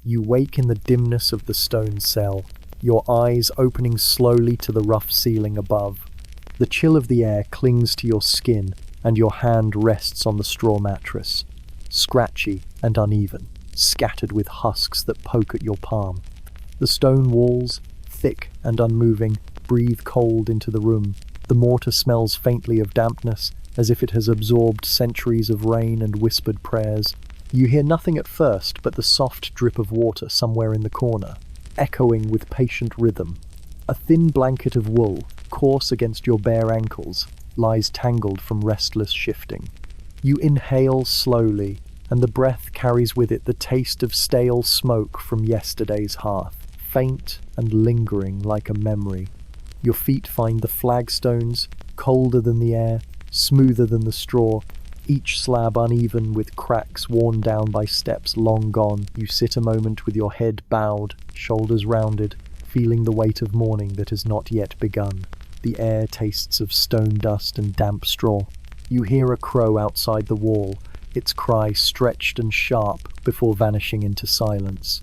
You wake in the dimness of the stone cell, your eyes opening slowly to the rough ceiling above. The chill of the air clings to your skin, and your hand rests on the straw mattress, scratchy and uneven, scattered with husks that poke at your palm. The stone walls, thick and unmoving, breathe cold into the room. The mortar smells faintly of dampness, as if it has absorbed centuries of rain and whispered prayers. You hear nothing at first but the soft drip of water somewhere in the corner, echoing with patient rhythm. A thin blanket of wool, coarse against your bare ankles, lies tangled from restless shifting. You inhale slowly, and the breath carries with it the taste of stale smoke from yesterday's hearth, faint and lingering like a memory. Your feet find the flagstones, colder than the air, smoother than the straw, each slab uneven with cracks worn down by steps long gone. You sit a moment with your head bowed, shoulders rounded, feeling the weight of morning that has not yet begun. The air tastes of stone dust and damp straw. You hear a crow outside the wall, its cry stretched and sharp before vanishing into silence.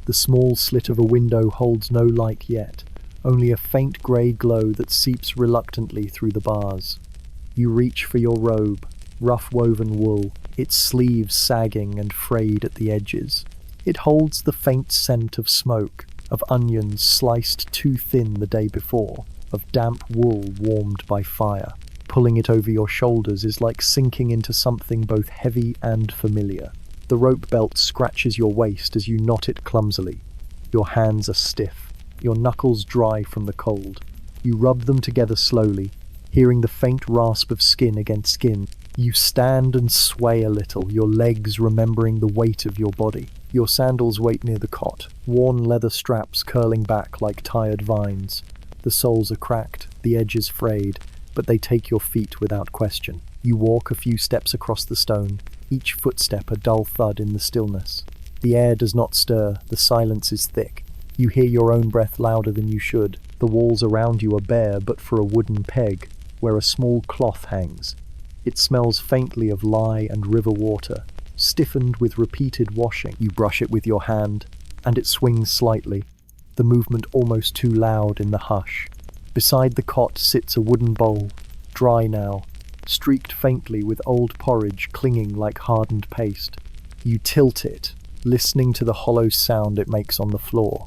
The small slit of a window holds no light yet, only a faint grey glow that seeps reluctantly through the bars. You reach for your robe, rough woven wool, its sleeves sagging and frayed at the edges. It holds the faint scent of smoke, of onions sliced too thin the day before, of damp wool warmed by fire. Pulling it over your shoulders is like sinking into something both heavy and familiar. The rope belt scratches your waist as you knot it clumsily. Your hands are stiff, your knuckles dry from the cold. You rub them together slowly, hearing the faint rasp of skin against skin. You stand and sway a little, your legs remembering the weight of your body. Your sandals wait near the cot, worn leather straps curling back like tired vines. The soles are cracked, the edges frayed, but they take your feet without question. You walk a few steps across the stone, each footstep a dull thud in the stillness. The air does not stir, the silence is thick. You hear your own breath louder than you should. The walls around you are bare but for a wooden peg, where a small cloth hangs. It smells faintly of lye and river water, stiffened with repeated washing. You brush it with your hand, and it swings slightly, the movement almost too loud in the hush. Beside the cot sits a wooden bowl, dry now, streaked faintly with old porridge clinging like hardened paste. You tilt it, listening to the hollow sound it makes on the floor.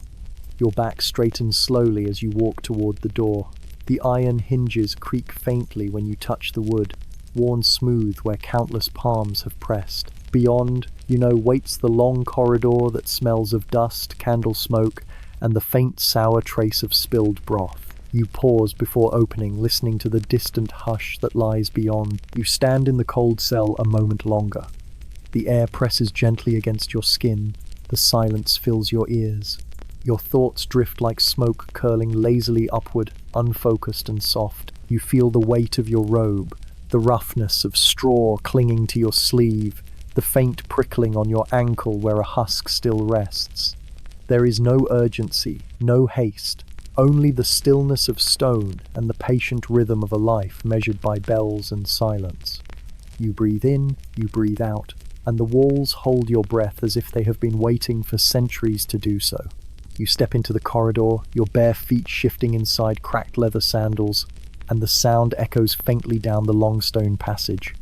Your back straightens slowly as you walk toward the door. The iron hinges creak faintly when you touch the wood, worn smooth where countless palms have pressed. Beyond, waits the long corridor that smells of dust, candle smoke, and the faint sour trace of spilled broth. You pause before opening, listening to the distant hush that lies beyond. You stand in the cold cell a moment longer. The air presses gently against your skin. The silence fills your ears. Your thoughts drift like smoke curling lazily upward, unfocused and soft. You feel the weight of your robe, the roughness of straw clinging to your sleeve, the faint prickling on your ankle where a husk still rests. There is no urgency, no haste, only the stillness of stone and the patient rhythm of a life measured by bells and silence. You breathe in, you breathe out, and the walls hold your breath as if they have been waiting for centuries to do so. You step into the corridor, your bare feet shifting inside cracked leather sandals, and the sound echoes faintly down the long stone passage.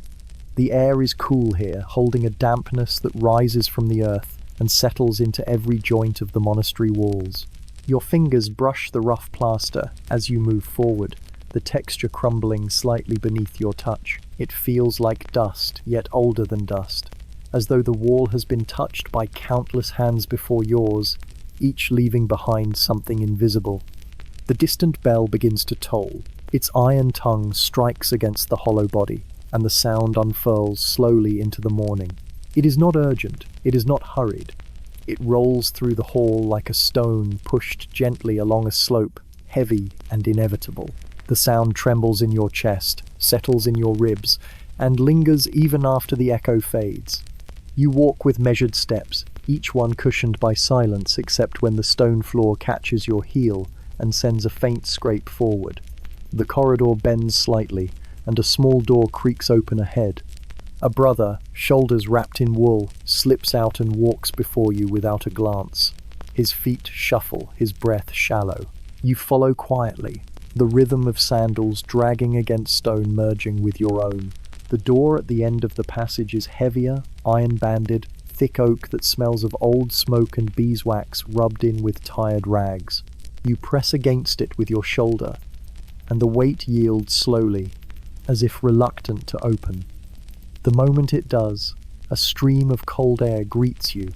The air is cool here, holding a dampness that rises from the earth and settles into every joint of the monastery walls. Your fingers brush the rough plaster as you move forward, the texture crumbling slightly beneath your touch. It feels like dust, yet older than dust, as though the wall has been touched by countless hands before yours, each leaving behind something invisible. The distant bell begins to toll. Its iron tongue strikes against the hollow body, and the sound unfurls slowly into the morning. It is not urgent, it is not hurried. It rolls through the hall like a stone pushed gently along a slope, heavy and inevitable. The sound trembles in your chest, settles in your ribs, and lingers even after the echo fades. You walk with measured steps, each one cushioned by silence except when the stone floor catches your heel and sends a faint scrape forward. The corridor bends slightly, and a small door creaks open ahead. A brother, shoulders wrapped in wool, slips out and walks before you without a glance. His feet shuffle, his breath shallow. You follow quietly, the rhythm of sandals dragging against stone merging with your own. The door at the end of the passage is heavier, iron-banded, thick oak that smells of old smoke and beeswax rubbed in with tired rags. You press against it with your shoulder, and the weight yields slowly, as if reluctant to open. The moment it does, a stream of cold air greets you,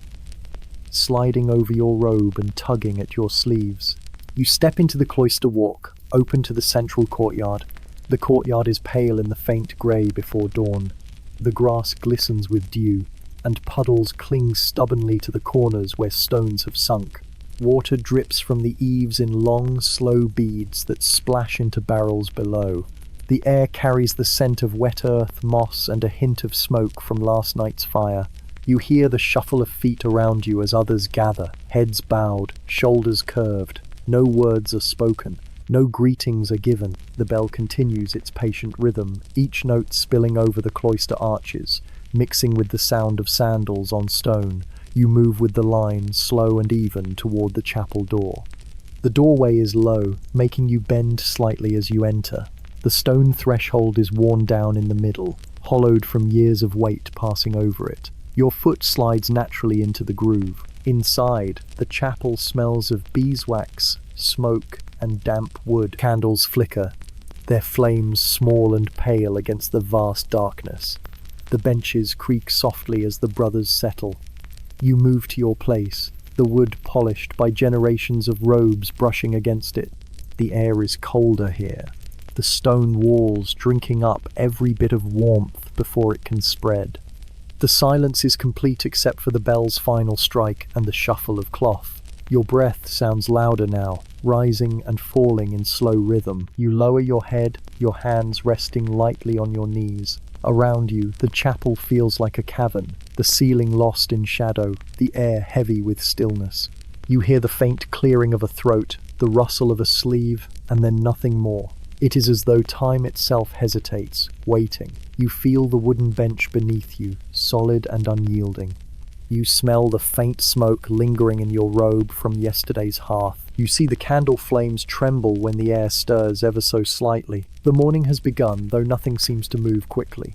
sliding over your robe and tugging at your sleeves. You step into the cloister walk, open to the central courtyard. The courtyard is pale in the faint grey before dawn. The grass glistens with dew, and puddles cling stubbornly to the corners where stones have sunk. Water drips from the eaves in long, slow beads that splash into barrels below. The air carries the scent of wet earth, moss, and a hint of smoke from last night's fire. You hear the shuffle of feet around you as others gather, heads bowed, shoulders curved. No words are spoken. No greetings are given. The bell continues its patient rhythm, each note spilling over the cloister arches, mixing with the sound of sandals on stone. You move with the line, slow and even, toward the chapel door. The doorway is low, making you bend slightly as you enter. The stone threshold is worn down in the middle, hollowed from years of weight passing over it. Your foot slides naturally into the groove. Inside, the chapel smells of beeswax, smoke, and damp wood. Candles flicker, their flames small and pale against the vast darkness. The benches creak softly as the brothers settle. You move to your place, the wood polished by generations of robes brushing against it. The air is colder here, the stone walls drinking up every bit of warmth before it can spread. The silence is complete except for the bell's final strike and the shuffle of cloth. Your breath sounds louder now, rising and falling in slow rhythm. You lower your head, your hands resting lightly on your knees. Around you, the chapel feels like a cavern, the ceiling lost in shadow, the air heavy with stillness. You hear the faint clearing of a throat, the rustle of a sleeve, and then nothing more. It is as though time itself hesitates, waiting. You feel the wooden bench beneath you, solid and unyielding. You smell the faint smoke lingering in your robe from yesterday's hearth. You see the candle flames tremble when the air stirs ever so slightly. The morning has begun, though nothing seems to move quickly.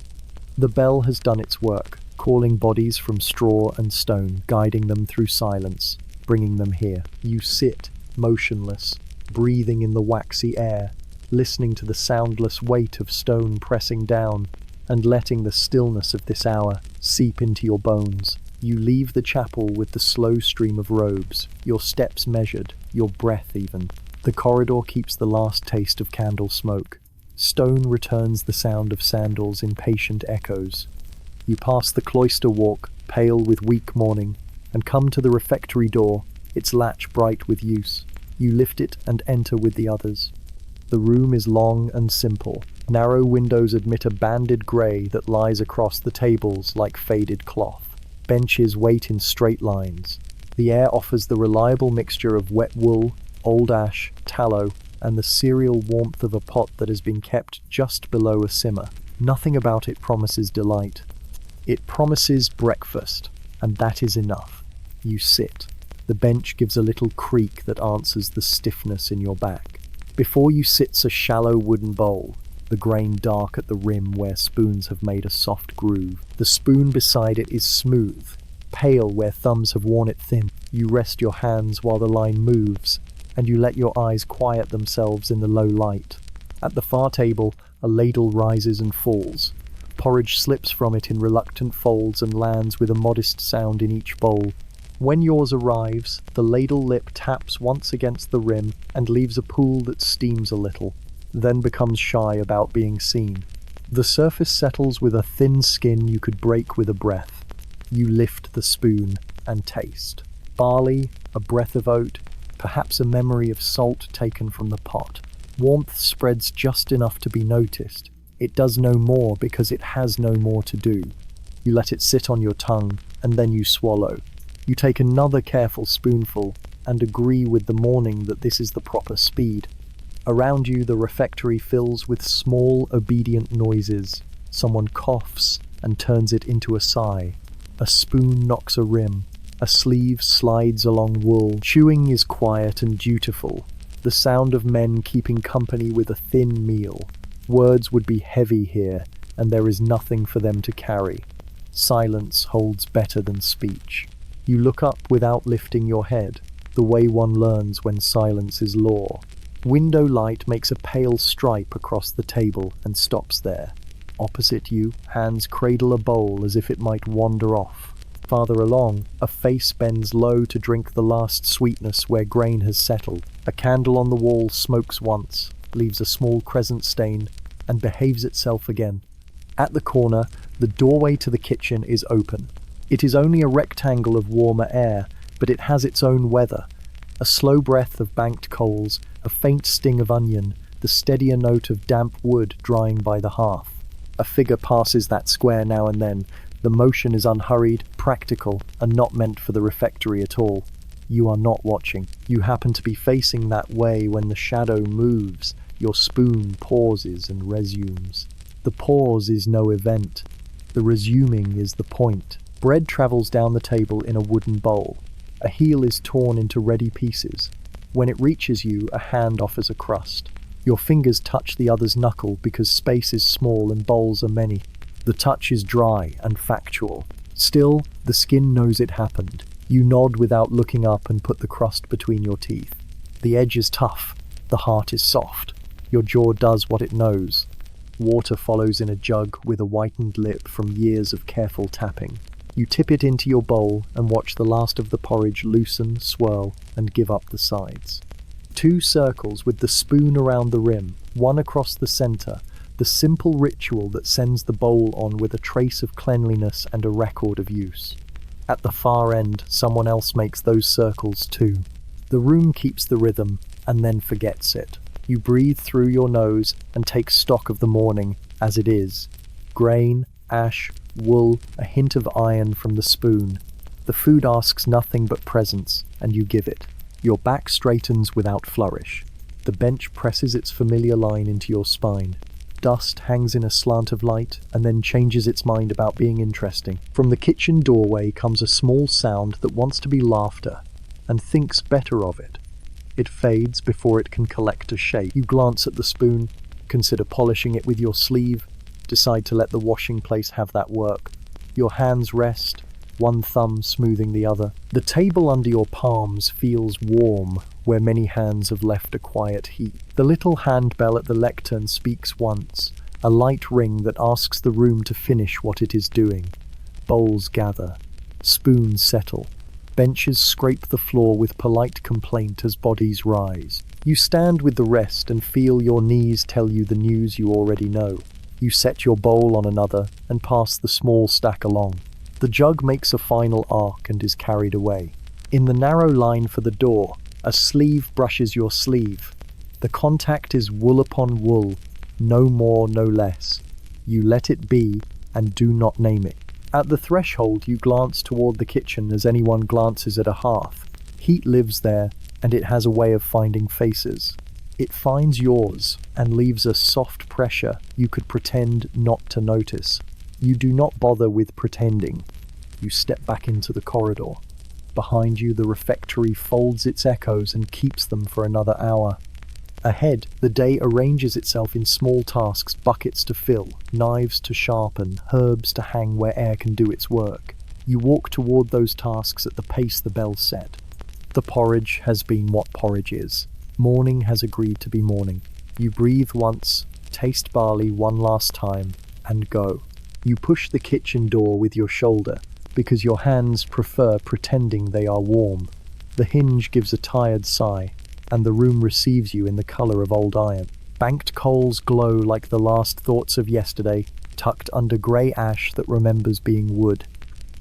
The bell has done its work, calling bodies from straw and stone, guiding them through silence, bringing them here. You sit, motionless, breathing in the waxy air, listening to the soundless weight of stone pressing down, and letting the stillness of this hour seep into your bones. You leave the chapel with the slow stream of robes, your steps measured, your breath even. The corridor keeps the last taste of candle smoke. Stone returns the sound of sandals in patient echoes. You pass the cloister walk, pale with weak morning, and come to the refectory door, its latch bright with use. You lift it and enter with the others. The room is long and simple. Narrow windows admit a banded grey that lies across the tables like faded cloth. Benches wait in straight lines. The air offers the reliable mixture of wet wool, old ash, tallow, and the cereal warmth of a pot that has been kept just below a simmer. Nothing about it promises delight. It promises breakfast, and that is enough. You sit. The bench gives a little creak that answers the stiffness in your back. Before you sits a shallow wooden bowl, the grain dark at the rim where spoons have made a soft groove. The spoon beside it is smooth, pale where thumbs have worn it thin. You rest your hands while the line moves, and you let your eyes quiet themselves in the low light. At the far table, a ladle rises and falls. Porridge slips from it in reluctant folds and lands with a modest sound in each bowl. When yours arrives, the ladle lip taps once against the rim and leaves a pool that steams a little, then becomes shy about being seen. The surface settles with a thin skin you could break with a breath. You lift the spoon and taste. Barley, a breath of oat, perhaps a memory of salt taken from the pot. Warmth spreads just enough to be noticed. It does no more because it has no more to do. You let it sit on your tongue, and then you swallow. You take another careful spoonful, and agree with the morning that this is the proper speed. Around you, the refectory fills with small, obedient noises. Someone coughs, and turns it into a sigh. A spoon knocks a rim. A sleeve slides along wool. Chewing is quiet and dutiful. The sound of men keeping company with a thin meal. Words would be heavy here, and there is nothing for them to carry. Silence holds better than speech. You look up without lifting your head, the way one learns when silence is law. Window light makes a pale stripe across the table and stops there. Opposite you, hands cradle a bowl as if it might wander off. Farther along, a face bends low to drink the last sweetness where grain has settled. A candle on the wall smokes once, leaves a small crescent stain, and behaves itself again. At the corner, the doorway to the kitchen is open. It is only a rectangle of warmer air, but it has its own weather. A slow breath of banked coals, a faint sting of onion, the steadier note of damp wood drying by the hearth. A figure passes that square now and then. The motion is unhurried, practical, and not meant for the refectory at all. You are not watching. You happen to be facing that way when the shadow moves. Your spoon pauses and resumes. The pause is no event. The resuming is the point. Bread travels down the table in a wooden bowl. A heel is torn into ready pieces. When it reaches you, a hand offers a crust. Your fingers touch the other's knuckle because space is small and bowls are many. The touch is dry and factual. Still, the skin knows it happened. You nod without looking up and put the crust between your teeth. The edge is tough. The heart is soft. Your jaw does what it knows. Water follows in a jug with a whitened lip from years of careful tapping. You tip it into your bowl and watch the last of the porridge loosen, swirl, and give up the sides. 2 circles with the spoon around the rim, one across the center, the simple ritual that sends the bowl on with a trace of cleanliness and a record of use. At the far end, someone else makes those circles too. The room keeps the rhythm and then forgets it. You breathe through your nose and take stock of the morning as it is. Grain, ash, wool, a hint of iron from the spoon. The food asks nothing but presence, and you give it. Your back straightens without flourish. The bench presses its familiar line into your spine. Dust hangs in a slant of light, and then changes its mind about being interesting. From the kitchen doorway comes a small sound that wants to be laughter, and thinks better of it. It fades before it can collect a shape. You glance at the spoon, consider polishing it with your sleeve, decide to let the washing place have that work. Your hands rest, one thumb smoothing the other. The table under your palms feels warm, where many hands have left a quiet heat. The little handbell at the lectern speaks once, a light ring that asks the room to finish what it is doing. Bowls gather, spoons settle. Benches scrape the floor with polite complaint as bodies rise. You stand with the rest and feel your knees tell you the news you already know. You set your bowl on another and pass the small stack along. The jug makes a final arc and is carried away. In the narrow line for the door, a sleeve brushes your sleeve. The contact is wool upon wool, no more, no less. You let it be and do not name it. At the threshold, you glance toward the kitchen as anyone glances at a hearth. Heat lives there, and it has a way of finding faces. It finds yours and leaves a soft pressure you could pretend not to notice. You do not bother with pretending. You step back into the corridor. Behind you, the refectory folds its echoes and keeps them for another hour. Ahead, the day arranges itself in small tasks, buckets to fill, knives to sharpen, herbs to hang where air can do its work. You walk toward those tasks at the pace the bell set. The porridge has been what porridge is. Morning has agreed to be morning. You breathe once, taste barley one last time, and go. You push the kitchen door with your shoulder, because your hands prefer pretending they are warm. The hinge gives a tired sigh, and the room receives you in the colour of old iron. Banked coals glow like the last thoughts of yesterday, tucked under grey ash that remembers being wood.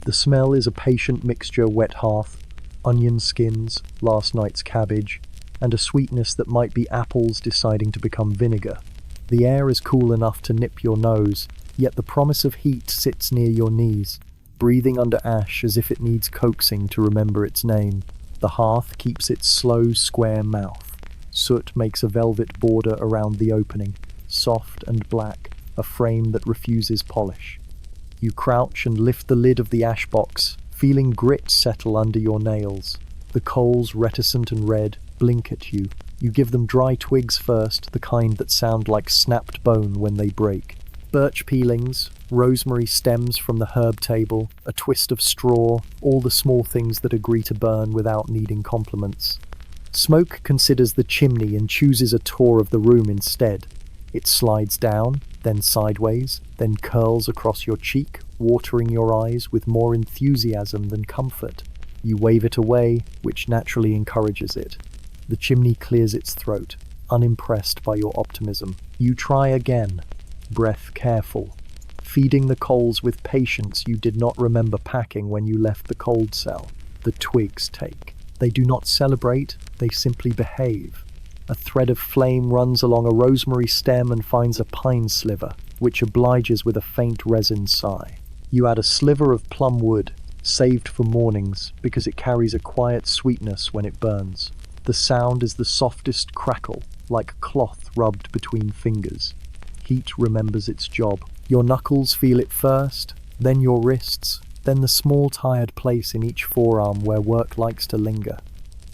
The smell is a patient mixture: wet hearth, onion skins, last night's cabbage, and a sweetness that might be apples deciding to become vinegar. The air is cool enough to nip your nose, yet the promise of heat sits near your knees, breathing under ash as if it needs coaxing to remember its name. The hearth keeps its slow, square mouth. Soot makes a velvet border around the opening, soft and black, a frame that refuses polish. You crouch and lift the lid of the ash box, feeling grit settle under your nails. The coals, reticent and red, blink at you. You give them dry twigs first, the kind that sound like snapped bone when they break. Birch peelings, rosemary stems from the herb table, a twist of straw, all the small things that agree to burn without needing compliments. Smoke considers the chimney and chooses a tour of the room instead. It slides down, then sideways, then curls across your cheek, watering your eyes with more enthusiasm than comfort. You wave it away, which naturally encourages it. The chimney clears its throat, unimpressed by your optimism. You try again, breath careful, feeding the coals with patience you did not remember packing when you left the cold cell. The twigs take. They do not celebrate, they simply behave. A thread of flame runs along a rosemary stem and finds a pine sliver, which obliges with a faint resin sigh. You add a sliver of plum wood, saved for mornings, because it carries a quiet sweetness when it burns. The sound is the softest crackle, like cloth rubbed between fingers. Heat remembers its job. Your knuckles feel it first, then your wrists, then the small tired place in each forearm where work likes to linger.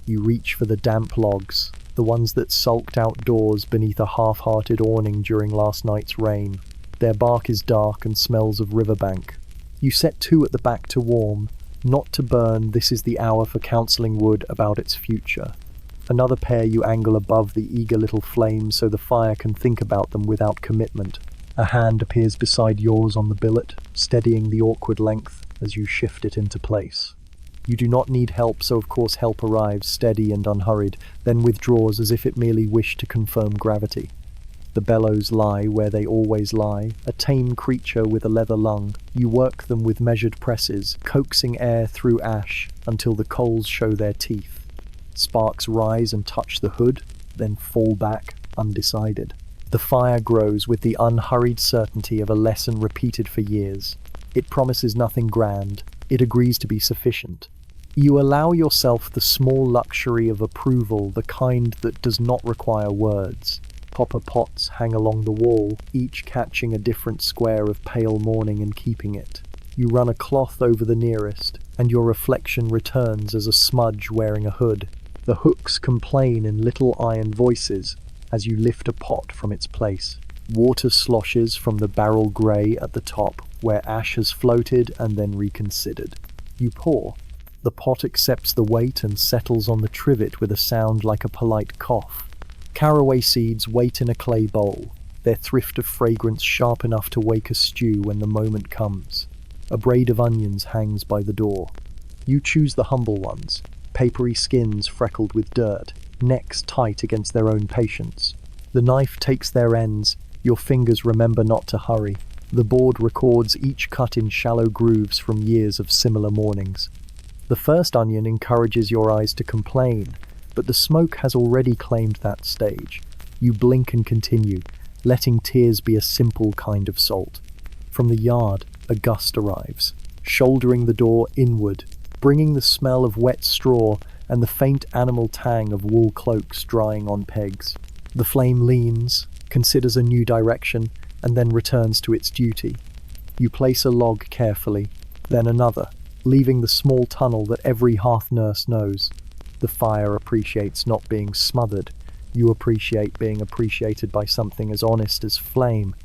You reach for the damp logs, the ones that sulked outdoors beneath a half-hearted awning during last night's rain. Their bark is dark and smells of riverbank. You set two at the back to warm, not to burn. This is the hour for counseling wood about its future. Another pair you angle above the eager little flame so the fire can think about them without commitment. A hand appears beside yours on the billet, steadying the awkward length as you shift it into place. You do not need help, so of course help arrives, steady and unhurried, then withdraws as if it merely wished to confirm gravity. The bellows lie where they always lie, a tame creature with a leather lung. You work them with measured presses, coaxing air through ash until the coals show their teeth. Sparks rise and touch the hood, then fall back, undecided. The fire grows with the unhurried certainty of a lesson repeated for years. It promises nothing grand. It agrees to be sufficient. You allow yourself the small luxury of approval, the kind that does not require words. Copper pots hang along the wall, each catching a different square of pale morning and keeping it. You run a cloth over the nearest, and your reflection returns as a smudge wearing a hood. The hooks complain in little iron voices as you lift a pot from its place. Water sloshes from the barrel grey at the top, where ash has floated and then reconsidered. You pour. The pot accepts the weight and settles on the trivet with a sound like a polite cough. Caraway seeds wait in a clay bowl, their thrift of fragrance sharp enough to wake a stew when the moment comes. A braid of onions hangs by the door. You choose the humble ones, papery skins freckled with dirt, necks tight against their own patience. The knife takes their ends, your fingers remember not to hurry. The board records each cut in shallow grooves from years of similar mornings. The first onion encourages your eyes to complain, but the smoke has already claimed that stage. You blink and continue, letting tears be a simple kind of salt. From the yard, a gust arrives, shouldering the door inward, bringing the smell of wet straw and the faint animal tang of wool cloaks drying on pegs. The flame leans, considers a new direction, and then returns to its duty. You place a log carefully, then another, leaving the small tunnel that every hearth nurse knows. The fire appreciates not being smothered. You appreciate being appreciated by something as honest as flame.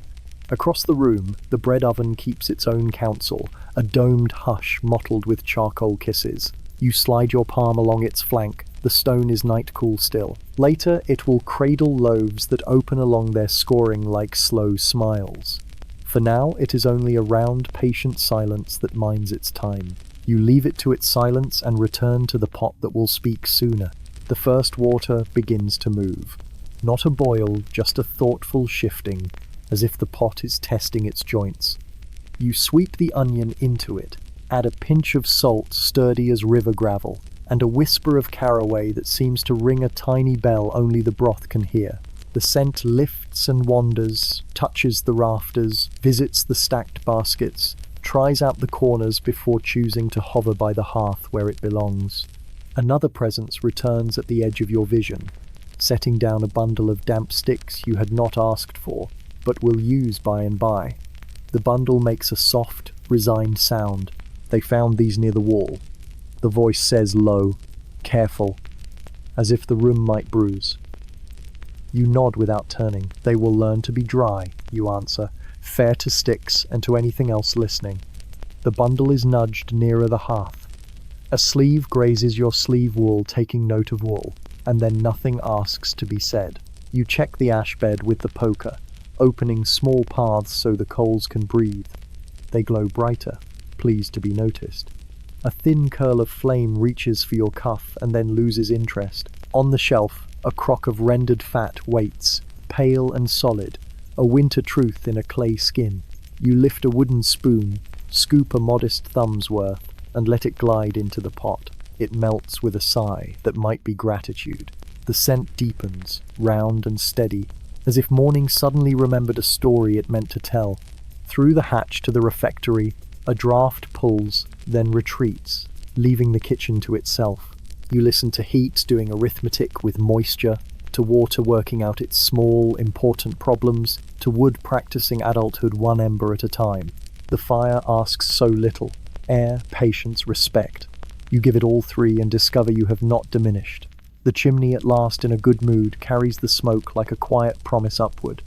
Across the room, the bread oven keeps its own counsel, a domed hush mottled with charcoal kisses. You slide your palm along its flank. The stone is night-cool still. Later, it will cradle loaves that open along their scoring like slow smiles. For now, it is only a round, patient silence that minds its time. You leave it to its silence and return to the pot that will speak sooner. The first water begins to move. Not a boil, just a thoughtful shifting, as if the pot is testing its joints. You sweep the onion into it, add a pinch of salt sturdy as river gravel, and a whisper of caraway that seems to ring a tiny bell only the broth can hear. The scent lifts and wanders, touches the rafters, visits the stacked baskets, tries out the corners before choosing to hover by the hearth where it belongs. Another presence returns at the edge of your vision, setting down a bundle of damp sticks you had not asked for, but will use by and by. The bundle makes a soft, resigned sound. They found these near the wall. The voice says low, careful, as if the room might bruise. You nod without turning. They will learn to be dry, you answer, fair to sticks and to anything else listening. The bundle is nudged nearer the hearth. A sleeve grazes your sleeve wool, taking note of wool, and then nothing asks to be said. You check the ash bed with the poker, opening small paths so the coals can breathe. They glow brighter, pleased to be noticed. A thin curl of flame reaches for your cuff and then loses interest. On the shelf, a crock of rendered fat waits, pale and solid, a winter truth in a clay skin. You lift a wooden spoon, scoop a modest thumb's worth, and let it glide into the pot. It melts with a sigh that might be gratitude. The scent deepens, round and steady, as if morning suddenly remembered a story it meant to tell. Through the hatch to the refectory, a draught pulls, then retreats, leaving the kitchen to itself. You listen to heat doing arithmetic with moisture, to water working out its small, important problems, to wood practicing adulthood one ember at a time. The fire asks so little: air, patience, respect. You give it all three and discover you have not diminished. The chimney, at last in a good mood, carries the smoke like a quiet promise upward.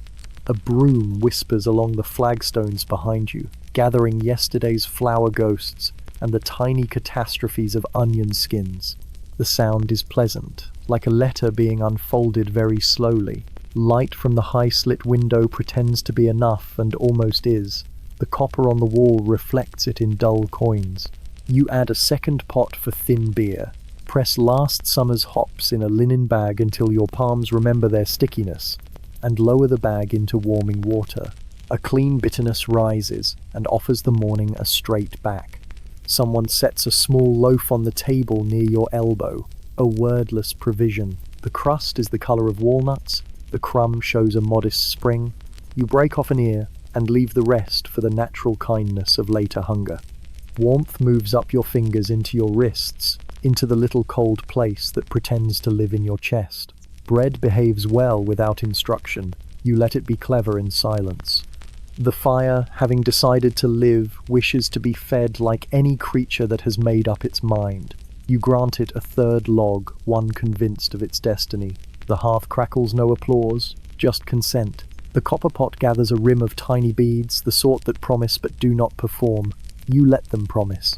A broom whispers along the flagstones behind you, gathering yesterday's flower ghosts and the tiny catastrophes of onion skins. The sound is pleasant, like a letter being unfolded very slowly. Light from the high-slit window pretends to be enough, and almost is. The copper on the wall reflects it in dull coins. You add a second pot for thin beer. Press last summer's hops in a linen bag until your palms remember their stickiness, and lower the bag into warming water. A clean bitterness rises and offers the morning a straight back. Someone sets a small loaf on the table near your elbow, a wordless provision. The crust is the color of walnuts, the crumb shows a modest spring. You break off an ear and leave the rest for the natural kindness of later hunger. Warmth moves up your fingers into your wrists, into the little cold place that pretends to live in your chest. Bread behaves well without instruction. You let it be clever in silence. The fire, having decided to live, wishes to be fed like any creature that has made up its mind. You grant it a third log, one convinced of its destiny. The hearth crackles no applause, just consent. The copper pot gathers a rim of tiny beads, the sort that promise but do not perform. You let them promise.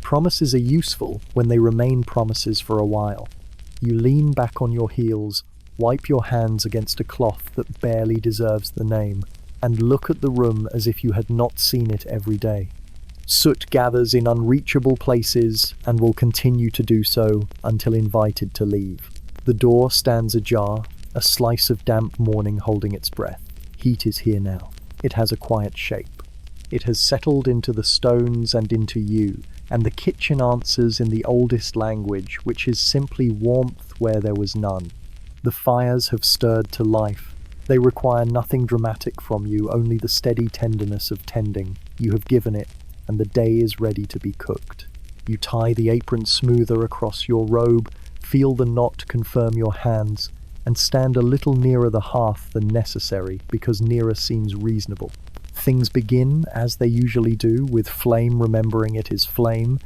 Promises are useful when they remain promises for a while. You lean back on your heels, wipe your hands against a cloth that barely deserves the name, and look at the room as if you had not seen it every day. Soot gathers in unreachable places and will continue to do so until invited to leave. The door stands ajar, a slice of damp morning holding its breath. Heat is here now. It has a quiet shape. It has settled into the stones and into you, and the kitchen answers in the oldest language, which is simply warmth where there was none. The fires have stirred to life. They require nothing dramatic from you, only the steady tenderness of tending. You have given it, and the day is ready to be cooked. You tie the apron smoother across your robe, feel the knot confirm your hands, and stand a little nearer the hearth than necessary, because nearer seems reasonable. Things begin, as they usually do, with flame remembering it is flame.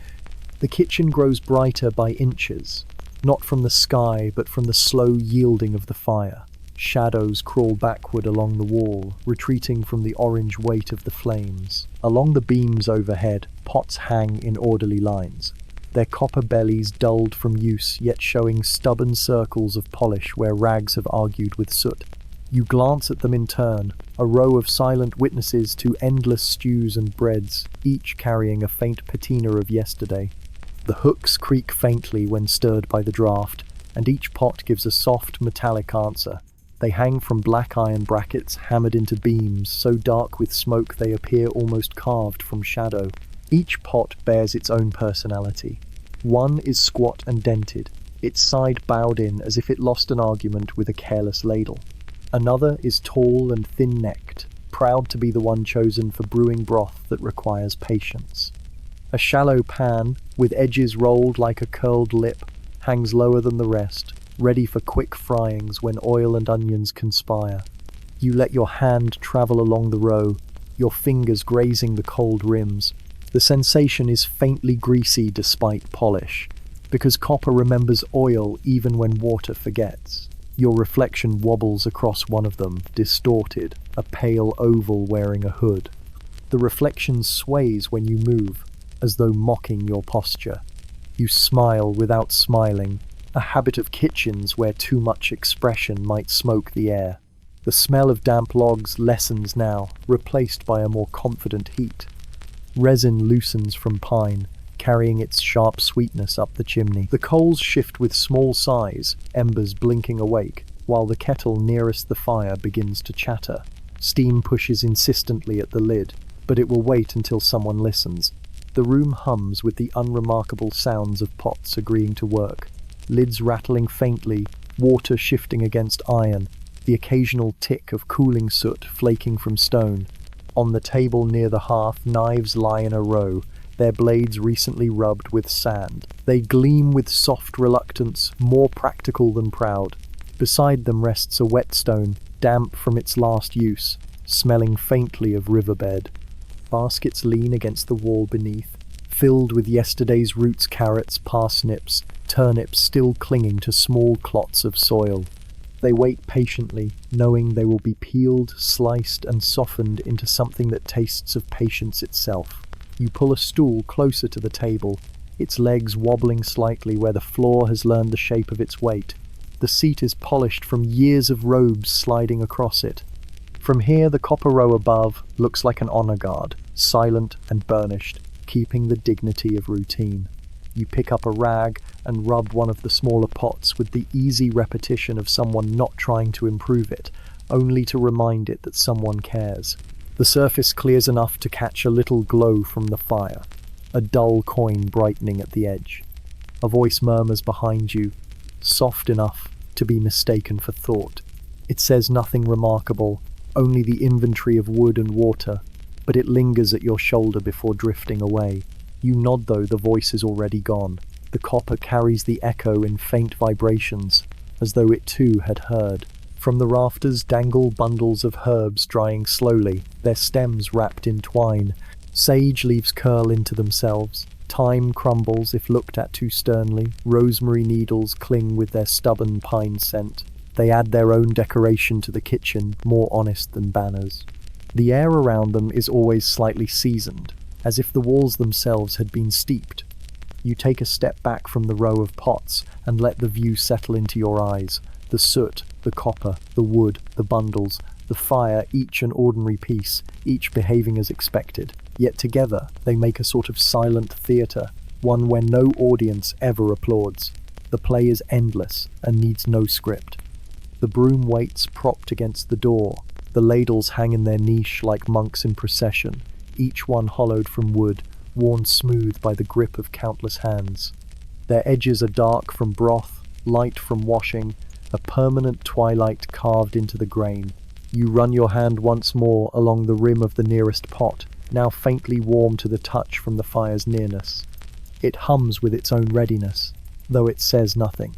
The kitchen grows brighter by inches, not from the sky, but from the slow yielding of the fire. Shadows crawl backward along the wall, retreating from the orange weight of the flames. Along the beams overhead, pots hang in orderly lines, their copper bellies dulled from use, yet showing stubborn circles of polish where rags have argued with soot. You glance at them in turn, a row of silent witnesses to endless stews and breads, each carrying a faint patina of yesterday. The hooks creak faintly when stirred by the draught, and each pot gives a soft, metallic answer. They hang from black iron brackets hammered into beams, so dark with smoke they appear almost carved from shadow. Each pot bears its own personality. One is squat and dented, its side bowed in as if it lost an argument with a careless ladle. Another is tall and thin-necked, proud to be the one chosen for brewing broth that requires patience. A shallow pan, with edges rolled like a curled lip, hangs lower than the rest, ready for quick fryings when oil and onions conspire. You let your hand travel along the row, your fingers grazing the cold rims, The sensation is faintly greasy despite polish, because copper remembers oil even when water forgets. Your reflection wobbles across one of them, distorted, a pale oval wearing a hood. The reflection sways when you move, as though mocking your posture. You smile without smiling, a habit of kitchens where too much expression might smoke the air. The smell of damp logs lessens now, replaced by a more confident heat. Resin loosens from pine, carrying its sharp sweetness up the chimney. The coals shift with small sighs, embers blinking awake, while the kettle nearest the fire begins to chatter. Steam pushes insistently at the lid, but it will wait until someone listens. The room hums with the unremarkable sounds of pots agreeing to work, lids rattling faintly, water shifting against iron, the occasional tick of cooling soot flaking from stone. On the table near the hearth, knives lie in a row, their blades recently rubbed with sand. They gleam with soft reluctance, more practical than proud. Beside them rests a whetstone, damp from its last use, smelling faintly of riverbed. Baskets lean against the wall beneath, filled with yesterday's roots, carrots, parsnips, turnips still clinging to small clots of soil. They wait patiently, knowing they will be peeled, sliced, and softened into something that tastes of patience itself. You pull a stool closer to the table, its legs wobbling slightly where the floor has learned the shape of its weight. The seat is polished from years of robes sliding across it. From here, the copper row above looks like an honor guard, silent and burnished, keeping the dignity of routine. You pick up a rag and rub one of the smaller pots with the easy repetition of someone not trying to improve it, only to remind it that someone cares. The surface clears enough to catch a little glow from the fire, a dull coin brightening at the edge. A voice murmurs behind you, soft enough to be mistaken for thought. It says nothing remarkable, only the inventory of wood and water, but it lingers at your shoulder before drifting away. You nod though the voice is already gone. The copper carries the echo in faint vibrations, as though it too had heard. From the rafters dangle bundles of herbs drying slowly, their stems wrapped in twine. Sage leaves curl into themselves. Thyme crumbles if looked at too sternly. Rosemary needles cling with their stubborn pine scent. They add their own decoration to the kitchen, more honest than banners. The air around them is always slightly seasoned, as if the walls themselves had been steeped. You take a step back from the row of pots and let the view settle into your eyes. The soot, the copper, the wood, the bundles, the fire, each an ordinary piece, each behaving as expected. Yet together they make a sort of silent theatre, one where no audience ever applauds. The play is endless and needs no script. The broom waits propped against the door. The ladles hang in their niche like monks in procession, each one hollowed from wood, worn smooth by the grip of countless hands. Their edges are dark from broth, light from washing, a permanent twilight carved into the grain. You run your hand once more along the rim of the nearest pot, now faintly warm to the touch from the fire's nearness. It hums with its own readiness, though it says nothing.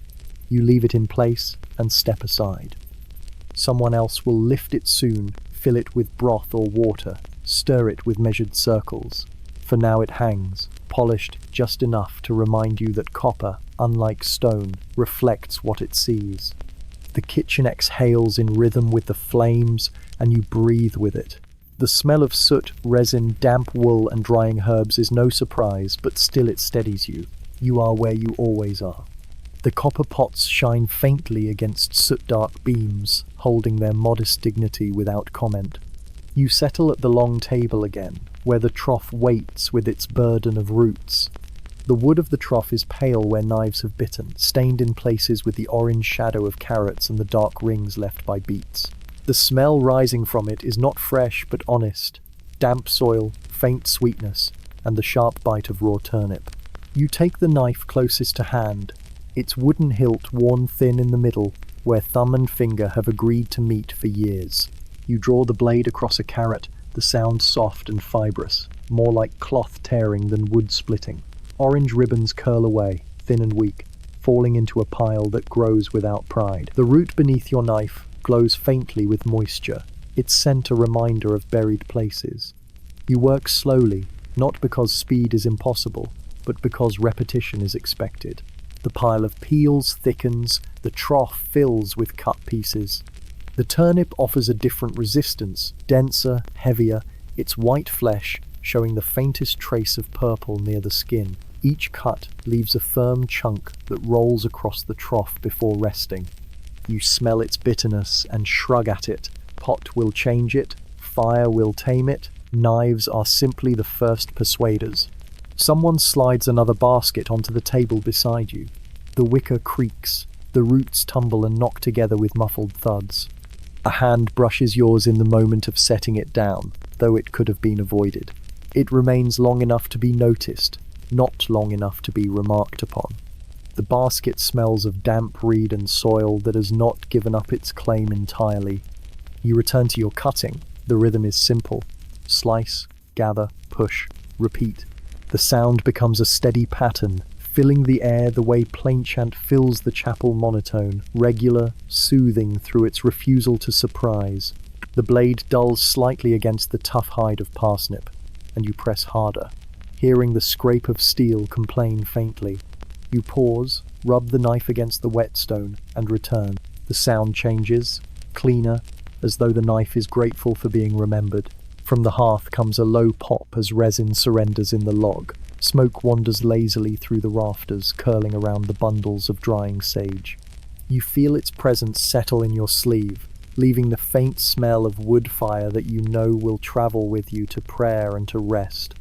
You leave it in place and step aside. Someone else will lift it soon, fill it with broth or water, stir it with measured circles. For now it hangs, polished just enough to remind you that copper, unlike stone, reflects what it sees. The kitchen exhales in rhythm with the flames, and you breathe with it. The smell of soot, resin, damp wool, and drying herbs is no surprise, but still it steadies you. You are where you always are. The copper pots shine faintly against soot-dark beams, holding their modest dignity without comment. You settle at the long table again, where the trough waits with its burden of roots. The wood of the trough is pale where knives have bitten, stained in places with the orange shadow of carrots and the dark rings left by beets. The smell rising from it is not fresh but honest, damp soil, faint sweetness, and the sharp bite of raw turnip. You take the knife closest to hand, its wooden hilt worn thin in the middle, where thumb and finger have agreed to meet for years. You draw the blade across a carrot, the sound soft and fibrous, more like cloth tearing than wood splitting. Orange ribbons curl away, thin and weak, falling into a pile that grows without pride. The root beneath your knife glows faintly with moisture, its scent a reminder of buried places. You work slowly, not because speed is impossible, but because repetition is expected. The pile of peels thickens, the trough fills with cut pieces. The turnip offers a different resistance, denser, heavier, its white flesh showing the faintest trace of purple near the skin. Each cut leaves a firm chunk that rolls across the trough before resting. You smell its bitterness and shrug at it. Pot will change it, fire will tame it, knives are simply the first persuaders. Someone slides another basket onto the table beside you. The wicker creaks, the roots tumble and knock together with muffled thuds. A hand brushes yours in the moment of setting it down, though it could have been avoided. It remains long enough to be noticed, not long enough to be remarked upon. The basket smells of damp reed and soil that has not given up its claim entirely. You return to your cutting. The rhythm is simple. Slice, gather, push, repeat. The sound becomes a steady pattern, filling the air the way plainchant fills the chapel monotone, regular, soothing through its refusal to surprise. The blade dulls slightly against the tough hide of parsnip, and you press harder, hearing the scrape of steel complain faintly. You pause, rub the knife against the whetstone, and return. The sound changes, cleaner, as though the knife is grateful for being remembered. From the hearth comes a low pop as resin surrenders in the log. Smoke wanders lazily through the rafters, curling around the bundles of drying sage. You feel its presence settle in your sleeve, leaving the faint smell of wood fire that you know will travel with you to prayer and to rest.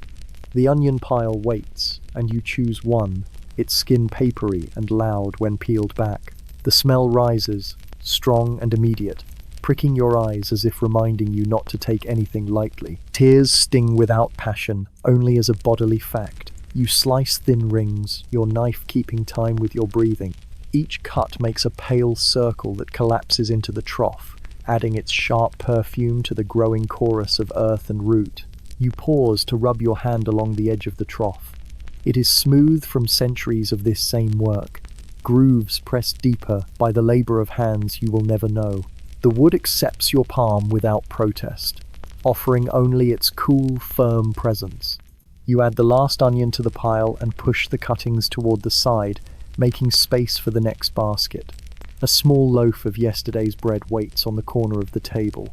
The onion pile waits, and you choose one, its skin papery and loud when peeled back. The smell rises, strong and immediate, pricking your eyes as if reminding you not to take anything lightly. Tears sting without passion, only as a bodily fact. You slice thin rings, your knife keeping time with your breathing. Each cut makes a pale circle that collapses into the trough, adding its sharp perfume to the growing chorus of earth and root. You pause to rub your hand along the edge of the trough. It is smooth from centuries of this same work, grooves pressed deeper by the labor of hands you will never know. The wood accepts your palm without protest, offering only its cool, firm presence. You add the last onion to the pile and push the cuttings toward the side, making space for the next basket. A small loaf of yesterday's bread waits on the corner of the table.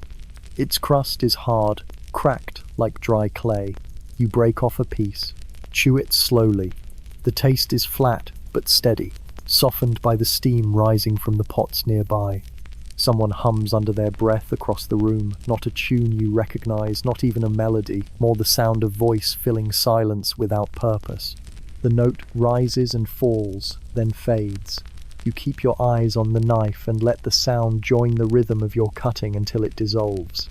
Its crust is hard, cracked like dry clay. You break off a piece, chew it slowly. The taste is flat but steady, softened by the steam rising from the pots nearby. Someone hums under their breath across the room, not a tune you recognize, not even a melody, more the sound of voice filling silence without purpose. The note rises and falls, then fades. You keep your eyes on the knife and let the sound join the rhythm of your cutting until it dissolves.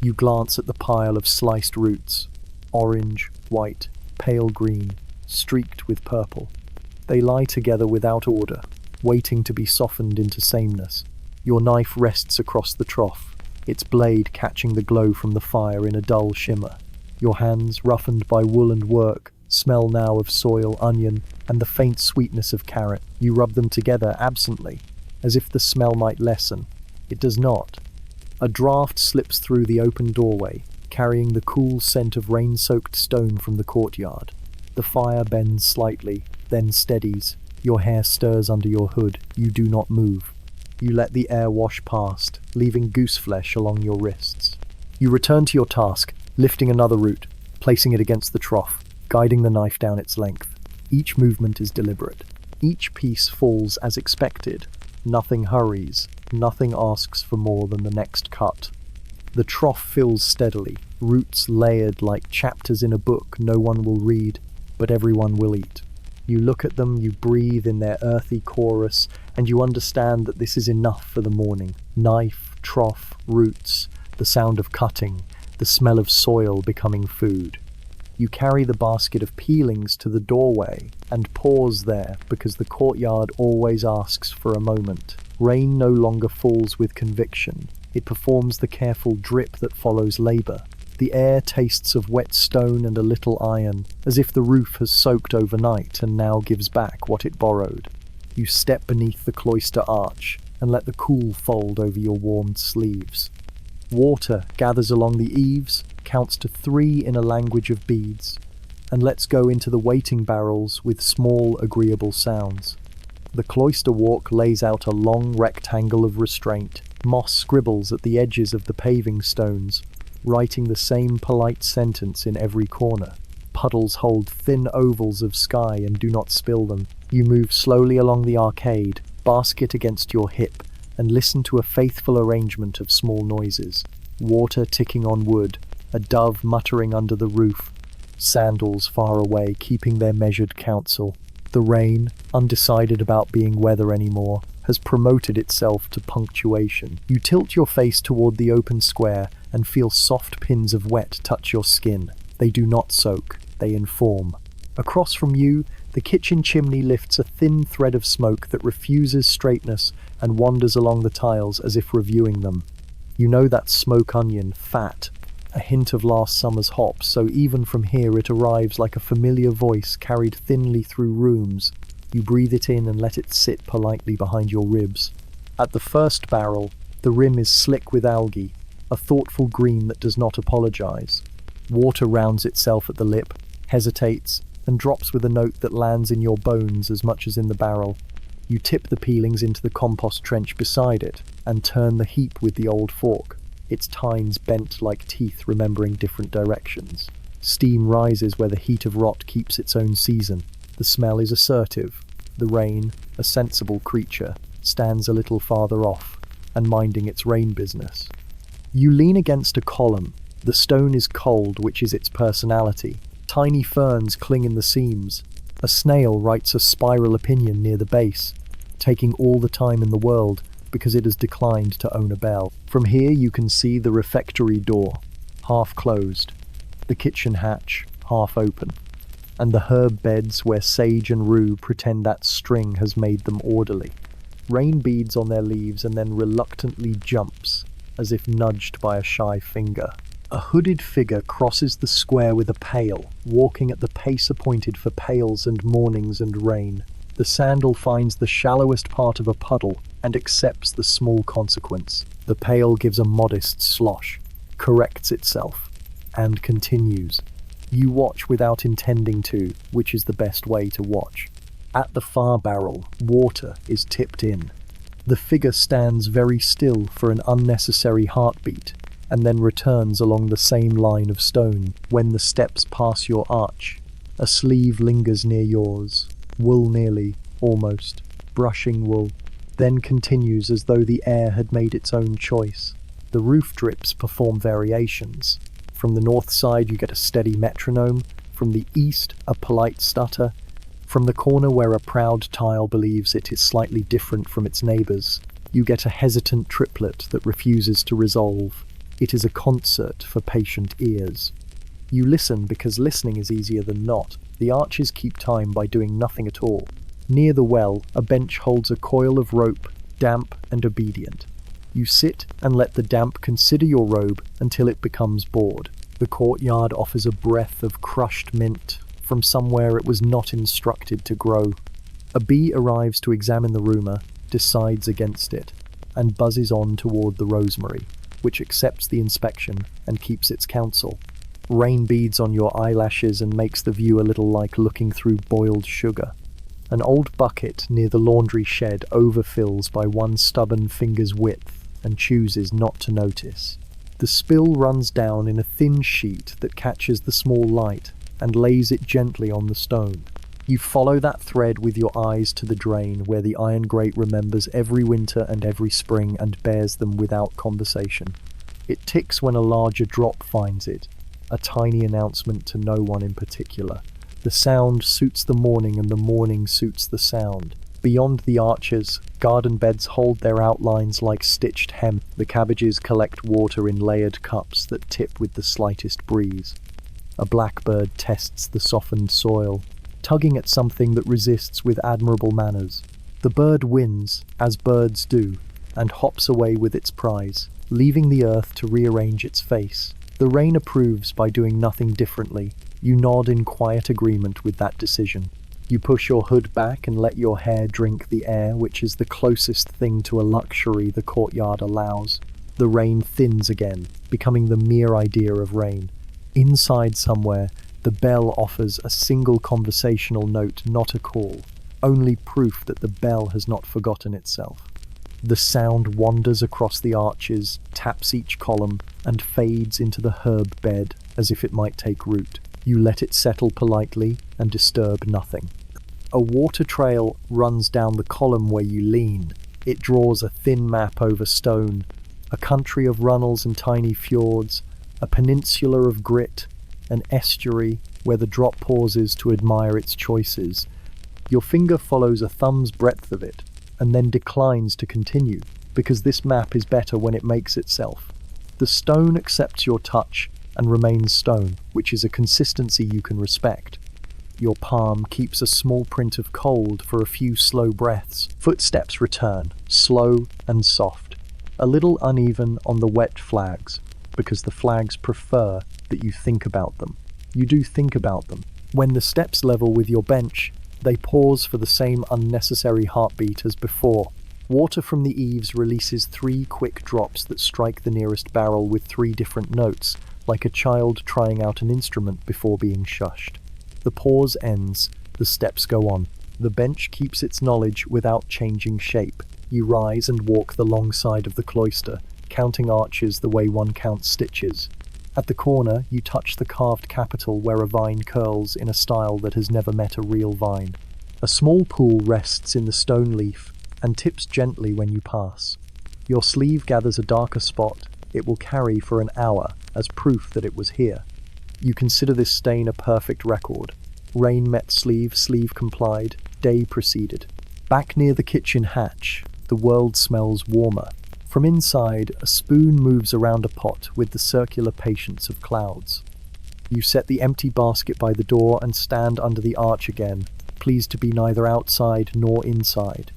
You glance at the pile of sliced roots, orange, white, pale green, streaked with purple. They lie together without order, waiting to be softened into sameness. Your knife rests across the trough, its blade catching the glow from the fire in a dull shimmer. Your hands, roughened by wool and work, smell now of soil, onion, and the faint sweetness of carrot. You rub them together absently, as if the smell might lessen. It does not. A draught slips through the open doorway, carrying the cool scent of rain-soaked stone from the courtyard. The fire bends slightly, then steadies. Your hair stirs under your hood. You do not move. You let the air wash past, leaving gooseflesh along your wrists. You return to your task, lifting another root, placing it against the trough, guiding the knife down its length. Each movement is deliberate. Each piece falls as expected. Nothing hurries. Nothing asks for more than the next cut. The trough fills steadily, roots layered like chapters in a book no one will read, but everyone will eat. You look at them, you breathe in their earthy chorus, and you understand that this is enough for the morning. Knife, trough, roots, the sound of cutting, the smell of soil becoming food. You carry the basket of peelings to the doorway and pause there because the courtyard always asks for a moment. Rain no longer falls with conviction. It performs the careful drip that follows labor. The air tastes of wet stone and a little iron, as if the roof has soaked overnight and now gives back what it borrowed. You step beneath the cloister arch and let the cool fold over your warmed sleeves. Water gathers along the eaves, counts to 3 in a language of beads. and let's go into the waiting barrels with small, agreeable sounds. The cloister walk lays out a long rectangle of restraint. Moss scribbles at the edges of the paving stones, writing the same polite sentence in every corner. Puddles hold thin ovals of sky and do not spill them. You move slowly along the arcade, basket against your hip, and listen to a faithful arrangement of small noises. Water ticking on wood, a dove muttering under the roof, sandals far away keeping their measured counsel. The rain, undecided about being weather anymore, has promoted itself to punctuation. You tilt your face toward the open square and feel soft pins of wet touch your skin. They do not soak, they inform. Across from you, the kitchen chimney lifts a thin thread of smoke that refuses straightness and wanders along the tiles as if reviewing them. You know that smoke onion, fat, a hint of last summer's hops, so even from here it arrives like a familiar voice carried thinly through rooms. You breathe it in and let it sit politely behind your ribs. At the first barrel, the rim is slick with algae, a thoughtful green that does not apologize. Water rounds itself at the lip, hesitates, and drops with a note that lands in your bones as much as in the barrel. You tip the peelings into the compost trench beside it, and turn the heap with the old fork, its tines bent like teeth remembering different directions. Steam rises where the heat of rot keeps its own season. The smell is assertive. The rain, a sensible creature, stands a little farther off, and minding its rain business. You lean against a column. The stone is cold, which is its personality. Tiny ferns cling in the seams. A snail writes a spiral opinion near the base, taking all the time in the world because it has declined to own a bell. From here you can see the refectory door, half closed, the kitchen hatch, half open, and the herb beds where sage and rue pretend that string has made them orderly. Rain beads on their leaves and then reluctantly jumps, as if nudged by a shy finger. A hooded figure crosses the square with a pail, walking at the pace appointed for pails and mornings and rain. The sandal finds the shallowest part of a puddle and accepts the small consequence. The pail gives a modest slosh, corrects itself, and continues. You watch without intending to, which is the best way to watch. At the far barrel, water is tipped in. The figure stands very still for an unnecessary heartbeat, and then returns along the same line of stone. When the steps pass your arch, a sleeve lingers near yours, wool nearly, almost, brushing wool, then continues as though the air had made its own choice. The roof drips perform variations. From the north side you get a steady metronome, from the east a polite stutter, from the corner where a proud tile believes it is slightly different from its neighbours, you get a hesitant triplet that refuses to resolve. It is a concert for patient ears. You listen because listening is easier than not. The archers keep time by doing nothing at all. Near the well, a bench holds a coil of rope, damp and obedient. You sit and let the damp consider your robe until it becomes bored. The courtyard offers a breath of crushed mint from somewhere it was not instructed to grow. A bee arrives to examine the rumour, decides against it, and buzzes on toward the rosemary, which accepts the inspection and keeps its counsel. Rain beads on your eyelashes and makes the view a little like looking through boiled sugar. An old bucket near the laundry shed overfills by one stubborn finger's width and chooses not to notice. The spill runs down in a thin sheet that catches the small light and lays it gently on the stone. You follow that thread with your eyes to the drain where the iron grate remembers every winter and every spring and bears them without conversation. It ticks when a larger drop finds it, a tiny announcement to no one in particular. The sound suits the morning and the morning suits the sound. Beyond the arches, garden beds hold their outlines like stitched hem. The cabbages collect water in layered cups that tip with the slightest breeze. A blackbird tests the softened soil, tugging at something that resists with admirable manners. The bird wins, as birds do, and hops away with its prize, leaving the earth to rearrange its face. The rain approves by doing nothing differently. You nod in quiet agreement with that decision. You push your hood back and let your hair drink the air, which is the closest thing to a luxury the courtyard allows. The rain thins again, becoming the mere idea of rain. Inside somewhere, The bell offers a single conversational note, not a call, only proof that the bell has not forgotten itself. The sound wanders across the arches, taps each column, and fades into the herb bed as if it might take root. You let it settle politely and disturb nothing. A water trail runs down the column where you lean. It draws a thin map over stone, a country of runnels and tiny fjords, a peninsula of grit, an estuary where the drop pauses to admire its choices. Your finger follows a thumb's breadth of it, and then declines to continue, because this map is better when it makes itself. The stone accepts your touch and remains stone, which is a consistency you can respect. Your palm keeps a small print of cold for a few slow breaths. Footsteps return, slow and soft, a little uneven on the wet flags, because the flags prefer that you think about them. You do think about them. When the steps level with your bench, they pause for the same unnecessary heartbeat as before. Water from the eaves releases 3 quick drops that strike the nearest barrel with 3 different notes, like a child trying out an instrument before being shushed. The pause ends, the steps go on. The bench keeps its knowledge without changing shape. You rise and walk the long side of the cloister, counting arches the way one counts stitches. At the corner, you touch the carved capital where a vine curls in a style that has never met a real vine. A small pool rests in the stone leaf and tips gently when you pass. Your sleeve gathers a darker spot it will carry for an hour as proof that it was here. You consider this stain a perfect record. Rain met sleeve, sleeve complied, day proceeded. Back near the kitchen hatch, the world smells warmer. From inside, a spoon moves around a pot with the circular patience of clouds. You set the empty basket by the door and stand under the arch again, pleased to be neither outside nor inside.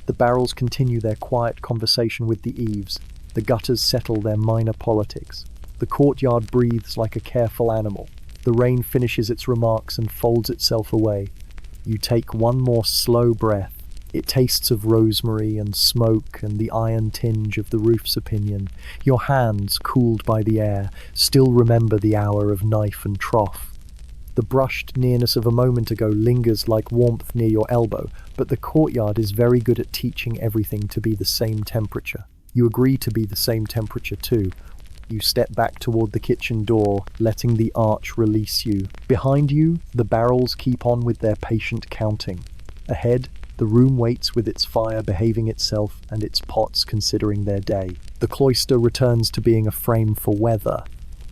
The barrels continue their quiet conversation with the eaves. The gutters settle their minor politics. The courtyard breathes like a careful animal. The rain finishes its remarks and folds itself away. You take one more slow breath. It tastes of rosemary and smoke and the iron tinge of the roof's opinion. Your hands, cooled by the air, still remember the hour of knife and trough. The brushed nearness of a moment ago lingers like warmth near your elbow, but the courtyard is very good at teaching everything to be the same temperature. You agree to be the same temperature too. You step back toward the kitchen door, letting the arch release you. Behind you, the barrels keep on with their patient counting. Ahead, the room waits with its fire behaving itself and its pots considering their day. The cloister returns to being a frame for weather,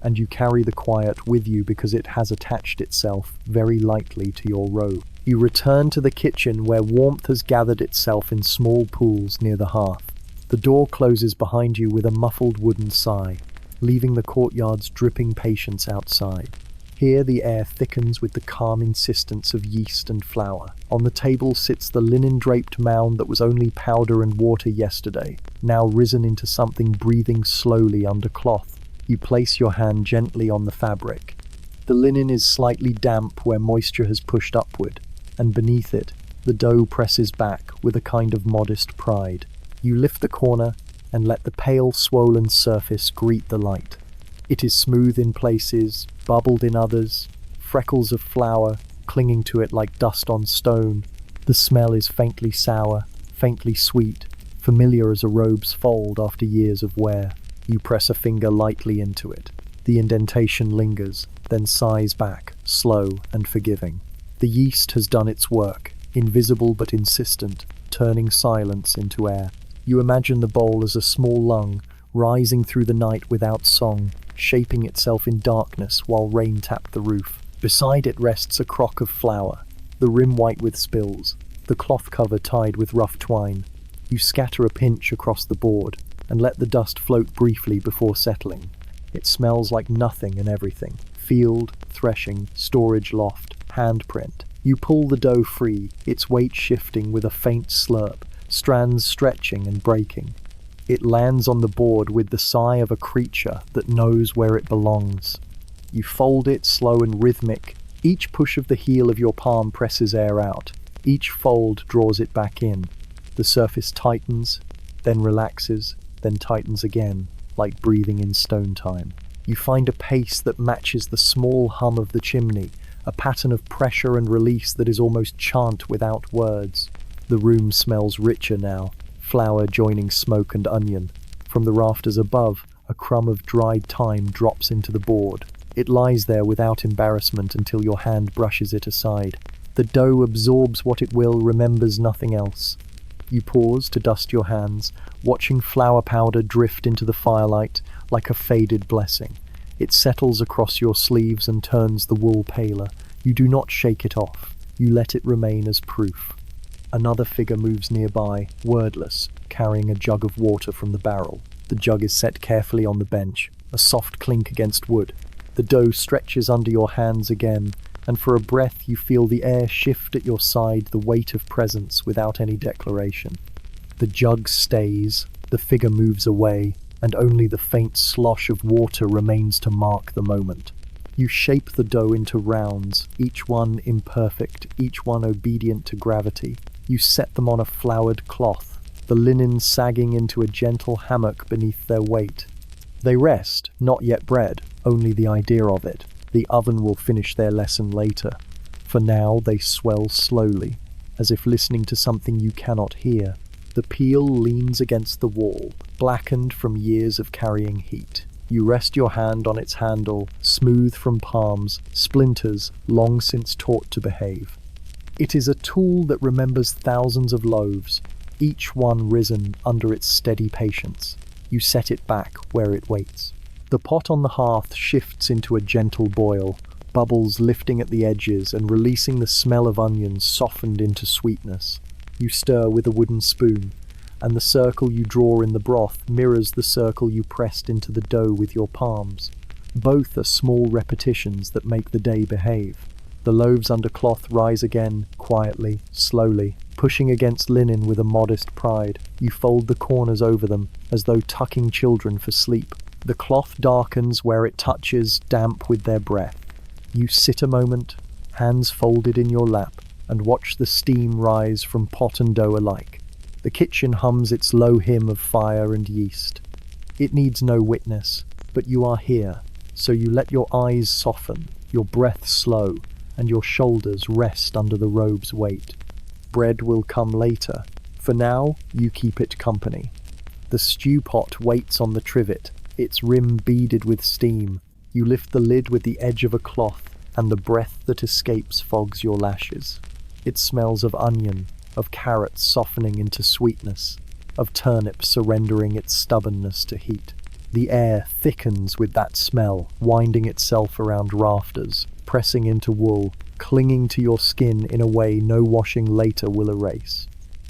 and you carry the quiet with you because it has attached itself very lightly to your robe. You return to the kitchen where warmth has gathered itself in small pools near the hearth. The door closes behind you with a muffled wooden sigh, leaving the courtyard's dripping patience outside. Here the air thickens with the calm insistence of yeast and flour. On the table sits the linen-draped mound that was only powder and water yesterday, now risen into something breathing slowly under cloth. You place your hand gently on the fabric. The linen is slightly damp where moisture has pushed upward, and beneath it, the dough presses back with a kind of modest pride. You lift the corner and let the pale, swollen surface greet the light. It is smooth in places, bubbled in others, freckles of flour clinging to it like dust on stone. The smell is faintly sour, faintly sweet, familiar as a robe's fold after years of wear. You press a finger lightly into it. The indentation lingers, then sighs back, slow and forgiving. The yeast has done its work, invisible but insistent, turning silence into air. You imagine the bowl as a small lung, rising through the night without song, shaping itself in darkness while rain tapped the roof. Beside it rests a crock of flour, the rim white with spills, the cloth cover tied with rough twine. You scatter a pinch across the board and let the dust float briefly before settling. It smells like nothing and everything. Field, threshing, storage loft, handprint. You pull the dough free, its weight shifting with a faint slurp, strands stretching and breaking. It lands on the board with the sigh of a creature that knows where it belongs. You fold it slow and rhythmic. Each push of the heel of your palm presses air out. Each fold draws it back in. The surface tightens, then relaxes, then tightens again, like breathing in stone time. You find a pace that matches the small hum of the chimney, a pattern of pressure and release that is almost chant without words. The room smells richer now, flour joining smoke and onion. From the rafters above, a crumb of dried thyme drops into the board. It lies there without embarrassment until your hand brushes it aside. The dough absorbs what it will, remembers nothing else. You pause to dust your hands, watching flour powder drift into the firelight like a faded blessing. It settles across your sleeves and turns the wool paler. You do not shake it off. You let it remain as proof. Another figure moves nearby, wordless, carrying a jug of water from the barrel. The jug is set carefully on the bench, a soft clink against wood. The dough stretches under your hands again, and for a breath you feel the air shift at your side, the weight of presence without any declaration. The jug stays, the figure moves away, and only the faint slosh of water remains to mark the moment. You shape the dough into rounds, each one imperfect, each one obedient to gravity. You set them on a floured cloth, the linen sagging into a gentle hammock beneath their weight. They rest, not yet bread, only the idea of it. The oven will finish their lesson later. For now they swell slowly, as if listening to something you cannot hear. The peel leans against the wall, blackened from years of carrying heat. You rest your hand on its handle, smooth from palms, splinters long since taught to behave. It is a tool that remembers thousands of loaves, each one risen under its steady patience. You set it back where it waits. The pot on the hearth shifts into a gentle boil, bubbles lifting at the edges and releasing the smell of onions softened into sweetness. You stir with a wooden spoon, and the circle you draw in the broth mirrors the circle you pressed into the dough with your palms. Both are small repetitions that make the day behave. The loaves under cloth rise again, quietly, slowly, pushing against linen with a modest pride. You fold the corners over them, as though tucking children for sleep. The cloth darkens where it touches, damp with their breath. You sit a moment, hands folded in your lap, and watch the steam rise from pot and dough alike. The kitchen hums its low hymn of fire and yeast. It needs no witness, but you are here, so you let your eyes soften, your breath slow, and your shoulders rest under the robe's weight. Bread will come later. For now, you keep it company. The stew pot waits on the trivet, its rim beaded with steam. You lift the lid with the edge of a cloth, and the breath that escapes fogs your lashes. It smells of onion, of carrots softening into sweetness, of turnip surrendering its stubbornness to heat. The air thickens with that smell, winding itself around rafters, pressing into wool, clinging to your skin in a way no washing later will erase.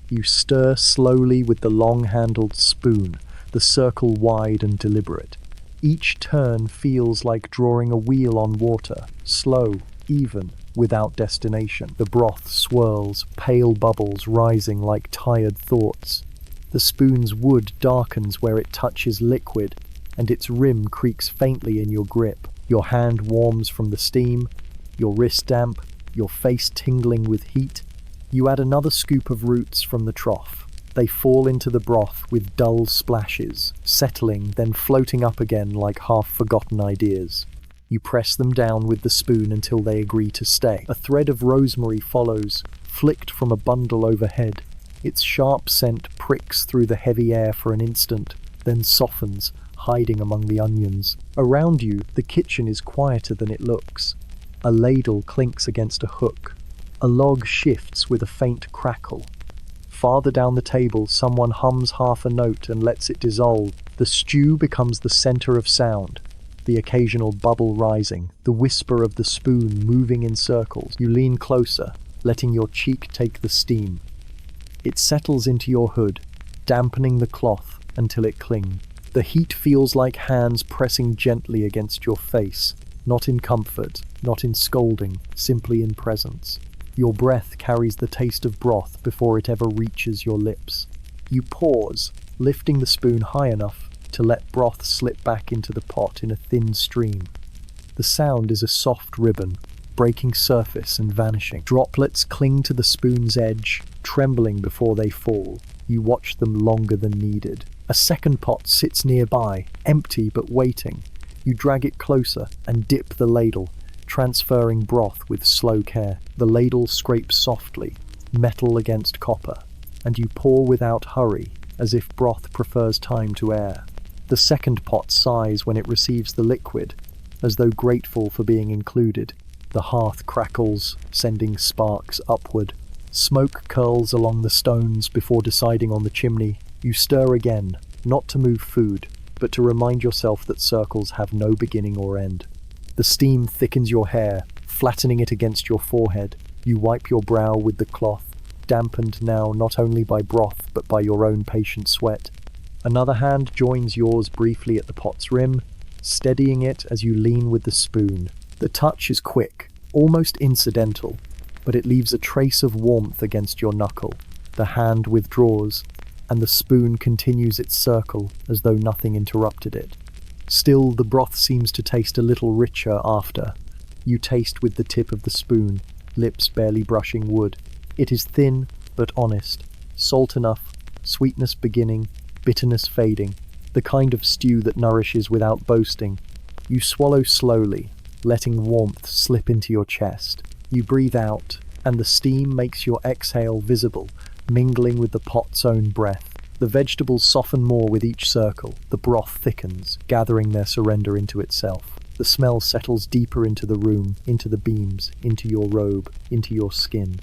You stir slowly with the long-handled spoon, the circle wide and deliberate. Each turn feels like drawing a wheel on water, slow, even, without destination. The broth swirls, pale bubbles rising like tired thoughts. The spoon's wood darkens where it touches liquid, and its rim creaks faintly in your grip. Your hand warms from the steam, your wrist damp, your face tingling with heat. You add another scoop of roots from the trough. They fall into the broth with dull splashes, settling, then floating up again like half-forgotten ideas. You press them down with the spoon until they agree to stay. A thread of rosemary follows, flicked from a bundle overhead. Its sharp scent pricks through the heavy air for an instant, then softens, hiding among the onions. Around you, the kitchen is quieter than it looks. A ladle clinks against a hook. A log shifts with a faint crackle. Farther down the table, someone hums half a note and lets it dissolve. The stew becomes the center of sound, the occasional bubble rising, the whisper of the spoon moving in circles. You lean closer, letting your cheek take the steam. It settles into your hood, dampening the cloth until it clings. The heat feels like hands pressing gently against your face, not in comfort, not in scolding, simply in presence. Your breath carries the taste of broth before it ever reaches your lips. You pause, lifting the spoon high enough to let broth slip back into the pot in a thin stream. The sound is a soft ribbon, breaking surface and vanishing. Droplets cling to the spoon's edge, trembling before they fall. You watch them longer than needed. A second pot sits nearby, empty but waiting. You drag it closer and dip the ladle, transferring broth with slow care. The ladle scrapes softly, metal against copper, and you pour without hurry, as if broth prefers time to air. The second pot sighs when it receives the liquid, as though grateful for being included. The hearth crackles, sending sparks upward. Smoke curls along the stones before deciding on the chimney. You stir again, not to move food, but to remind yourself that circles have no beginning or end. The steam thickens your hair, flattening it against your forehead. You wipe your brow with the cloth, dampened now not only by broth but by your own patient sweat. Another hand joins yours briefly at the pot's rim, steadying it as you lean with the spoon. The touch is quick, almost incidental, but it leaves a trace of warmth against your knuckle. The hand withdraws, and the spoon continues its circle as though nothing interrupted it. Still, the broth seems to taste a little richer after. You taste with the tip of the spoon, lips barely brushing wood. It is thin, but honest, salt enough, sweetness beginning, bitterness fading, the kind of stew that nourishes without boasting. You swallow slowly, letting warmth slip into your chest. You breathe out, and the steam makes your exhale visible, mingling with the pot's own breath. The vegetables soften more with each circle. The broth thickens, gathering their surrender into itself. The smell settles deeper into the room, into the beams, into your robe, into your skin.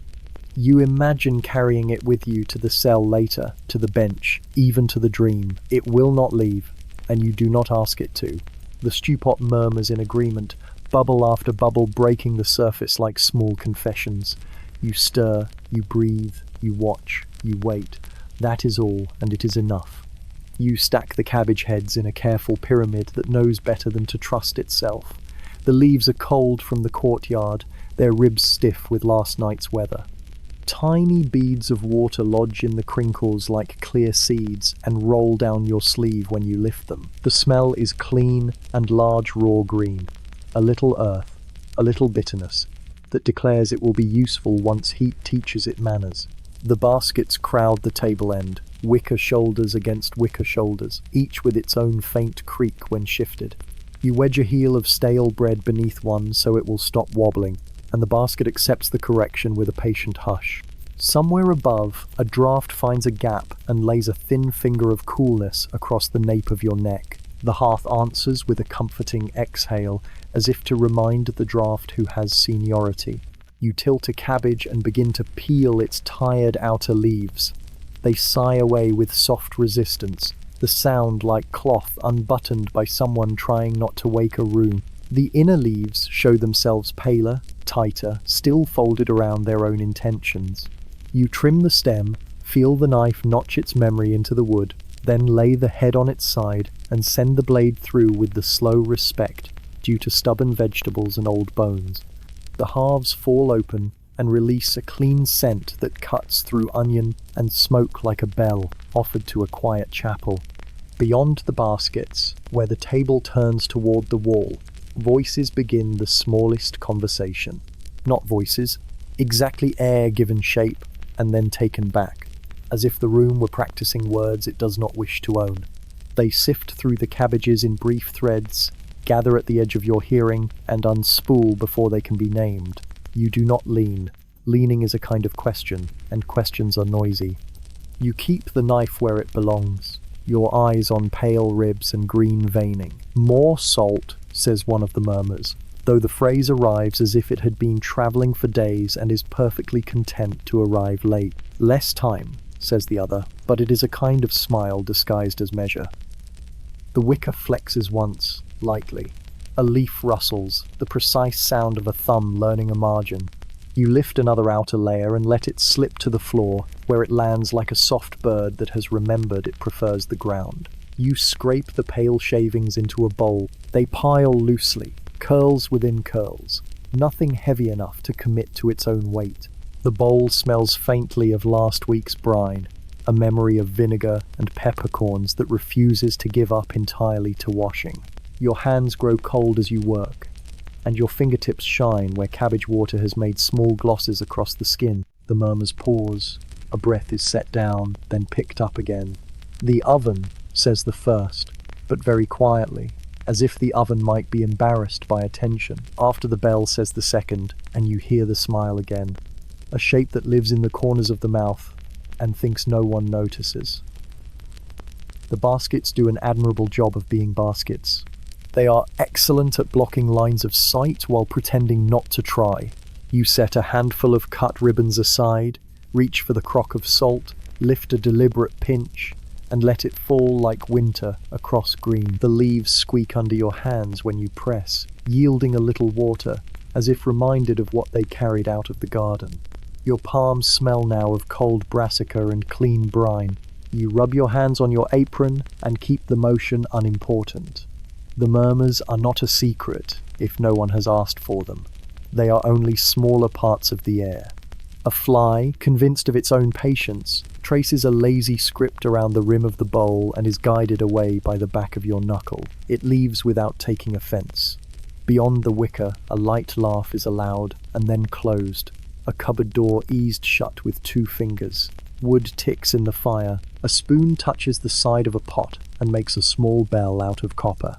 You imagine carrying it with you to the cell later, to the bench, even to the dream. It will not leave, and you do not ask it to. The stewpot murmurs in agreement, bubble after bubble breaking the surface like small confessions. You stir, you breathe, you watch, you wait. That is all, and it is enough. You stack the cabbage heads in a careful pyramid that knows better than to trust itself. The leaves are cold from the courtyard, their ribs stiff with last night's weather. Tiny beads of water lodge in the crinkles like clear seeds and roll down your sleeve when you lift them. The smell is clean and large raw green. A little earth, a little bitterness, that declares it will be useful once heat teaches it manners. The baskets crowd the table end, wicker shoulders against wicker shoulders, each with its own faint creak when shifted. You wedge a heel of stale bread beneath one so it will stop wobbling, and the basket accepts the correction with a patient hush. Somewhere above, a draught finds a gap and lays a thin finger of coolness across the nape of your neck. The hearth answers with a comforting exhale, as if to remind the draught who has seniority. You tilt a cabbage and begin to peel its tired outer leaves. They sigh away with soft resistance, the sound like cloth unbuttoned by someone trying not to wake a room. The inner leaves show themselves paler, tighter, still folded around their own intentions. You trim the stem, feel the knife notch its memory into the wood, then lay the head on its side and send the blade through with the slow respect due to stubborn vegetables and old bones. The halves fall open and release a clean scent that cuts through onion and smoke like a bell offered to a quiet chapel. Beyond the baskets, where the table turns toward the wall, voices begin the smallest conversation. Not voices, exactly air given shape and then taken back, as if the room were practicing words it does not wish to own. They sift through the cabbages in brief threads, gather at the edge of your hearing, and unspool before they can be named. You do not lean. Leaning is a kind of question, and questions are noisy. You keep the knife where it belongs, your eyes on pale ribs and green veining. More salt, says one of the murmurs, though the phrase arrives as if it had been travelling for days and is perfectly content to arrive late. Less time, says the other, but it is a kind of smile disguised as measure. The wicker flexes once, lightly. A leaf rustles, the precise sound of a thumb learning a margin. You lift another outer layer and let it slip to the floor, where it lands like a soft bird that has remembered it prefers the ground. You scrape the pale shavings into a bowl. They pile loosely, curls within curls, nothing heavy enough to commit to its own weight. The bowl smells faintly of last week's brine, a memory of vinegar and peppercorns that refuses to give up entirely to washing. Your hands grow cold as you work, and your fingertips shine where cabbage water has made small glosses across the skin. The murmurs pause. A breath is set down, then picked up again. The oven, says the first, but very quietly. as if the oven might be embarrassed by attention. After the bell says the second, and you hear the smile again, a shape that lives in the corners of the mouth and thinks no one notices. The baskets do an admirable job of being baskets. They are excellent at blocking lines of sight while pretending not to try. You set a handful of cut ribbons aside, reach for the crock of salt, lift a deliberate pinch, and let it fall like winter across green. The leaves squeak under your hands when you press, yielding a little water, as if reminded of what they carried out of the garden. Your palms smell now of cold brassica and clean brine. You rub your hands on your apron and keep the motion unimportant. The murmurs are not a secret if no one has asked for them. They are only smaller parts of the air. A fly, convinced of its own patience, traces a lazy script around the rim of the bowl and is guided away by the back of your knuckle. It leaves without taking offense. Beyond the wicker, a light laugh is allowed and then closed. A cupboard door eased shut with 2 fingers. Wood ticks in the fire. A spoon touches the side of a pot and makes a small bell out of copper.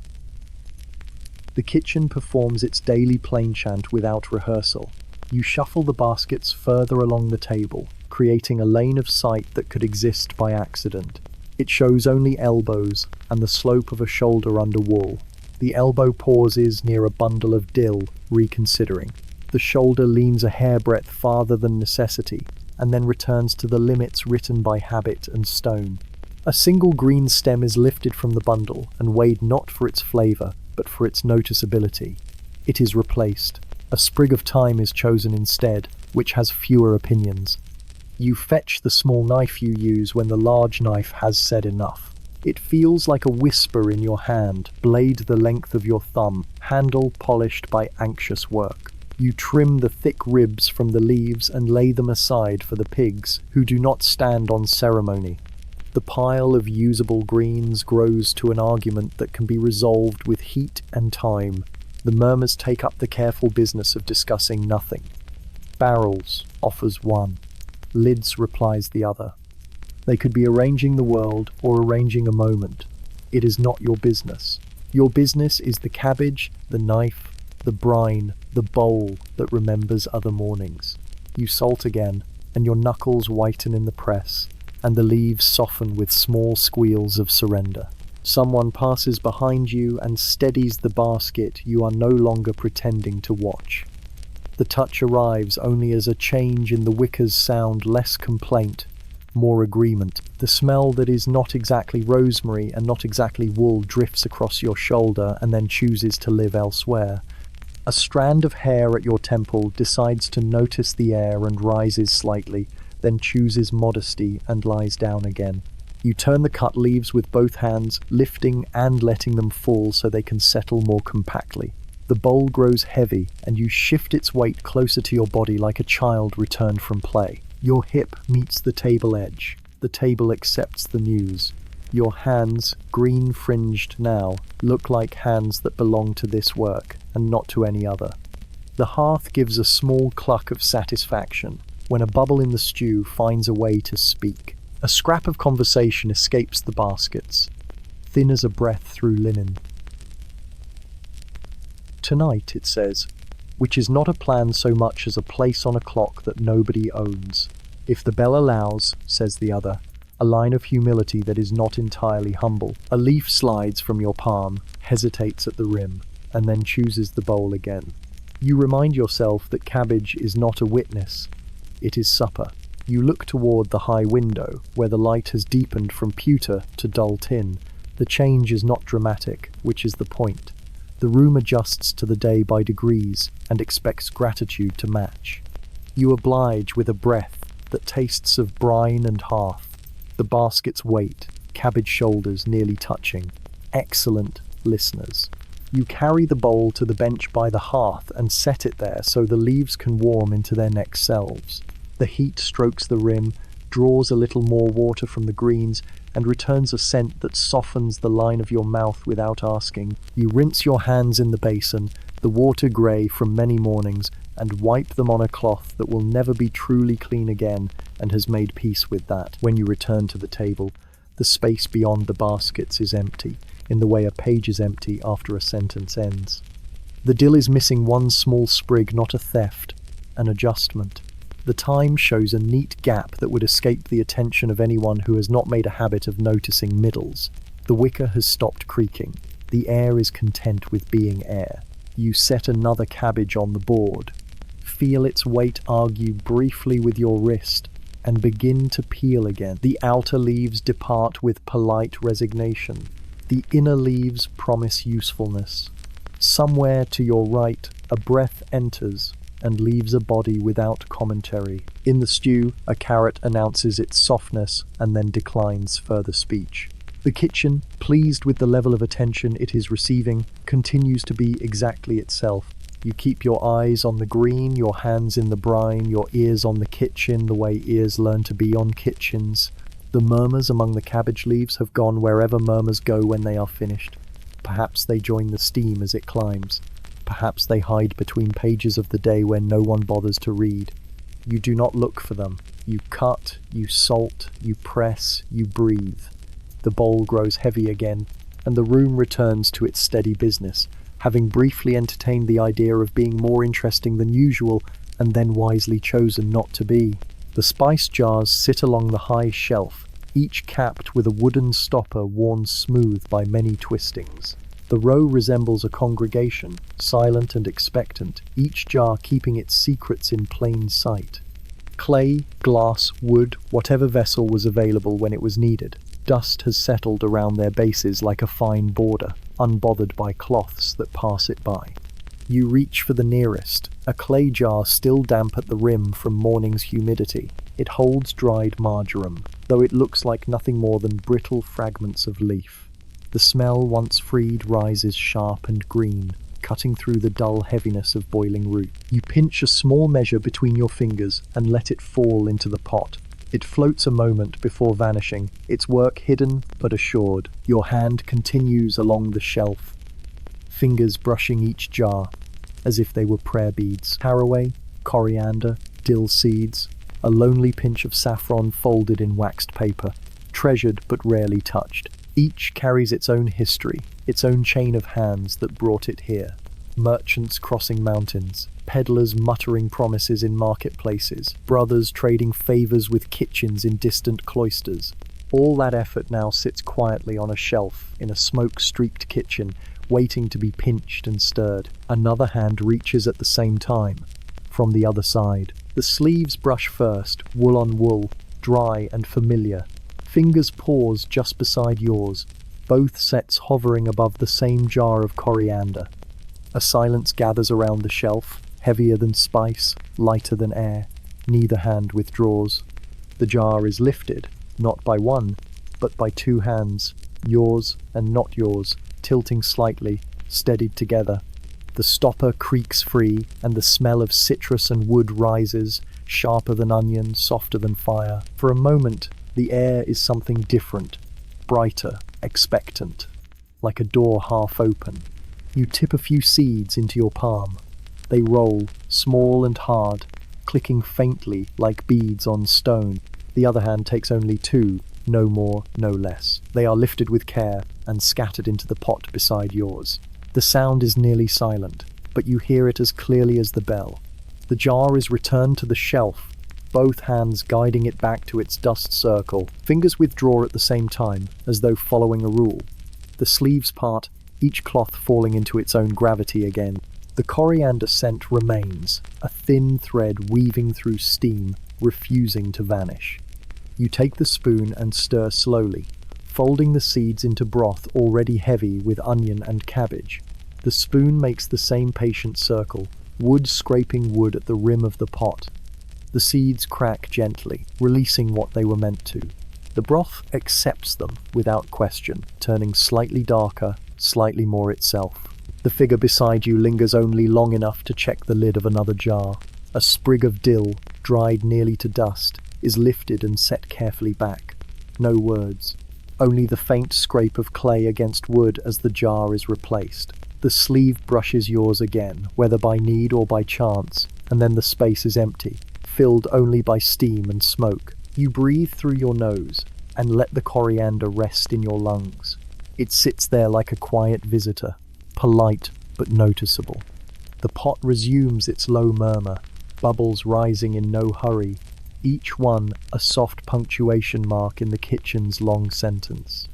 The kitchen performs its daily plainchant without rehearsal. You shuffle the baskets further along the table, creating a lane of sight that could exist by accident. It shows only elbows and the slope of a shoulder under wool. The elbow pauses near a bundle of dill, reconsidering. The shoulder leans a hairbreadth farther than necessity, and then returns to the limits written by habit and stone. A single green stem is lifted from the bundle and weighed not for its flavour, but for its noticeability. It is replaced. A sprig of thyme is chosen instead, which has fewer opinions. You fetch the small knife you use when the large knife has said enough. It feels like a whisper in your hand, blade the length of your thumb, handle polished by anxious work. You trim the thick ribs from the leaves and lay them aside for the pigs, who do not stand on ceremony. The pile of usable greens grows to an argument that can be resolved with heat and time. The murmurs take up the careful business of discussing nothing. Barrels offers one. Lids replies the other. They could be arranging the world or arranging a moment. It is not your business. Your business is the cabbage, the knife, the brine, the bowl that remembers other mornings. You salt again, and your knuckles whiten in the press, and the leaves soften with small squeals of surrender. Someone passes behind you and steadies the basket you are no longer pretending to watch. The touch arrives only as a change in the wicker's sound, less complaint, more agreement. The smell that is not exactly rosemary and not exactly wool drifts across your shoulder and then chooses to live elsewhere. A strand of hair at your temple decides to notice the air and rises slightly, then chooses modesty and lies down again. You turn the cut leaves with both hands, lifting and letting them fall so they can settle more compactly. The bowl grows heavy, and you shift its weight closer to your body like a child returned from play. Your hip meets the table edge. The table accepts the news. Your hands, green-fringed now, look like hands that belong to this work, and not to any other. The hearth gives a small cluck of satisfaction when a bubble in the stew finds a way to speak. A scrap of conversation escapes the baskets, thin as a breath through linen. Tonight, it says, which is not a plan so much as a place on a clock that nobody owns. If the bell allows, says the other, a line of humility that is not entirely humble. A leaf slides from your palm, hesitates at the rim, and then chooses the bowl again. You remind yourself that cabbage is not a witness. It is supper. You look toward the high window, where the light has deepened from pewter to dull tin. The change is not dramatic, which is the point. The room adjusts to the day by degrees and expects gratitude to match. You oblige with a breath that tastes of brine and hearth. The baskets wait, cabbage shoulders nearly touching. Excellent listeners. You carry the bowl to the bench by the hearth and set it there so the leaves can warm into their next selves. The heat strokes the rim, draws a little more water from the greens, and returns a scent that softens the line of your mouth without asking. You rinse your hands in the basin, the water grey from many mornings, and wipe them on a cloth that will never be truly clean again and has made peace with that. When you return to the table, the space beyond the baskets is empty. in the way a page is empty after a sentence ends. The dill is missing one small sprig, not a theft, an adjustment. The time shows a neat gap that would escape the attention of anyone who has not made a habit of noticing middles. The wicker has stopped creaking. The air is content with being air. You set another cabbage on the board. Feel its weight argue briefly with your wrist and begin to peel again. The outer leaves depart with polite resignation. The inner leaves promise usefulness. Somewhere to your right, a breath enters and leaves a body without commentary. In the stew, a carrot announces its softness and then declines further speech. The kitchen, pleased with the level of attention it is receiving, continues to be exactly itself. You keep your eyes on the green, your hands in the brine, your ears on the kitchen, the way ears learn to be on kitchens. The murmurs among the cabbage leaves have gone wherever murmurs go when they are finished. Perhaps they join the steam as it climbs. Perhaps they hide between pages of the day when no one bothers to read. You do not look for them. You cut, you salt, you press, you breathe. The bowl grows heavy again, and the room returns to its steady business, having briefly entertained the idea of being more interesting than usual, and then wisely chosen not to be. The spice jars sit along the high shelf, each capped with a wooden stopper worn smooth by many twistings. The row resembles a congregation, silent and expectant, each jar keeping its secrets in plain sight. Clay, glass, wood, whatever vessel was available when it was needed. Dust has settled around their bases like a fine border, unbothered by cloths that pass it by. You reach for the nearest, a clay jar still damp at the rim from morning's humidity. It holds dried marjoram, though it looks like nothing more than brittle fragments of leaf. The smell, once freed, rises sharp and green, cutting through the dull heaviness of boiling root. You pinch a small measure between your fingers and let it fall into the pot. It floats a moment before vanishing, its work hidden but assured. Your hand continues along the shelf, fingers brushing each jar, as if they were prayer beads. Caraway, coriander, dill seeds, a lonely pinch of saffron folded in waxed paper, treasured but rarely touched. Each carries its own history, its own chain of hands that brought it here. Merchants crossing mountains, peddlers muttering promises in marketplaces, brothers trading favors with kitchens in distant cloisters. All that effort now sits quietly on a shelf in a smoke-streaked kitchen, waiting to be pinched and stirred. Another hand reaches at the same time, from the other side. The sleeves brush first, wool on wool, dry and familiar. Fingers pause just beside yours, both sets hovering above the same jar of coriander. A silence gathers around the shelf, heavier than spice, lighter than air. Neither hand withdraws. The jar is lifted, not by one, but by two hands, yours and not yours, tilting slightly, steadied together. The stopper creaks free, and the smell of citrus and wood rises, sharper than onion, softer than fire. For a moment, the air is something different, brighter, expectant, like a door half open. You tip a few seeds into your palm. They roll, small and hard, clicking faintly like beads on stone. The other hand takes only two, no more, no less. They are lifted with care and scattered into the pot beside yours. The sound is nearly silent, but you hear it as clearly as the bell. The jar is returned to the shelf, both hands guiding it back to its dust circle. Fingers withdraw at the same time, as though following a rule. The sleeves part, each cloth falling into its own gravity again. The coriander scent remains, a thin thread weaving through steam, refusing to vanish. You take the spoon and stir slowly, folding the seeds into broth already heavy with onion and cabbage. The spoon makes the same patient circle, wood scraping wood at the rim of the pot. The seeds crack gently, releasing what they were meant to. The broth accepts them without question, turning slightly darker, slightly more itself. The figure beside you lingers only long enough to check the lid of another jar. A sprig of dill, dried nearly to dust, is lifted and set carefully back. No words, only the faint scrape of clay against wood as the jar is replaced. The sleeve brushes yours again, whether by need or by chance, and then the space is empty, filled only by steam and smoke. You breathe through your nose and let the coriander rest in your lungs. It sits there like a quiet visitor, polite but noticeable. The pot resumes its low murmur, bubbles rising in no hurry, each one a soft punctuation mark in the kitchen's long sentence.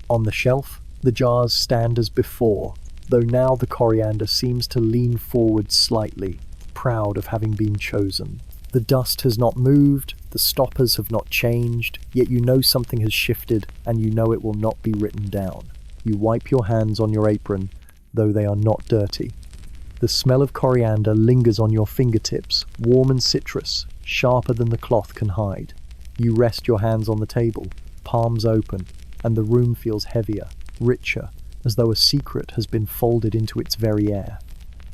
On the shelf, the jars stand as before, though now the coriander seems to lean forward slightly, proud of having been chosen. The dust has not moved, the stoppers have not changed, yet you know something has shifted and you know it will not be written down. You wipe your hands on your apron, though they are not dirty. The smell of coriander lingers on your fingertips, warm and citrus, sharper than the cloth can hide. You rest your hands on the table, palms open, and the room feels heavier, richer, as though a secret has been folded into its very air.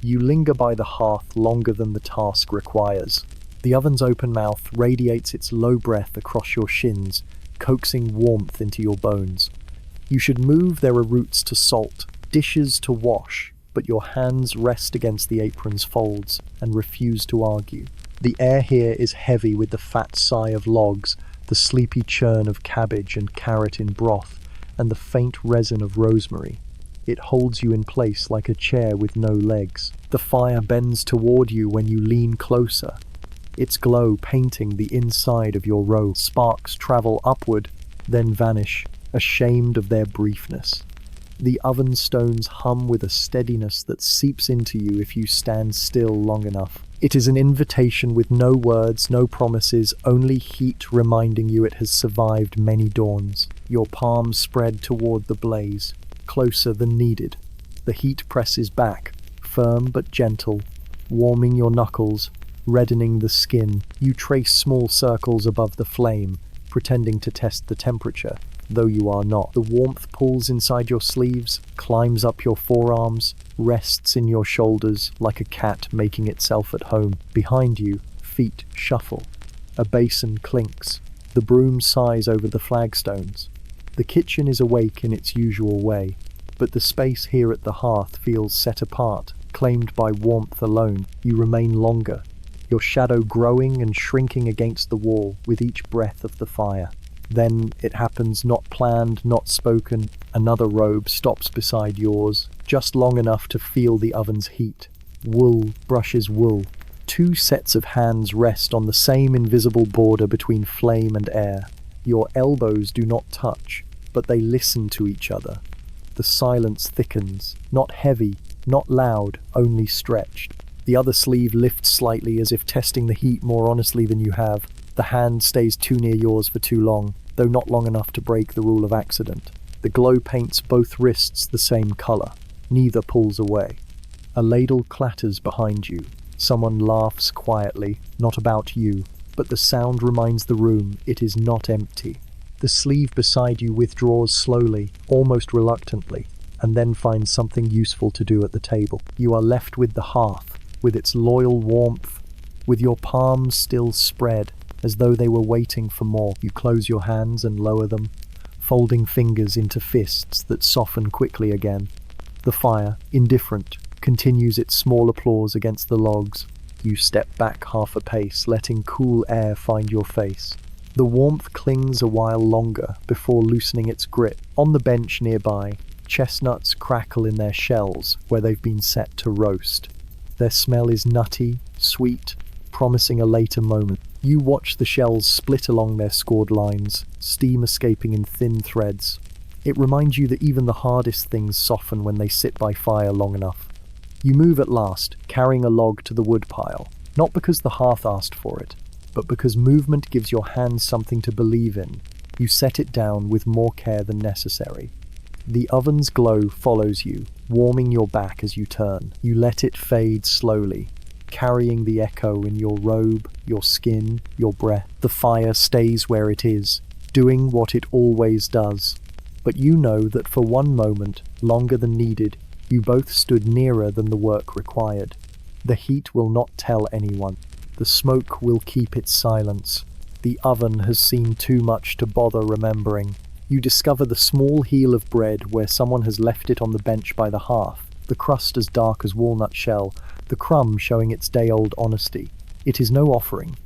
You linger by the hearth longer than the task requires. The oven's open mouth radiates its low breath across your shins, coaxing warmth into your bones. You should move, there are roots to salt, dishes to wash, but your hands rest against the apron's folds and refuse to argue. The air here is heavy with the fat sigh of logs, the sleepy churn of cabbage and carrot in broth, and the faint resin of rosemary. It holds you in place like a chair with no legs. The fire bends toward you when you lean closer, its glow painting the inside of your robe. Sparks travel upward, then vanish, ashamed of their briefness. The oven stones hum with a steadiness that seeps into you if you stand still long enough. It is an invitation with no words, no promises, only heat reminding you it has survived many dawns. Your palms spread toward the blaze, closer than needed. The heat presses back, firm but gentle, warming your knuckles, reddening the skin. You trace small circles above the flame, pretending to test the temperature, though you are not. The warmth pulls inside your sleeves, climbs up your forearms, rests in your shoulders like a cat making itself at home. Behind you, feet shuffle. A basin clinks. The broom sighs over the flagstones. The kitchen is awake in its usual way, but the space here at the hearth feels set apart, claimed by warmth alone. You remain longer, your shadow growing and shrinking against the wall with each breath of the fire. Then it happens, not planned, not spoken. Another robe stops beside yours, just long enough to feel the oven's heat. Wool brushes wool. Two sets of hands rest on the same invisible border between flame and air. Your elbows do not touch, but they listen to each other. The silence thickens, not heavy, not loud, only stretched. The other sleeve lifts slightly as if testing the heat more honestly than you have. The hand stays too near yours for too long, though not long enough to break the rule of accident. The glow paints both wrists the same color. Neither pulls away. A ladle clatters behind you. Someone laughs quietly, not about you, but the sound reminds the room it is not empty. The sleeve beside you withdraws slowly, almost reluctantly, and then finds something useful to do at the table. You are left with the hearth, with its loyal warmth, with your palms still spread, as though they were waiting for more. You close your hands and lower them, folding fingers into fists that soften quickly again. The fire, indifferent, continues its small applause against the logs. You step back half a pace, letting cool air find your face. The warmth clings a while longer before loosening its grip. On the bench nearby, chestnuts crackle in their shells where they've been set to roast. Their smell is nutty, sweet, promising a later moment. You watch the shells split along their scored lines, steam escaping in thin threads. It reminds you that even the hardest things soften when they sit by fire long enough. You move at last, carrying a log to the woodpile, not because the hearth asked for it, but because movement gives your hands something to believe in. You set it down with more care than necessary. The oven's glow follows you, warming your back as you turn. You let it fade slowly, carrying the echo in your robe, your skin, your breath. The fire stays where it is, doing what it always does. But you know that for one moment, longer than needed, you both stood nearer than the work required. The heat will not tell anyone. The smoke will keep its silence. The oven has seen too much to bother remembering. You discover the small heel of bread where someone has left it on the bench by the hearth, the crust as dark as walnut shell, the crumb showing its day-old honesty. It is no offering.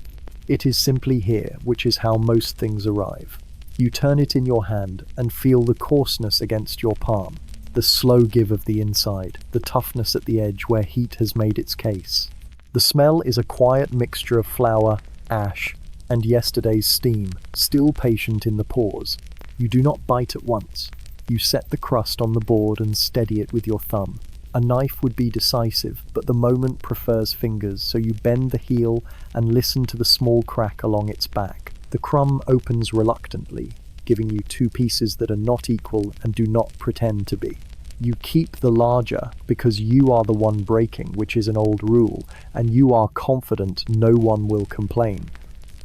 It is simply here, which is how most things arrive. You turn it in your hand and feel the coarseness against your palm, the slow give of the inside, the toughness at the edge where heat has made its case. The smell is a quiet mixture of flour, ash, and yesterday's steam, still patient in the pores. You do not bite at once. You set the crust on the board and steady it with your thumb. A knife would be decisive, but the moment prefers fingers, so you bend the heel and listen to the small crack along its back. The crumb opens reluctantly, giving you two pieces that are not equal and do not pretend to be. You keep the larger because you are the one breaking, which is an old rule, and you are confident no one will complain.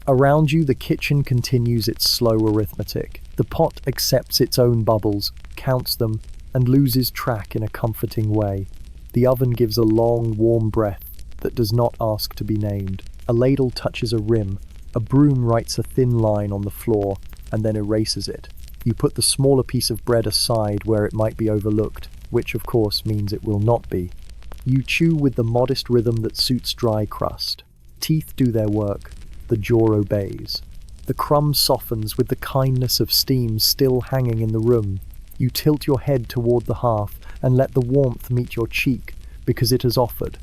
Around you, the kitchen continues its slow arithmetic. The pot accepts its own bubbles, counts them, and loses track in a comforting way. The oven gives a long, warm breath that does not ask to be named. A ladle touches a rim. A broom writes a thin line on the floor and then erases it. You put the smaller piece of bread aside where it might be overlooked, which of course means it will not be. You chew with the modest rhythm that suits dry crust. Teeth do their work. The jaw obeys. The crumb softens with the kindness of steam still hanging in the room. You tilt your head toward the hearth and let the warmth meet your cheek because it has offered.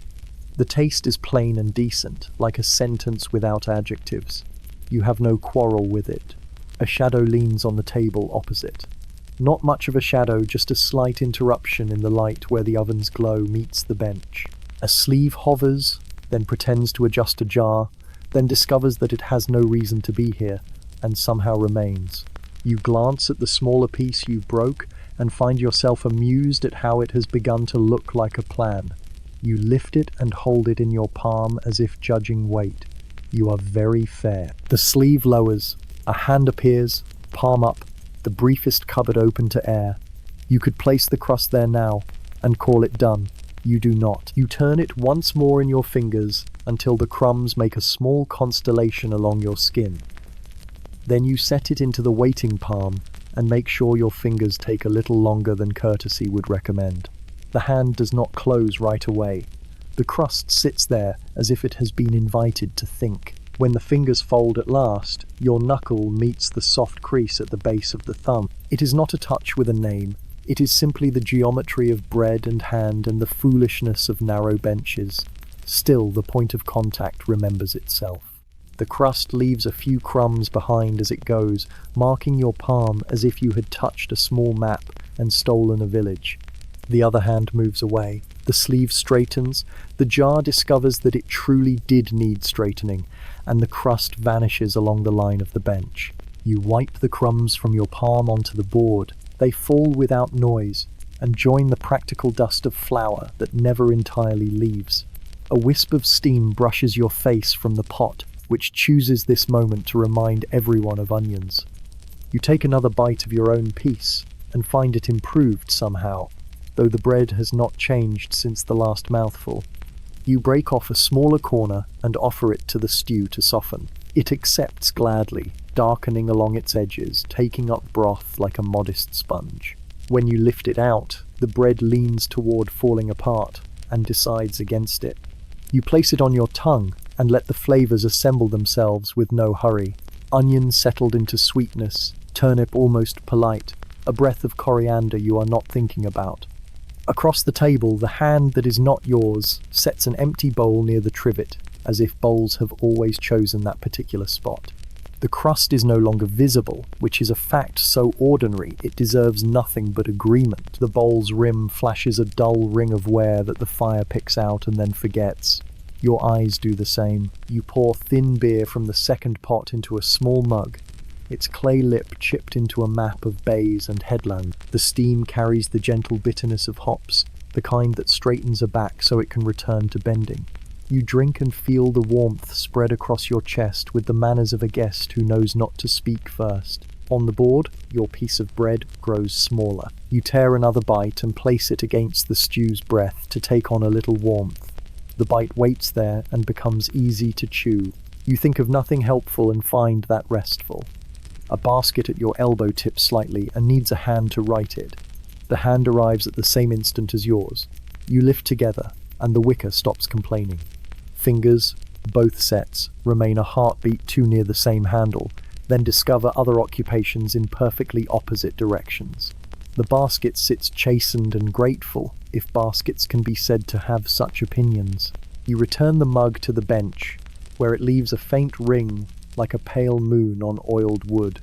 The taste is plain and decent, like a sentence without adjectives. You have no quarrel with it. A shadow leans on the table opposite. Not much of a shadow, just a slight interruption in the light where the oven's glow meets the bench. A sleeve hovers, then pretends to adjust a jar, then discovers that it has no reason to be here, and somehow remains. You glance at the smaller piece you broke and find yourself amused at how it has begun to look like a plan. You lift it and hold it in your palm as if judging weight. You are very fair. The sleeve lowers. A hand appears, palm up, the briefest cupboard open to air. You could place the crust there now and call it done. You do not. You turn it once more in your fingers until the crumbs make a small constellation along your skin. Then you set it into the waiting palm and make sure your fingers take a little longer than courtesy would recommend. The hand does not close right away. The crust sits there as if it has been invited to think. When the fingers fold at last, your knuckle meets the soft crease at the base of the thumb. It is not a touch with a name. It is simply the geometry of bread and hand and the foolishness of narrow benches. Still, the point of contact remembers itself. The crust leaves a few crumbs behind as it goes, marking your palm as if you had touched a small map and stolen a village. The other hand moves away. The sleeve straightens. The jar discovers that it truly did need straightening, and the crust vanishes along the line of the bench. You wipe the crumbs from your palm onto the board. They fall without noise and join the practical dust of flour that never entirely leaves. A wisp of steam brushes your face from the pot, which chooses this moment to remind everyone of onions. You take another bite of your own piece and find it improved somehow, though the bread has not changed since the last mouthful. You break off a smaller corner and offer it to the stew to soften. It accepts gladly, darkening along its edges, taking up broth like a modest sponge. When you lift it out, the bread leans toward falling apart and decides against it. You place it on your tongue and let the flavors assemble themselves with no hurry. Onion settled into sweetness, turnip almost polite, a breath of coriander you are not thinking about. Across the table, the hand that is not yours sets an empty bowl near the trivet, as if bowls have always chosen that particular spot. The crust is no longer visible, which is a fact so ordinary it deserves nothing but agreement. The bowl's rim flashes a dull ring of wear that the fire picks out and then forgets. Your eyes do the same. You pour thin beer from the second pot into a small mug, its clay lip chipped into a map of bays and headland. The steam carries the gentle bitterness of hops, the kind that straightens a back so it can return to bending. You drink and feel the warmth spread across your chest with the manners of a guest who knows not to speak first. On the board, your piece of bread grows smaller. You tear another bite and place it against the stew's breath to take on a little warmth. The bite waits there and becomes easy to chew. You think of nothing helpful and find that restful. A basket at your elbow tips slightly and needs a hand to right it. The hand arrives at the same instant as yours. You lift together, and the wicker stops complaining. Fingers, both sets, remain a heartbeat too near the same handle, then discover other occupations in perfectly opposite directions. The basket sits chastened and grateful, if baskets can be said to have such opinions. You return the mug to the bench, where it leaves a faint ring like a pale moon on oiled wood.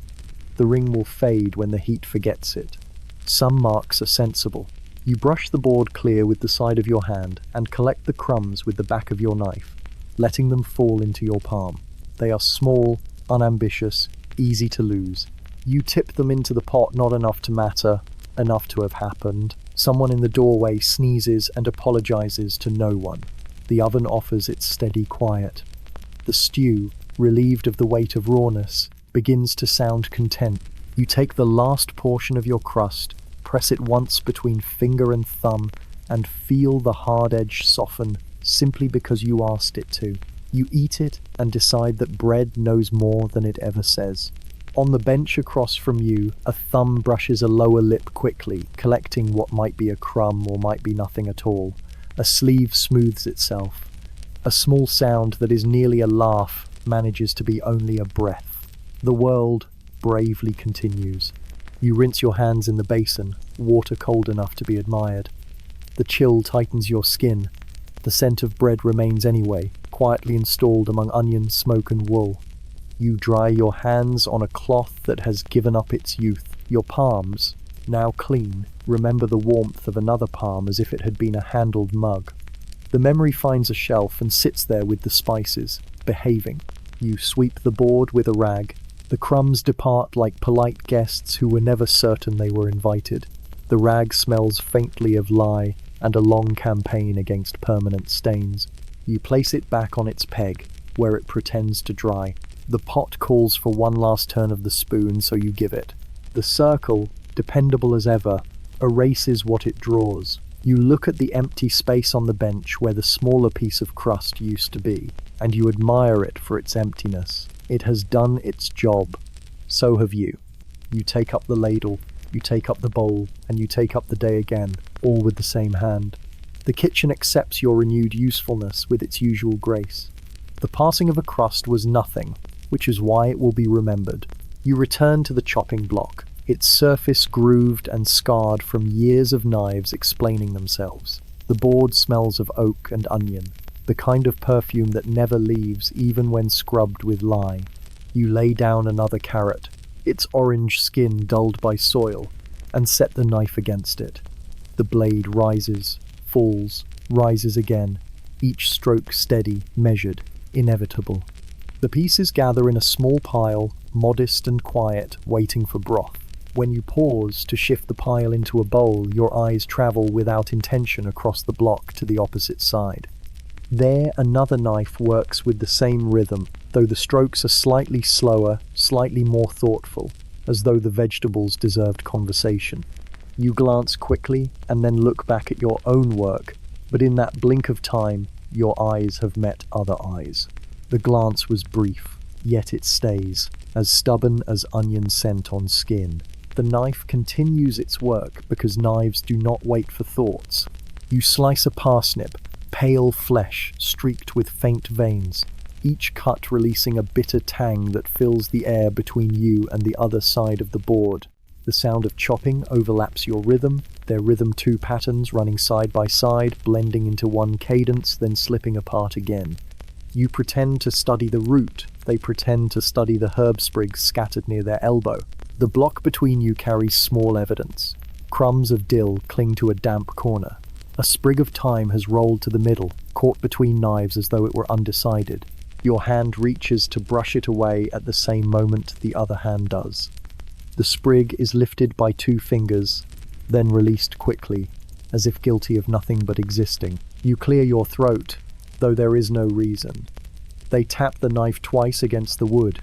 The ring will fade when the heat forgets it. Some marks are sensible. You brush the board clear with the side of your hand and collect the crumbs with the back of your knife, letting them fall into your palm. They are small, unambitious, easy to lose. You tip them into the pot, not enough to matter, enough to have happened. Someone in the doorway sneezes and apologizes to no one. The oven offers its steady quiet. The stew, relieved of the weight of rawness, begins to sound content. You take the last portion of your crust, press it once between finger and thumb, and feel the hard edge soften simply because you asked it to. You eat it and decide that bread knows more than it ever says. On the bench across from you, a thumb brushes a lower lip quickly, collecting what might be a crumb or might be nothing at all. A sleeve smooths itself. A small sound that is nearly a laugh manages to be only a breath. The world bravely continues. You rinse your hands in the basin, water cold enough to be admired. The chill tightens your skin. The scent of bread remains anyway, quietly installed among onion, smoke and wool. You dry your hands on a cloth that has given up its youth. Your palms, now clean, remember the warmth of another palm as if it had been a handled mug. The memory finds a shelf and sits there with the spices, behaving. You sweep the board with a rag. The crumbs depart like polite guests who were never certain they were invited. The rag smells faintly of lye and a long campaign against permanent stains. You place it back on its peg, where it pretends to dry. The pot calls for one last turn of the spoon, so you give it. The circle, dependable as ever, erases what it draws. You look at the empty space on the bench where the smaller piece of crust used to be, and you admire it for its emptiness. It has done its job. So have you. You take up the ladle, you take up the bowl, and you take up the day again, all with the same hand. The kitchen accepts your renewed usefulness with its usual grace. The passing of a crust was nothing, which is why it will be remembered. You return to the chopping block, its surface grooved and scarred from years of knives explaining themselves. The board smells of oak and onion, the kind of perfume that never leaves even when scrubbed with lye. You lay down another carrot, its orange skin dulled by soil, and set the knife against it. The blade rises, falls, rises again, each stroke steady, measured, inevitable. The pieces gather in a small pile, modest and quiet, waiting for broth. When you pause to shift the pile into a bowl, your eyes travel without intention across the block to the opposite side. There, another knife works with the same rhythm, though the strokes are slightly slower, slightly more thoughtful, as though the vegetables deserved conversation. You glance quickly and then look back at your own work, but in that blink of time, your eyes have met other eyes. The glance was brief, yet it stays, as stubborn as onion scent on skin. The knife continues its work because knives do not wait for thoughts. You slice a parsnip, pale flesh streaked with faint veins, each cut releasing a bitter tang that fills the air between you and the other side of the board. The sound of chopping overlaps your rhythm, their rhythm two patterns running side by side, blending into one cadence, then slipping apart again. You pretend to study the root, they pretend to study the herb sprigs scattered near their elbow. The block between you carries small evidence. Crumbs of dill cling to a damp corner. A sprig of thyme has rolled to the middle, caught between knives as though it were undecided. Your hand reaches to brush it away at the same moment the other hand does. The sprig is lifted by two fingers, then released quickly, as if guilty of nothing but existing. You clear your throat, though there is no reason. They tap the knife twice against the wood,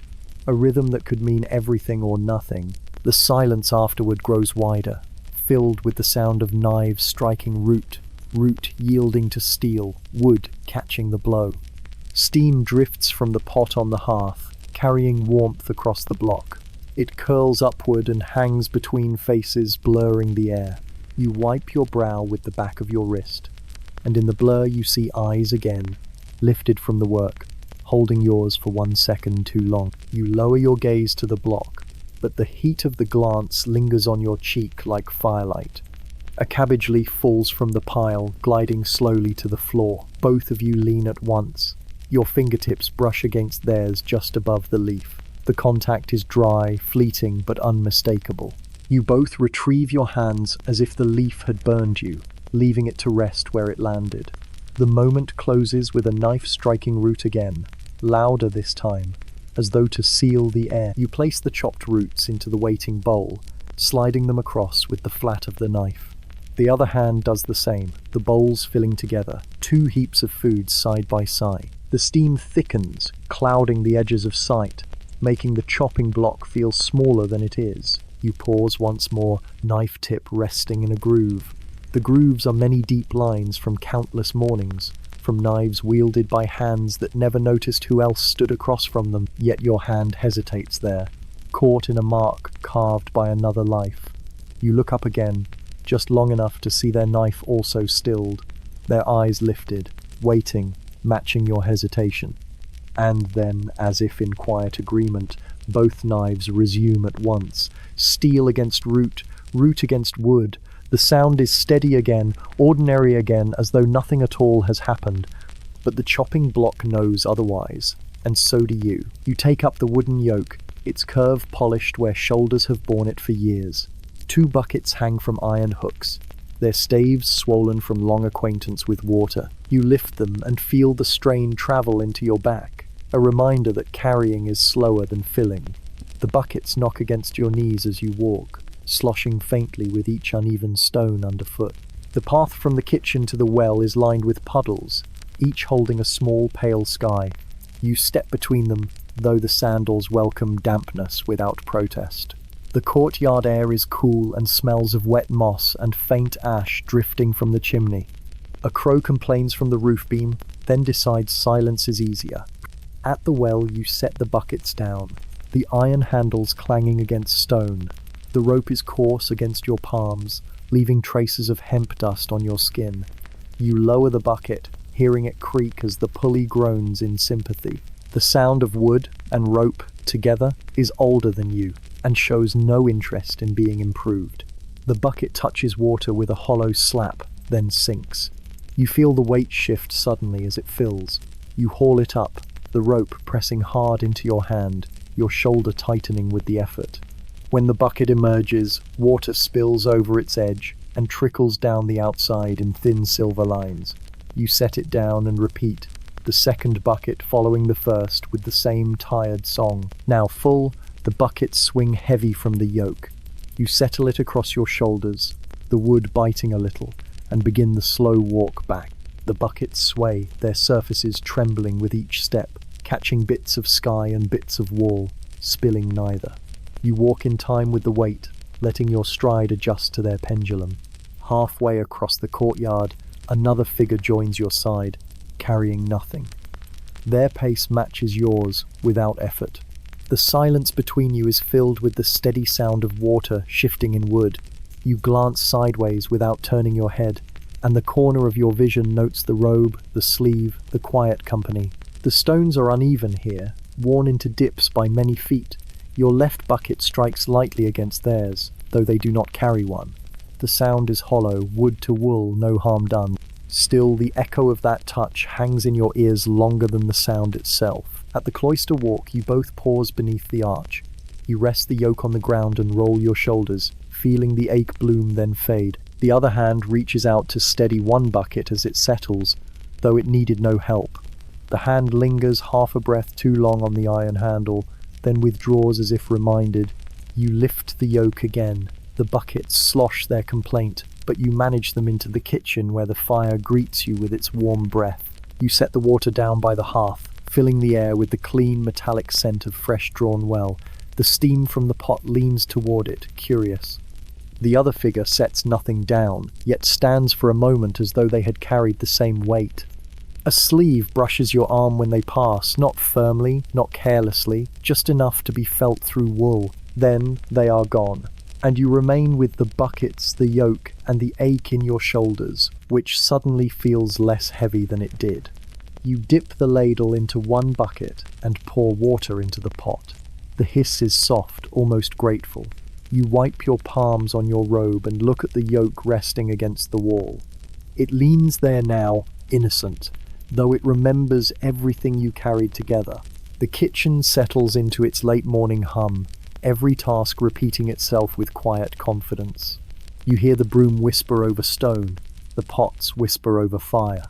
a rhythm that could mean everything or nothing. The silence afterward grows wider, filled with the sound of knives striking root, root yielding to steel, wood catching the blow. Steam drifts from the pot on the hearth, carrying warmth across the block. It curls upward and hangs between faces, blurring the air. You wipe your brow with the back of your wrist, and in the blur you see eyes again, lifted from the work, holding yours for 1 second too long. You lower your gaze to the block, but the heat of the glance lingers on your cheek like firelight. A cabbage leaf falls from the pile, gliding slowly to the floor. Both of you lean at once. Your fingertips brush against theirs just above the leaf. The contact is dry, fleeting, but unmistakable. You both retrieve your hands as if the leaf had burned you, leaving it to rest where it landed. The moment closes with a knife striking root again, louder this time, as though to seal the air. You place the chopped roots into the waiting bowl, sliding them across with the flat of the knife. The other hand does the same, the bowls filling together, 2 heaps of food side by side. The steam thickens, clouding the edges of sight, making the chopping block feel smaller than it is. You pause once more, knife tip resting in a groove. The grooves are many deep lines from countless mornings, from knives wielded by hands that never noticed who else stood across from them, yet your hand hesitates there, caught in a mark carved by another life. You look up again, just long enough to see their knife also stilled, their eyes lifted, waiting, matching your hesitation. And then, as if in quiet agreement, both knives resume at once, steel against root, root against wood. The sound is steady again, ordinary again, as though nothing at all has happened. But the chopping block knows otherwise, and so do you. You take up the wooden yoke, its curve polished where shoulders have borne it for years. 2 buckets hang from iron hooks, their staves swollen from long acquaintance with water. You lift them and feel the strain travel into your back, a reminder that carrying is slower than filling. The buckets knock against your knees as you walk, sloshing faintly with each uneven stone underfoot. The path from the kitchen to the well is lined with puddles, each holding a small pale sky. You step between them, though the sandals welcome dampness without protest. The courtyard air is cool and smells of wet moss and faint ash drifting from the chimney. A crow complains from the roof beam, then decides silence is easier. At the well you set the buckets down, the iron handles clanging against stone. The rope is coarse against your palms, leaving traces of hemp dust on your skin. You lower the bucket, hearing it creak as the pulley groans in sympathy. The sound of wood and rope together is older than you, and shows no interest in being improved. The bucket touches water with a hollow slap, then sinks. You feel the weight shift suddenly as it fills. You haul it up, the rope pressing hard into your hand, your shoulder tightening with the effort. When the bucket emerges, water spills over its edge and trickles down the outside in thin silver lines. You set it down and repeat, the second bucket following the first with the same tired song. Now full, the buckets swing heavy from the yoke. You settle it across your shoulders, the wood biting a little, and begin the slow walk back. The buckets sway, their surfaces trembling with each step, catching bits of sky and bits of wall, spilling neither. You walk in time with the weight, letting your stride adjust to their pendulum. Halfway across the courtyard, another figure joins your side, carrying nothing. Their pace matches yours without effort. The silence between you is filled with the steady sound of water shifting in wood. You glance sideways without turning your head, and the corner of your vision notes the robe, the sleeve, the quiet company. The stones are uneven here, worn into dips by many feet. Your left bucket strikes lightly against theirs, though they do not carry one. The sound is hollow, wood to wool, no harm done. Still, the echo of that touch hangs in your ears longer than the sound itself. At the cloister walk, you both pause beneath the arch. You rest the yoke on the ground and roll your shoulders, feeling the ache bloom then fade. The other hand reaches out to steady one bucket as it settles, though it needed no help. The hand lingers half a breath too long on the iron handle, then withdraws as if reminded. You lift the yoke again. The buckets slosh their complaint, but you manage them into the kitchen where the fire greets you with its warm breath. You set the water down by the hearth, filling the air with the clean metallic scent of fresh-drawn well. The steam from the pot leans toward it, curious. The other figure sets nothing down, yet stands for a moment as though they had carried the same weight. A sleeve brushes your arm when they pass, not firmly, not carelessly, just enough to be felt through wool. Then they are gone, and you remain with the buckets, the yoke, and the ache in your shoulders, which suddenly feels less heavy than it did. You dip the ladle into one bucket and pour water into the pot. The hiss is soft, almost grateful. You wipe your palms on your robe and look at the yoke resting against the wall. It leans there now, innocent, though it remembers everything you carried together. The kitchen settles into its late morning hum, every task repeating itself with quiet confidence. You hear the broom whisper over stone, the pots whisper over fire,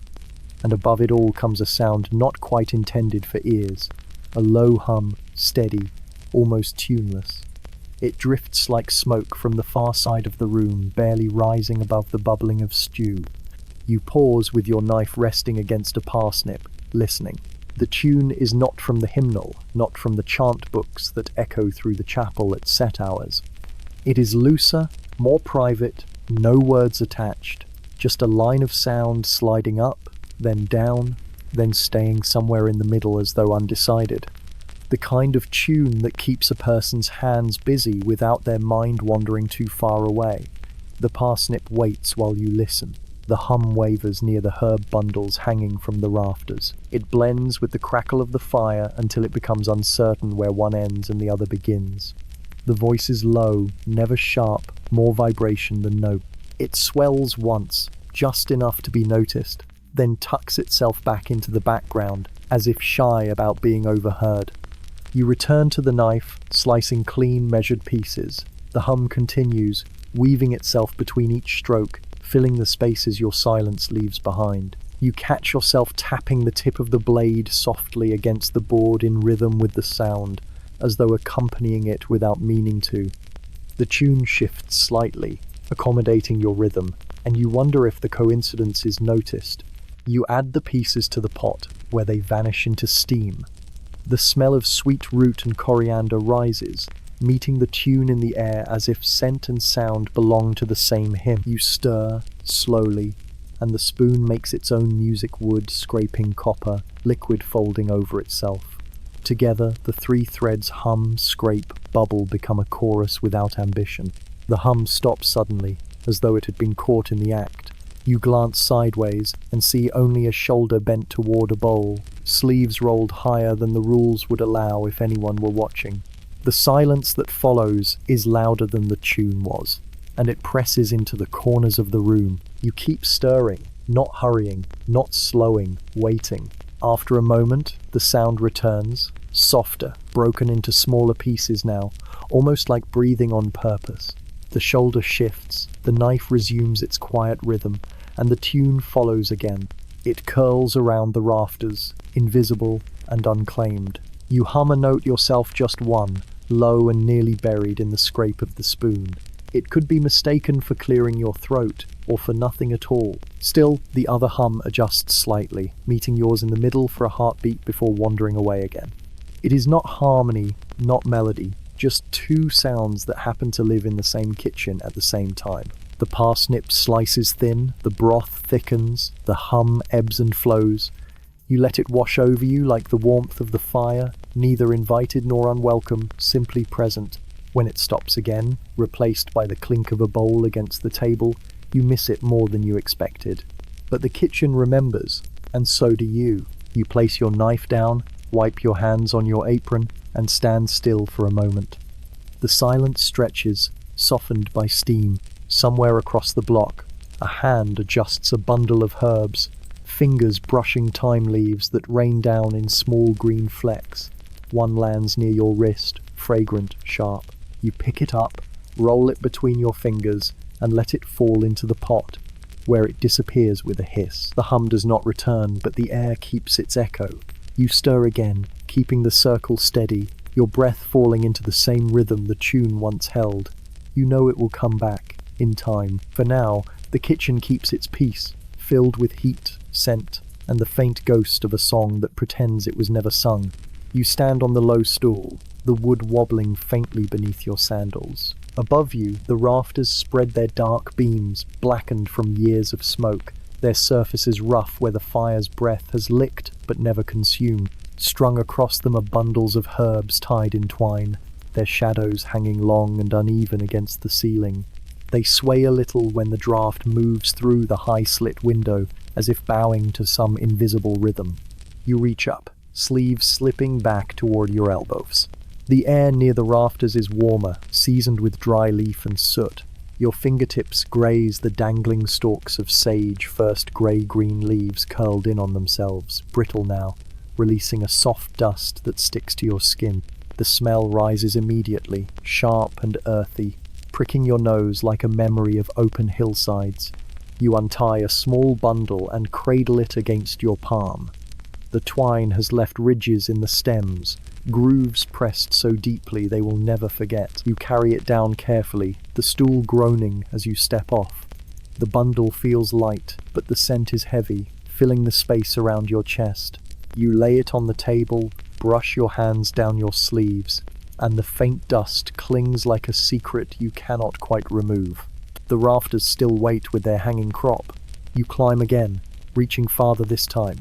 and above it all comes a sound not quite intended for ears, a low hum, steady, almost tuneless. It drifts like smoke from the far side of the room, barely rising above the bubbling of stew. You pause with your knife resting against a parsnip, listening. The tune is not from the hymnal, not from the chant books that echo through the chapel at set hours. It is looser, more private, no words attached, just a line of sound sliding up, then down, then staying somewhere in the middle as though undecided. The kind of tune that keeps a person's hands busy without their mind wandering too far away. The parsnip waits while you listen. The hum wavers near the herb bundles hanging from the rafters. It blends with the crackle of the fire until it becomes uncertain where one ends and the other begins. The voice is low, never sharp, more vibration than note. It swells once, just enough to be noticed, then tucks itself back into the background, as if shy about being overheard. You return to the knife, slicing clean, measured pieces. The hum continues, weaving itself between each stroke, filling the spaces your silence leaves behind. You catch yourself tapping the tip of the blade softly against the board in rhythm with the sound, as though accompanying it without meaning to. The tune shifts slightly, accommodating your rhythm, and you wonder if the coincidence is noticed. You add the pieces to the pot, where they vanish into steam. The smell of sweet root and coriander rises, meeting the tune in the air as if scent and sound belong to the same hymn. You stir, slowly, and the spoon makes its own music wood scraping copper, liquid folding over itself. Together, the three threads hum, scrape, bubble, become a chorus without ambition. The hum stops suddenly, as though it had been caught in the act. You glance sideways and see only a shoulder bent toward a bowl, sleeves rolled higher than the rules would allow if anyone were watching. The silence that follows is louder than the tune was, and it presses into the corners of the room. You keep stirring, not hurrying, not slowing, waiting. After a moment, the sound returns, softer, broken into smaller pieces now, almost like breathing on purpose. The shoulder shifts, the knife resumes its quiet rhythm, and the tune follows again. It curls around the rafters, invisible and unclaimed. You hum a note yourself, just one, low and nearly buried in the scrape of the spoon. It could be mistaken for clearing your throat, or for nothing at all. Still, the other hum adjusts slightly, meeting yours in the middle for a heartbeat before wandering away again. It is not harmony, not melody, just two sounds that happen to live in the same kitchen at the same time. The parsnip slices thin, the broth thickens, the hum ebbs and flows. You let it wash over you like the warmth of the fire, neither invited nor unwelcome, simply present. When it stops again, replaced by the clink of a bowl against the table, you miss it more than you expected. But the kitchen remembers, and so do you. You place your knife down, wipe your hands on your apron, and stand still for a moment. The silence stretches, softened by steam. Somewhere across the block, a hand adjusts a bundle of herbs, fingers brushing thyme leaves that rain down in small green flecks. One lands near your wrist, fragrant, sharp. You pick it up, roll it between your fingers, and let it fall into the pot, where it disappears with a hiss. The hum does not return, but the air keeps its echo. You stir again, keeping the circle steady, your breath falling into the same rhythm the tune once held. You know it will come back, in time. For now, the kitchen keeps its peace, filled with heat, scent, and the faint ghost of a song that pretends it was never sung. You stand on the low stool, the wood wobbling faintly beneath your sandals. Above you, the rafters spread their dark beams, blackened from years of smoke, their surfaces rough where the fire's breath has licked but never consumed. Strung across them are bundles of herbs tied in twine, their shadows hanging long and uneven against the ceiling. They sway a little when the draft moves through the high-slit window, as if bowing to some invisible rhythm. You reach up, sleeves slipping back toward your elbows. The air near the rafters is warmer, seasoned with dry leaf and soot. Your fingertips graze the dangling stalks of sage, first grey-green leaves curled in on themselves, brittle now, releasing a soft dust that sticks to your skin. The smell rises immediately, sharp and earthy, pricking your nose like a memory of open hillsides. You untie a small bundle and cradle it against your palm. The twine has left ridges in the stems, grooves pressed so deeply they will never forget. You carry it down carefully, the stool groaning as you step off. The bundle feels light, but the scent is heavy, filling the space around your chest. You lay it on the table, brush your hands down your sleeves, and the faint dust clings like a secret you cannot quite remove. The rafters still wait with their hanging crop. You climb again, reaching farther this time.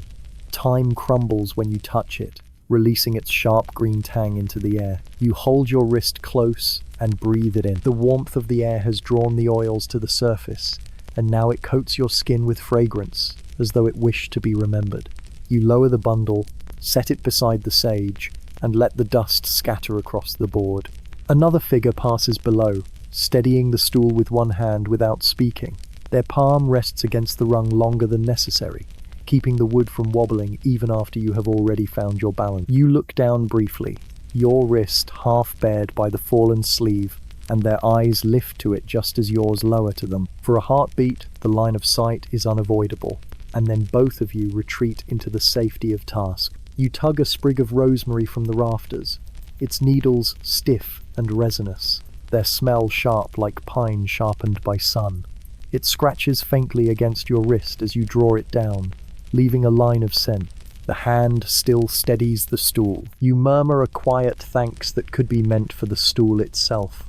Time crumbles when you touch it, releasing its sharp green tang into the air. You hold your wrist close and breathe it in. The warmth of the air has drawn the oils to the surface, and now it coats your skin with fragrance, as though it wished to be remembered. You lower the bundle, set it beside the sage, and let the dust scatter across the board. Another figure passes below, steadying the stool with one hand without speaking. Their palm rests against the rung longer than necessary, keeping the wood from wobbling even after you have already found your balance. You look down briefly, your wrist half bared by the fallen sleeve, and their eyes lift to it just as yours lower to them. For a heartbeat, the line of sight is unavoidable, and then both of you retreat into the safety of task. You tug a sprig of rosemary from the rafters, its needles stiff and resinous, their smell sharp like pine sharpened by sun. It scratches faintly against your wrist as you draw it down, leaving a line of scent. The hand still steadies the stool. You murmur a quiet thanks that could be meant for the stool itself,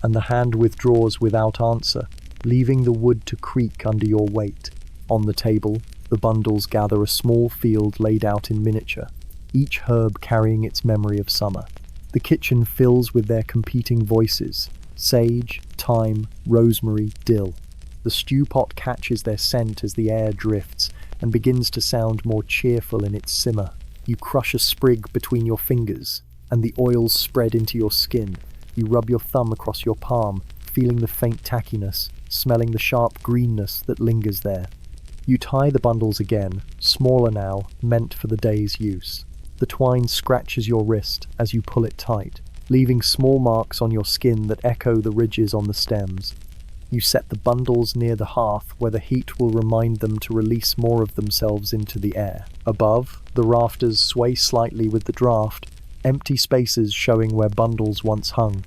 and the hand withdraws without answer, leaving the wood to creak under your weight. On the table, the bundles gather a small field laid out in miniature, each herb carrying its memory of summer. The kitchen fills with their competing voices: sage, thyme, rosemary, dill. The stew pot catches their scent as the air drifts and begins to sound more cheerful in its simmer. You crush a sprig between your fingers, and the oils spread into your skin. You rub your thumb across your palm, feeling the faint tackiness, smelling the sharp greenness that lingers there. You tie the bundles again, smaller now, meant for the day's use. The twine scratches your wrist as you pull it tight, leaving small marks on your skin that echo the ridges on the stems. You set the bundles near the hearth where the heat will remind them to release more of themselves into the air. Above, the rafters sway slightly with the draft, empty spaces showing where bundles once hung.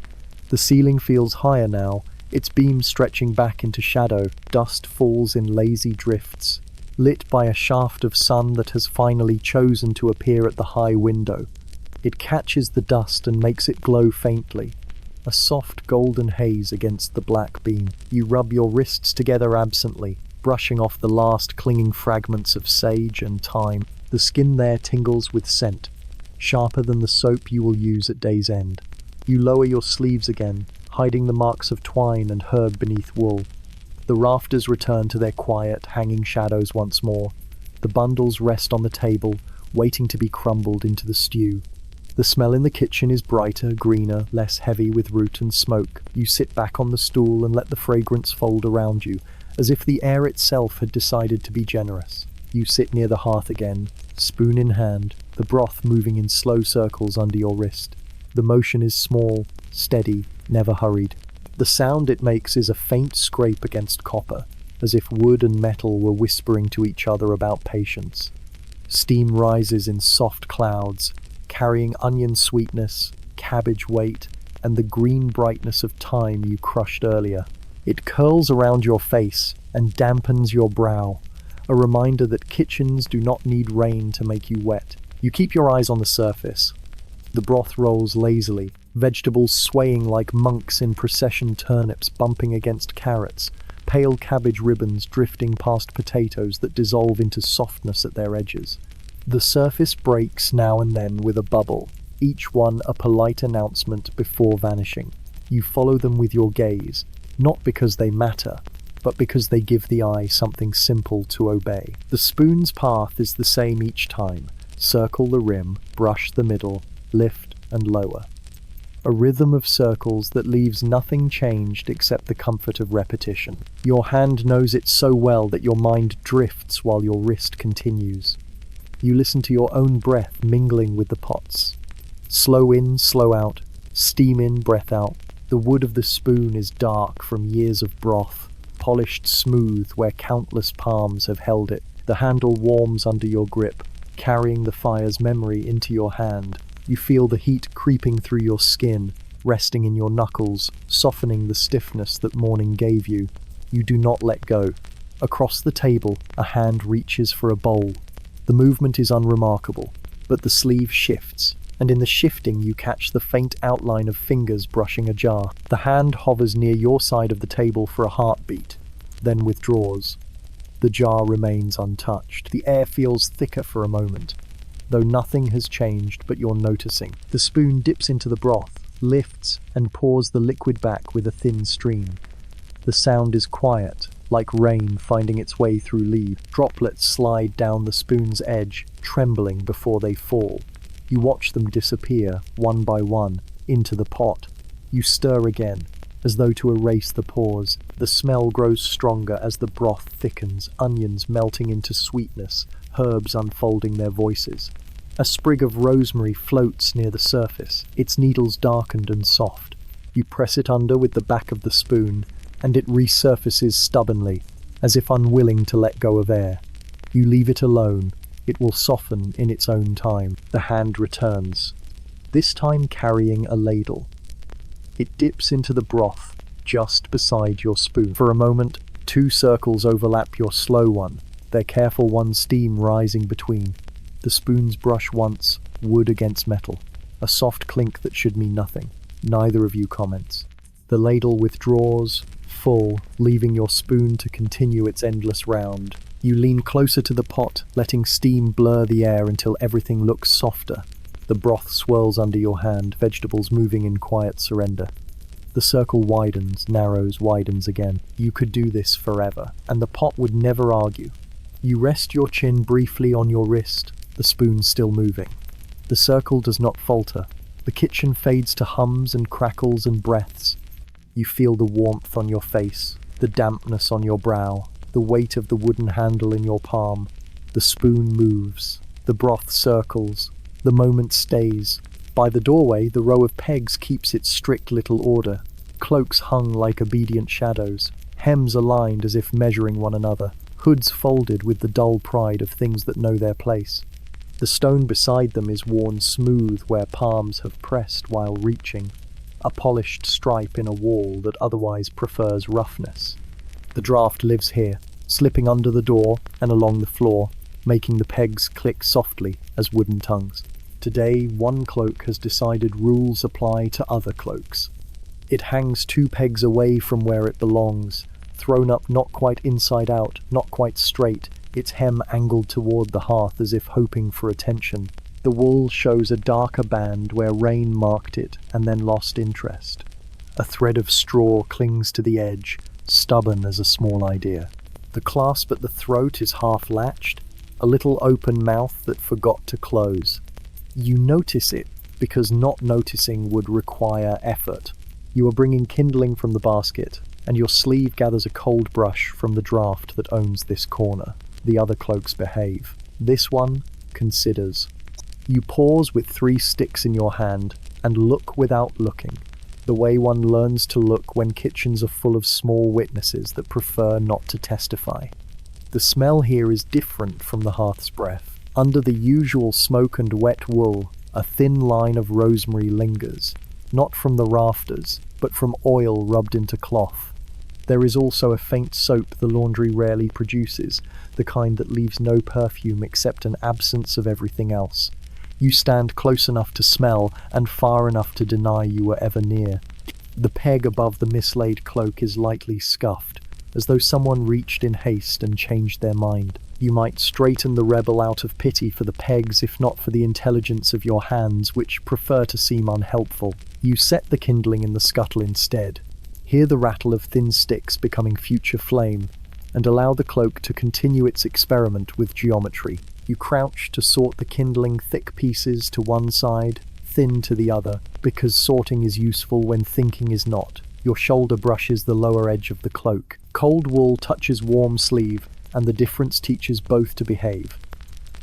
The ceiling feels higher now, its beams stretching back into shadow. Dust falls in lazy drifts, lit by a shaft of sun that has finally chosen to appear at the high window. It catches the dust and makes it glow faintly, a soft golden haze against the black beam. You rub your wrists together absently, brushing off the last clinging fragments of sage and thyme. The skin there tingles with scent, sharper than the soap you will use at day's end. You lower your sleeves again, hiding the marks of twine and herb beneath wool. The rafters return to their quiet, hanging shadows once more. The bundles rest on the table, waiting to be crumbled into the stew. The smell in the kitchen is brighter, greener, less heavy with root and smoke. You sit back on the stool and let the fragrance fold around you, as if the air itself had decided to be generous. You sit near the hearth again, spoon in hand, the broth moving in slow circles under your wrist. The motion is small, steady, never hurried. The sound it makes is a faint scrape against copper, as if wood and metal were whispering to each other about patience. Steam rises in soft clouds, carrying onion sweetness, cabbage weight, and the green brightness of thyme you crushed earlier. It curls around your face and dampens your brow, a reminder that kitchens do not need rain to make you wet. You keep your eyes on the surface. The broth rolls lazily, vegetables swaying like monks in procession, turnips bumping against carrots, pale cabbage ribbons drifting past potatoes that dissolve into softness at their edges. The surface breaks now and then with a bubble, each one a polite announcement before vanishing. You follow them with your gaze, not because they matter, but because they give the eye something simple to obey. The spoon's path is the same each time, Circle the rim, brush the middle, lift and lower. A rhythm of circles that leaves nothing changed except the comfort of repetition. Your hand knows it so well that your mind drifts while your wrist continues. You listen to your own breath mingling with the pots. Slow in, slow out, steam in, breath out. The wood of the spoon is dark from years of broth, polished smooth where countless palms have held it. The handle warms under your grip, carrying the fire's memory into your hand. You feel the heat creeping through your skin, resting in your knuckles, softening the stiffness that morning gave you. You do not let go. Across the table, a hand reaches for a bowl. The movement is unremarkable, but the sleeve shifts, and in the shifting you catch the faint outline of fingers brushing a jar. The hand hovers near your side of the table for a heartbeat, then withdraws. The jar remains untouched. The air feels thicker for a moment, though nothing has changed but you're noticing. The spoon dips into the broth, lifts, and pours the liquid back with a thin stream. The sound is quiet, like rain finding its way through leaves. Droplets slide down the spoon's edge, trembling before they fall. You watch them disappear, one by one, into the pot. You stir again, as though to erase the pause. The smell grows stronger as the broth thickens, onions melting into sweetness, herbs unfolding their voices. A sprig of rosemary floats near the surface, its needles darkened and soft. You press it under with the back of the spoon, and it resurfaces stubbornly, as if unwilling to let go of air. You leave it alone. It will soften in its own time. The hand returns, this time carrying a ladle. It dips into the broth just beside your spoon. For a moment, two circles overlap your slow one, their careful one steam rising between. The spoons brush once, wood against metal. A soft clink that should mean nothing. Neither of you comments. The ladle withdraws, full, leaving your spoon to continue its endless round. You lean closer to the pot, letting steam blur the air until everything looks softer. The broth swirls under your hand, vegetables moving in quiet surrender. The circle widens, narrows, widens again. You could do this forever, and the pot would never argue. You rest your chin briefly on your wrist, the spoon still moving. The circle does not falter. The kitchen fades to hums and crackles and breaths. You feel the warmth on your face, the dampness on your brow, the weight of the wooden handle in your palm. The spoon moves. The broth circles. The moment stays. By the doorway, the row of pegs keeps its strict little order. Cloaks hung like obedient shadows. Hems aligned as if measuring one another. Hoods folded with the dull pride of things that know their place. The stone beside them is worn smooth where palms have pressed while reaching. A polished stripe in a wall that otherwise prefers roughness. The draft lives here, slipping under the door and along the floor, making the pegs click softly as wooden tongues. Today, one cloak has decided rules apply to other cloaks. It hangs 2 pegs away from where it belongs, thrown up not quite inside out, not quite straight, its hem angled toward the hearth as if hoping for attention. The wool shows a darker band where rain marked it and then lost interest. A thread of straw clings to the edge, stubborn as a small idea. The clasp at the throat is half latched, a little open mouth that forgot to close. You notice it because not noticing would require effort. You are bringing kindling from the basket, and your sleeve gathers a cold brush from the draft that owns this corner. The other cloaks behave. This one considers. You pause with 3 sticks in your hand and look without looking, the way one learns to look when kitchens are full of small witnesses that prefer not to testify. The smell here is different from the hearth's breath. Under the usual smoke and wet wool, a thin line of rosemary lingers, not from the rafters, but from oil rubbed into cloth. There is also a faint soap the laundry rarely produces, the kind that leaves no perfume except an absence of everything else. You stand close enough to smell and far enough to deny you were ever near. The peg above the mislaid cloak is lightly scuffed, as though someone reached in haste and changed their mind. You might straighten the rebel out of pity for the pegs if not for the intelligence of your hands, which prefer to seem unhelpful. You set the kindling in the scuttle instead. Hear the rattle of thin sticks becoming future flame, and allow the cloak to continue its experiment with geometry. You crouch to sort the kindling thick pieces to one side, thin to the other, because sorting is useful when thinking is not. Your shoulder brushes the lower edge of the cloak. Cold wool touches warm sleeve, and the difference teaches both to behave.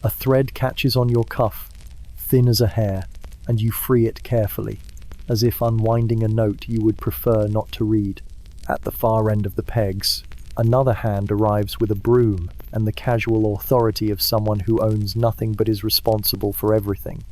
A thread catches on your cuff, thin as a hair, and you free it carefully, as if unwinding a note you would prefer not to read. At the far end of the pegs, another hand arrives with a broom and the casual authority of someone who owns nothing but is responsible for everything.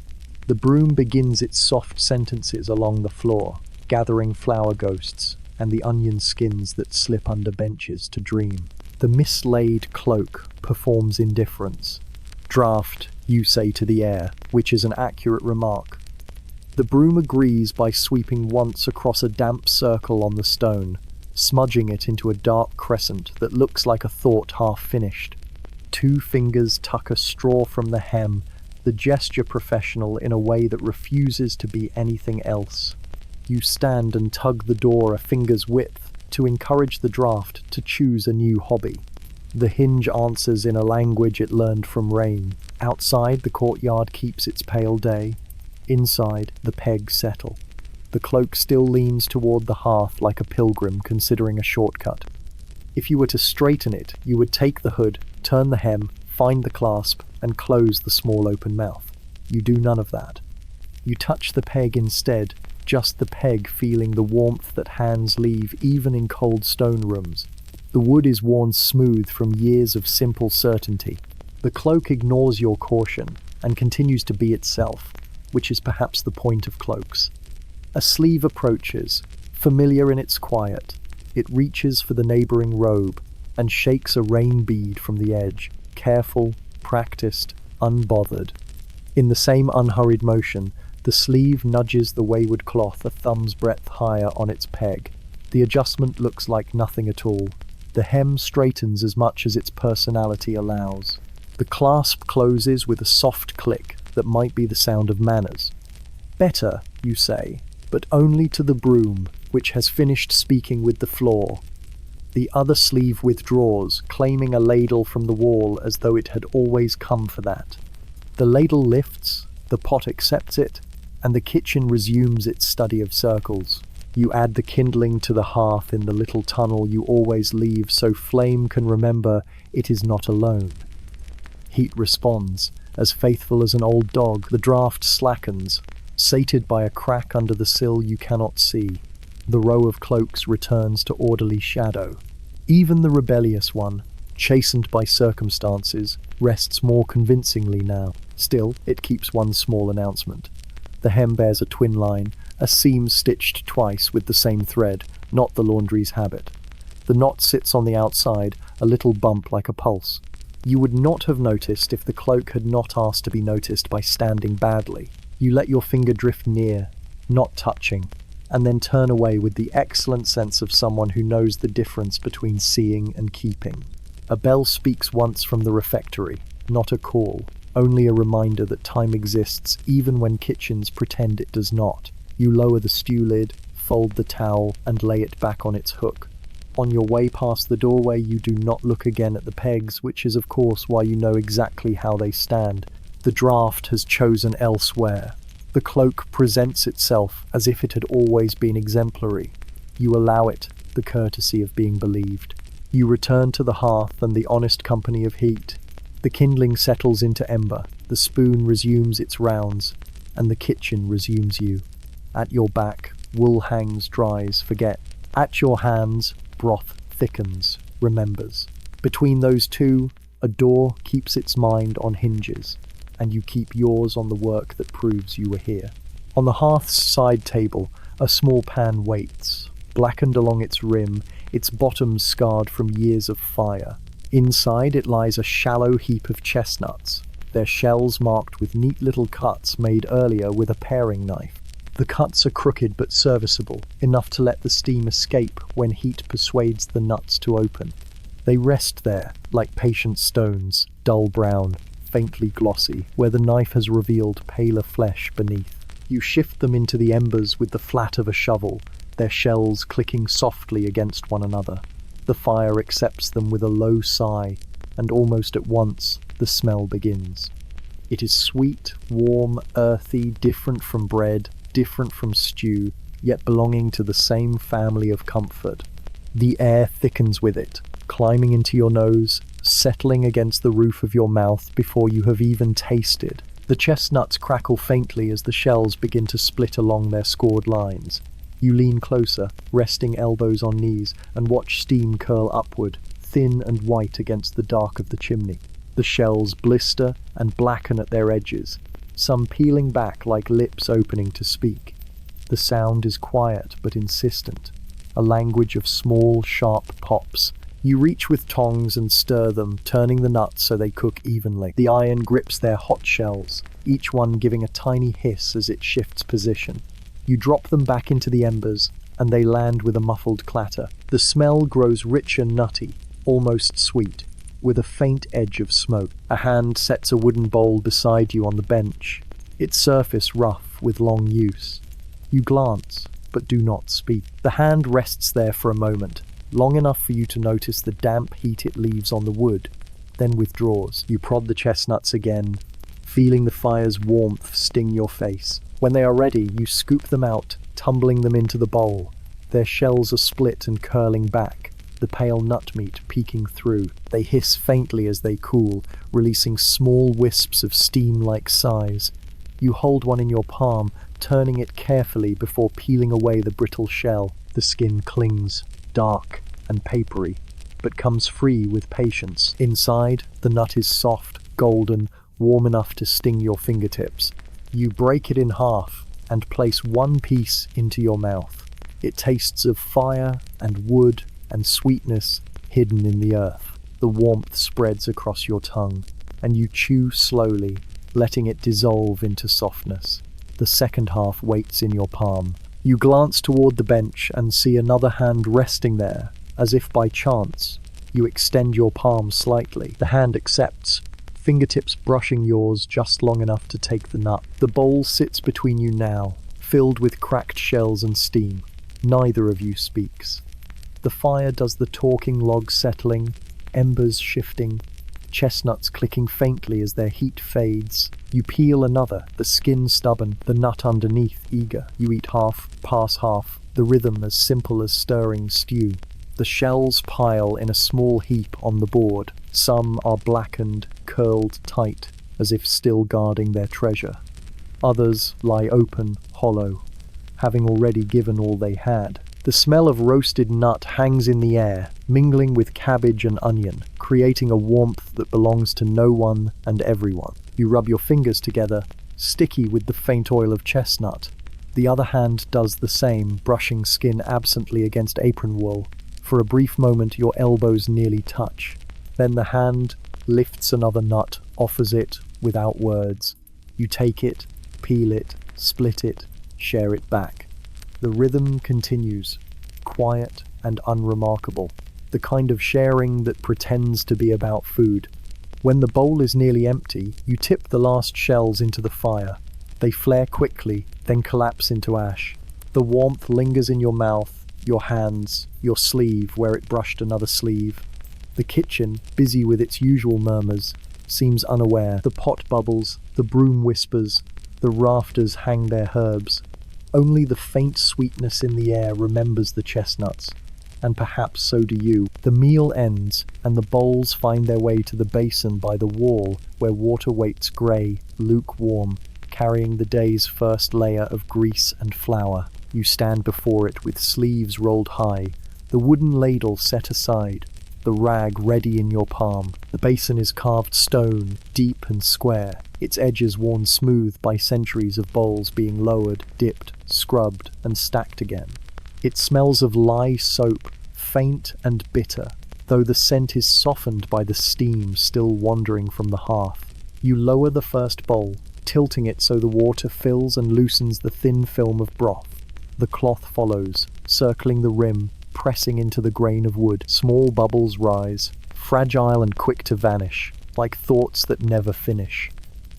The broom begins its soft sentences along the floor, gathering flower ghosts and the onion skins that slip under benches to dream. The mislaid cloak performs indifference. Draft, you say to the air, which is an accurate remark. The broom agrees by sweeping once across a damp circle on the stone, smudging it into a dark crescent that looks like a thought half finished. 2 fingers tuck a straw from the hem, the gesture professional in a way that refuses to be anything else. You stand and tug the door a finger's width to encourage the draft to choose a new hobby. The hinge answers in a language it learned from rain. Outside, the courtyard keeps its pale day. Inside, the pegs settle. The cloak still leans toward the hearth like a pilgrim considering a shortcut. If you were to straighten it, you would take the hood, turn the hem, find the clasp, and close the small open mouth. You do none of that. You touch the peg instead, just the peg feeling the warmth that hands leave even in cold stone rooms. The wood is worn smooth from years of simple certainty. The cloak ignores your caution and continues to be itself, which is perhaps the point of cloaks. A sleeve approaches, familiar in its quiet. It reaches for the neighboring robe and shakes a rain bead from the edge, careful, practiced, unbothered. In the same unhurried motion, the sleeve nudges the wayward cloth a thumb's breadth higher on its peg. The adjustment looks like nothing at all. The hem straightens as much as its personality allows. The clasp closes with a soft click that might be the sound of manners. Better, you say, but only to the broom, which has finished speaking with the floor. The other sleeve withdraws, claiming a ladle from the wall as though it had always come for that. The ladle lifts, the pot accepts it, and the kitchen resumes its study of circles. You add the kindling to the hearth in the little tunnel you always leave so flame can remember it is not alone. Heat responds. As faithful as an old dog, the draft slackens, sated by a crack under the sill you cannot see. The row of cloaks returns to orderly shadow. Even the rebellious one, chastened by circumstances, rests more convincingly now. Still, it keeps one small announcement. The hem bears a twin line, a seam stitched twice with the same thread, not the laundry's habit. The knot sits on the outside, a little bump like a pulse. You would not have noticed if the cloak had not asked to be noticed by standing badly. You let your finger drift near, not touching, and then turn away with the excellent sense of someone who knows the difference between seeing and keeping. A bell speaks once from the refectory, not a call, only a reminder that time exists even when kitchens pretend it does not. You lower the stew lid, fold the towel, and lay it back on its hook. On your way past the doorway, you do not look again at the pegs, which is of course why you know exactly how they stand. The draft has chosen elsewhere. The cloak presents itself as if it had always been exemplary. You allow it the courtesy of being believed. You return to the hearth and the honest company of heat. The kindling settles into ember, the spoon resumes its rounds, and the kitchen resumes you. At your back, wool hangs, dries, forget. At your hands, broth thickens, remembers. Between those two, a door keeps its mind on hinges, and you keep yours on the work that proves you were here. On the hearth's side table, a small pan waits, blackened along its rim, its bottom scarred from years of fire. Inside it lies a shallow heap of chestnuts, their shells marked with neat little cuts made earlier with a paring knife. The cuts are crooked but serviceable, enough to let the steam escape when heat persuades the nuts to open. They rest there, like patient stones, dull brown, faintly glossy, where the knife has revealed paler flesh beneath. You shift them into the embers with the flat of a shovel, their shells clicking softly against one another. The fire accepts them with a low sigh, and almost at once, the smell begins. It is sweet, warm, earthy, different from bread, different from stew, yet belonging to the same family of comfort. The air thickens with it, climbing into your nose, settling against the roof of your mouth before you have even tasted. The chestnuts crackle faintly as the shells begin to split along their scored lines. You lean closer, resting elbows on knees, and watch steam curl upward, thin and white against the dark of the chimney. The shells blister and blacken at their edges, some peeling back like lips opening to speak. The sound is quiet but insistent, a language of small, sharp pops. You reach with tongs and stir them, turning the nuts so they cook evenly. The iron grips their hot shells, each one giving a tiny hiss as it shifts position. You drop them back into the embers, and they land with a muffled clatter. The smell grows rich and nutty, almost sweet, with a faint edge of smoke. A hand sets a wooden bowl beside you on the bench, its surface rough with long use. You glance, but do not speak. The hand rests there for a moment, long enough for you to notice the damp heat it leaves on the wood, then withdraws. You prod the chestnuts again, feeling the fire's warmth sting your face. When they are ready, you scoop them out, tumbling them into the bowl. Their shells are split and curling back, the pale nut meat peeking through. They hiss faintly as they cool, releasing small wisps of steam-like sighs. You hold one in your palm, turning it carefully before peeling away the brittle shell. The skin clings, dark and papery, but comes free with patience. Inside, the nut is soft, golden, warm enough to sting your fingertips. You break it in half and place one piece into your mouth. It tastes of fire and wood and sweetness hidden in the earth. The warmth spreads across your tongue, and you chew slowly, letting it dissolve into softness. The second half waits in your palm. You glance toward the bench and see another hand resting there, as if by chance. You extend your palm slightly. The hand accepts, fingertips brushing yours just long enough to take the nut. The bowl sits between you now, filled with cracked shells and steam. Neither of you speaks. The fire does the talking, logs settling, embers shifting, chestnuts clicking faintly as their heat fades. You peel another, the skin stubborn, the nut underneath eager. You eat half, pass half, the rhythm as simple as stirring stew. The shells pile in a small heap on the board. Some are blackened, curled tight, as if still guarding their treasure. Others lie open, hollow, having already given all they had. The smell of roasted nut hangs in the air, mingling with cabbage and onion, creating a warmth that belongs to no one and everyone. You rub your fingers together, sticky with the faint oil of chestnut. The other hand does the same, brushing skin absently against apron wool. For a brief moment your elbows nearly touch. Then the hand lifts another nut, offers it without words. You take it, peel it, split it, share it back. The rhythm continues, quiet and unremarkable, the kind of sharing that pretends to be about food. When the bowl is nearly empty, you tip the last shells into the fire. They flare quickly, then collapse into ash. The warmth lingers in your mouth, your hands, your sleeve where it brushed another sleeve. The kitchen, busy with its usual murmurs, seems unaware. The pot bubbles, the broom whispers, the rafters hang their herbs. Only the faint sweetness in the air remembers the chestnuts, and perhaps so do you. The meal ends, and the bowls find their way to the basin by the wall, where water waits grey, lukewarm, carrying the day's first layer of grease and flour. You stand before it with sleeves rolled high, the wooden ladle set aside, the rag ready in your palm. The basin is carved stone, deep and square, its edges worn smooth by centuries of bowls being lowered, dipped, scrubbed, and stacked again. It smells of lye soap, faint and bitter, though the scent is softened by the steam still wandering from the hearth. You lower the first bowl, tilting it so the water fills and loosens the thin film of broth. The cloth follows, circling the rim, pressing into the grain of wood. Small bubbles rise, fragile and quick to vanish, like thoughts that never finish.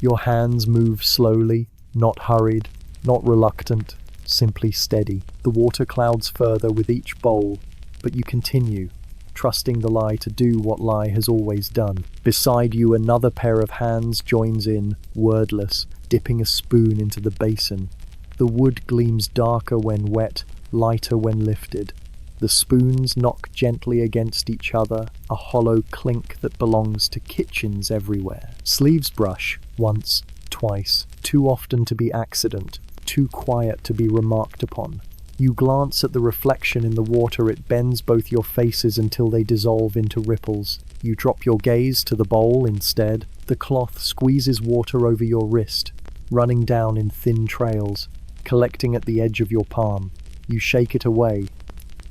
Your hands move slowly, not hurried, not reluctant, simply steady. The water clouds further with each bowl, but you continue, trusting the lie to do what lie has always done. Beside you, another pair of hands joins in, wordless, dipping a spoon into the basin. The wood gleams darker when wet, lighter when lifted. The spoons knock gently against each other, a hollow clink that belongs to kitchens everywhere. Sleeves brush, once, twice, too often to be accident, too quiet to be remarked upon. You glance at the reflection in the water, it bends both your faces until they dissolve into ripples. You drop your gaze to the bowl instead. The cloth squeezes water over your wrist, running down in thin trails, collecting at the edge of your palm. You shake it away,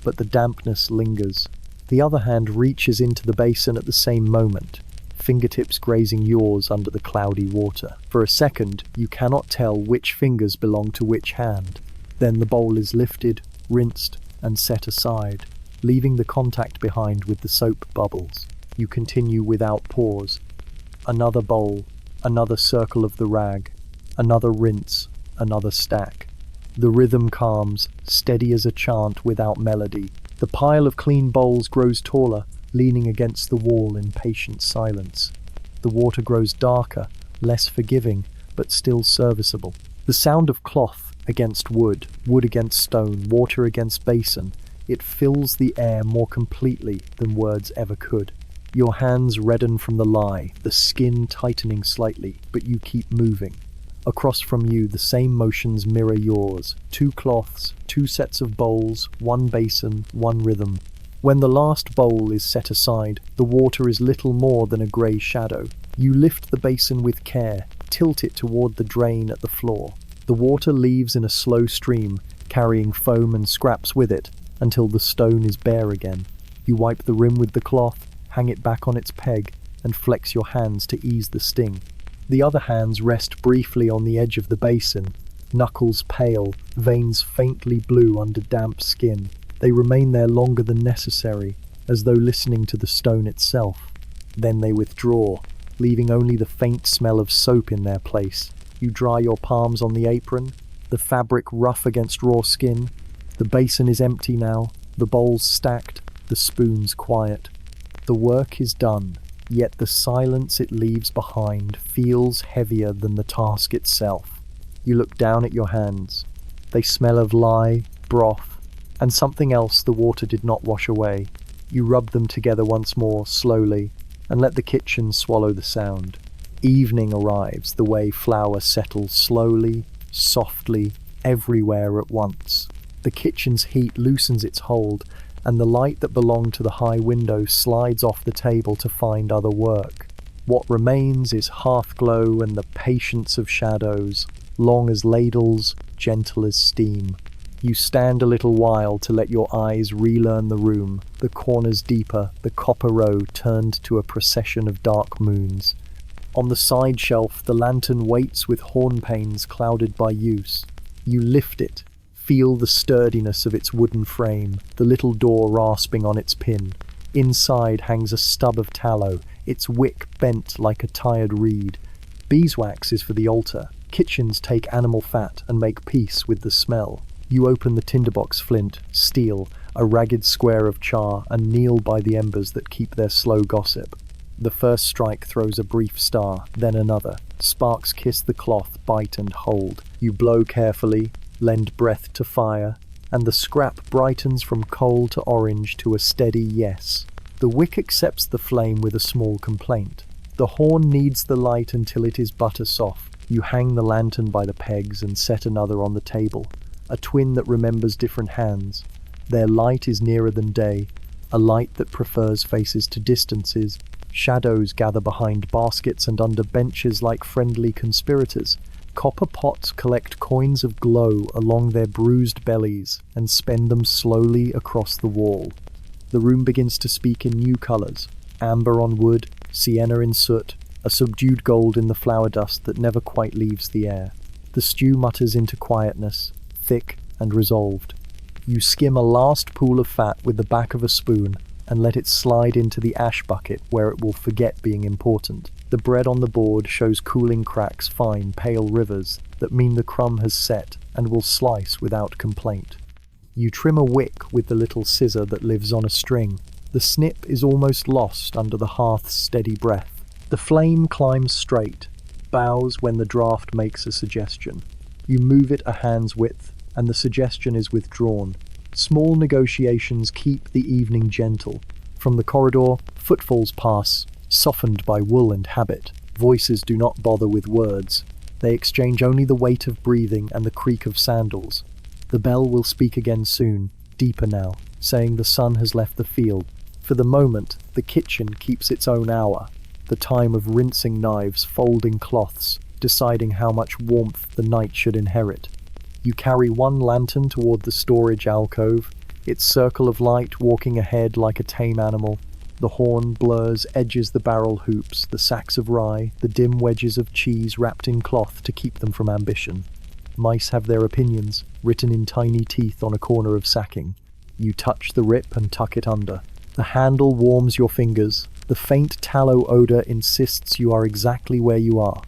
but the dampness lingers. The other hand reaches into the basin at the same moment, fingertips grazing yours under the cloudy water. For a second, you cannot tell which fingers belong to which hand. Then the bowl is lifted, rinsed, and set aside, leaving the contact behind with the soap bubbles. You continue without pause. Another bowl, another circle of the rag, another rinse, another stack. The rhythm calms, steady as a chant without melody. The pile of clean bowls grows taller, leaning against the wall in patient silence. The water grows darker, less forgiving, but still serviceable. The sound of cloth against wood, wood against stone, water against basin, it fills the air more completely than words ever could. Your hands redden from the lie, the skin tightening slightly, but you keep moving. Across from you, the same motions mirror yours. 2 cloths, 2 sets of bowls, 1 basin, 1 rhythm. When the last bowl is set aside, the water is little more than a grey shadow. You lift the basin with care, tilt it toward the drain at the floor. The water leaves in a slow stream, carrying foam and scraps with it, until the stone is bare again. You wipe the rim with the cloth, hang it back on its peg, and flex your hands to ease the sting. The other hands rest briefly on the edge of the basin, knuckles pale, veins faintly blue under damp skin. They remain there longer than necessary, as though listening to the stone itself. Then they withdraw, leaving only the faint smell of soap in their place. You dry your palms on the apron, the fabric rough against raw skin. The basin is empty now, the bowls stacked, the spoons quiet. The work is done. Yet the silence it leaves behind feels heavier than the task itself. You look down at your hands. They smell of lye, broth, and something else the water did not wash away. You rub them together once more, slowly, and let the kitchen swallow the sound. Evening arrives, the way flour settles slowly, softly, everywhere at once. The kitchen's heat loosens its hold, and the light that belonged to the high window slides off the table to find other work. What remains is hearth glow and the patience of shadows, long as ladles, gentle as steam. You stand a little while to let your eyes relearn the room, the corners deeper, the copper row turned to a procession of dark moons. On the side shelf, the lantern waits with hornpanes clouded by use. You lift it, feel the sturdiness of its wooden frame, the little door rasping on its pin. Inside hangs a stub of tallow, its wick bent like a tired reed. Beeswax is for the altar. Kitchens take animal fat and make peace with the smell. You open the tinderbox flint, steel, a ragged square of char, and kneel by the embers that keep their slow gossip. The first strike throws a brief star, then another. Sparks kiss the cloth, bite and hold. You blow carefully, lend breath to fire, and the scrap brightens from coal to orange to a steady yes. The wick accepts the flame with a small complaint. The horn needs the light until it is butter soft. You hang the lantern by the pegs and set another on the table, a twin that remembers different hands. Their light is nearer than day, a light that prefers faces to distances. Shadows gather behind baskets and under benches like friendly conspirators. Copper pots collect coins of glow along their bruised bellies and spend them slowly across the wall. The room begins to speak in new colors, amber on wood, sienna in soot, a subdued gold in the flour dust that never quite leaves the air. The stew mutters into quietness, thick and resolved. You skim a last pool of fat with the back of a spoon and let it slide into the ash bucket where it will forget being important. The bread on the board shows cooling cracks, fine, pale rivers that mean the crumb has set and will slice without complaint. You trim a wick with the little scissor that lives on a string The snip is almost lost under the hearth's steady breath. The flame climbs straight, bows when the draught makes a suggestion. You move it a hand's width, and the suggestion is withdrawn. Small negotiations keep the evening gentle. From the corridor, footfalls pass, softened by wool and habit. Voices do not bother with words. They exchange only the weight of breathing and the creak of sandals. The bell will speak again soon, deeper now, saying the sun has left the field. For the moment, the kitchen keeps its own hour, the time of rinsing knives, folding cloths, deciding how much warmth the night should inherit. You carry one lantern toward the storage alcove, its circle of light walking ahead like a tame animal. The horn blurs, edges the barrel hoops, the sacks of rye, the dim wedges of cheese wrapped in cloth to keep them from ambition. Mice have their opinions, written in tiny teeth on a corner of sacking. You touch the rip and tuck it under. The handle warms your fingers. The faint tallow odor insists you are exactly where you are.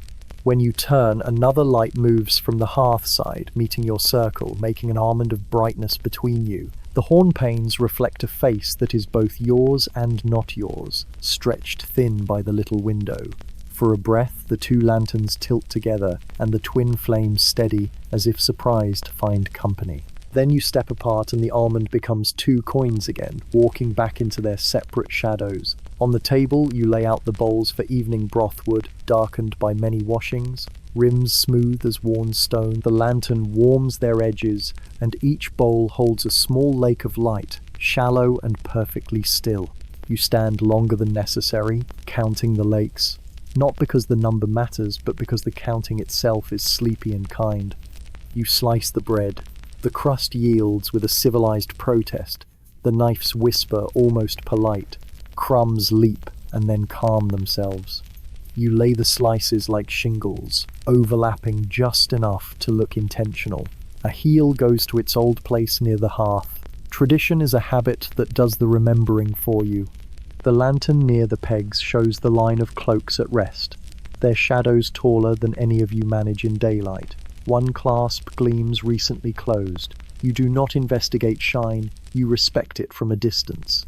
When you turn, another light moves from the hearth side, meeting your circle, making an almond of brightness between you. The horn panes reflect a face that is both yours and not yours, stretched thin by the little window. For a breath, the two lanterns tilt together, and the twin flames steady, as if surprised to find company. Then you step apart and the almond becomes two coins again, walking back into their separate shadows. On the table, you lay out the bowls for evening brothwood, darkened by many washings, rims smooth as worn stone. The lantern warms their edges, and each bowl holds a small lake of light, shallow and perfectly still. You stand longer than necessary, counting the lakes, not because the number matters, but because the counting itself is sleepy and kind. You slice the bread. The crust yields with a civilized protest. The knife's whisper almost polite. Crumbs leap and then calm themselves. You lay the slices like shingles, overlapping just enough to look intentional. A heel goes to its old place near the hearth. Tradition is a habit that does the remembering for you. The lantern near the pegs shows the line of cloaks at rest, their shadows taller than any of you manage in daylight. One clasp gleams recently closed. You do not investigate shine, you respect it from a distance.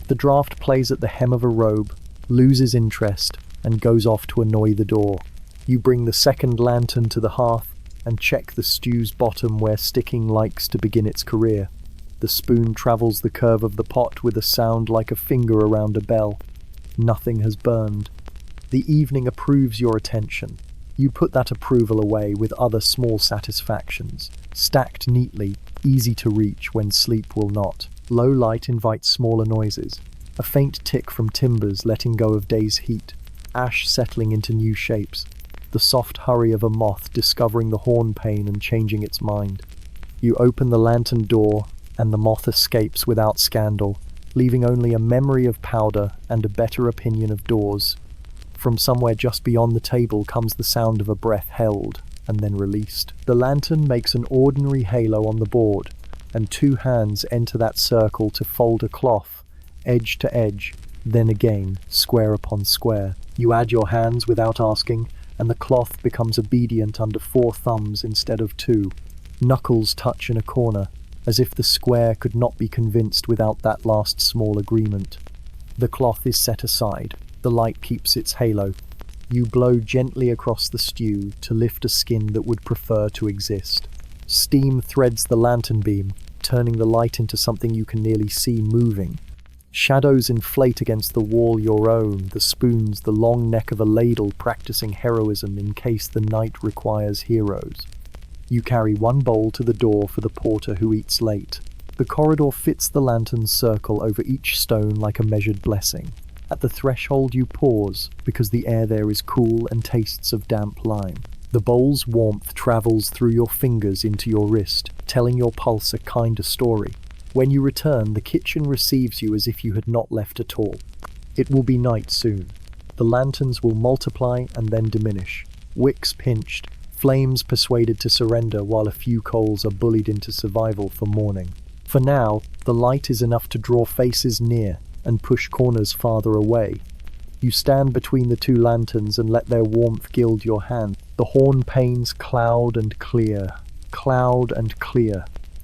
The draught plays at the hem of a robe, loses interest, and goes off to annoy the door. You bring the second lantern to the hearth and check the stew's bottom where sticking likes to begin its career. The spoon travels the curve of the pot with a sound like a finger around a bell. Nothing has burned. The evening approves your attention. You put that approval away with other small satisfactions, stacked neatly, easy to reach when sleep will not. Low light invites smaller noises. A faint tick from timbers letting go of day's heat, ash settling into new shapes, the soft hurry of a moth discovering the horn pane and changing its mind. You open the lantern door, and the moth escapes without scandal, leaving only a memory of powder and a better opinion of doors. From somewhere just beyond the table comes the sound of a breath held and then released. The lantern makes an ordinary halo on the board, and two hands enter that circle to fold a cloth, edge to edge, then again, square upon square. You add your hands without asking, and the cloth becomes obedient under 4 thumbs instead of 2. Knuckles touch in a corner, as if the square could not be convinced without that last small agreement. The cloth is set aside. The light keeps its halo. You blow gently across the stew to lift a skin that would prefer to exist. Steam threads the lantern beam, turning the light into something you can nearly see moving. Shadows inflate against the wall your own, the spoons, the long neck of a ladle practicing heroism in case the night requires heroes. You carry one bowl to the door for the porter who eats late. The corridor fits the lantern's circle over each stone like a measured blessing. At the threshold you pause, because the air there is cool and tastes of damp lime. The bowl's warmth travels through your fingers into your wrist, telling your pulse a kinder story. When you return, the kitchen receives you as if you had not left at all. It will be night soon. The lanterns will multiply and then diminish. Wicks pinched, flames persuaded to surrender while a few coals are bullied into survival for morning. For now, the light is enough to draw faces near and push corners farther away. You stand between the two lanterns and let their warmth gild your hand. The horn panes cloud and clear,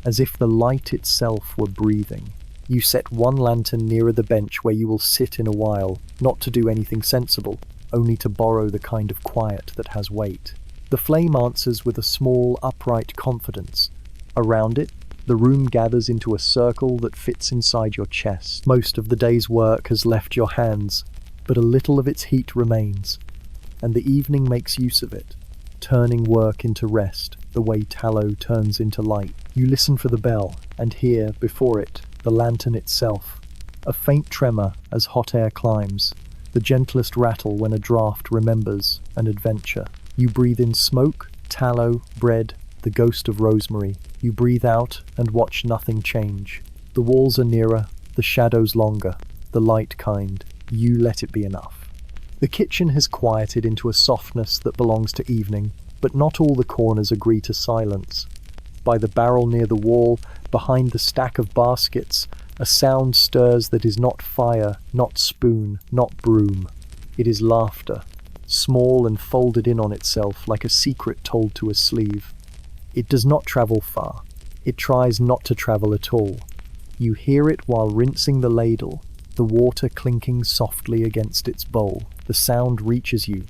as if the light itself were breathing. You set one lantern nearer the bench where you will sit in a while, not to do anything sensible, only to borrow the kind of quiet that has weight. The flame answers with a small, upright confidence. Around it, the room gathers into a circle that fits inside your chest. Most of the day's work has left your hands, but a little of its heat remains, and the evening makes use of it, turning work into rest, the way tallow turns into light. You listen for the bell, and hear, before it, the lantern itself. A faint tremor as hot air climbs, the gentlest rattle when a draught remembers an adventure. You breathe in smoke, tallow, bread, the ghost of rosemary. You breathe out and watch nothing change. The walls are nearer, the shadows longer, the light kind. You let it be enough. The kitchen has quieted into a softness that belongs to evening, but not all the corners agree to silence. By the barrel near the wall, behind the stack of baskets, a sound stirs that is not fire, not spoon, not broom. It is laughter, small and folded in on itself like a secret told to a sleeve. It does not travel far. It tries not to travel at all. You hear it while rinsing the ladle, the water clinking softly against its bowl. The sound reaches you,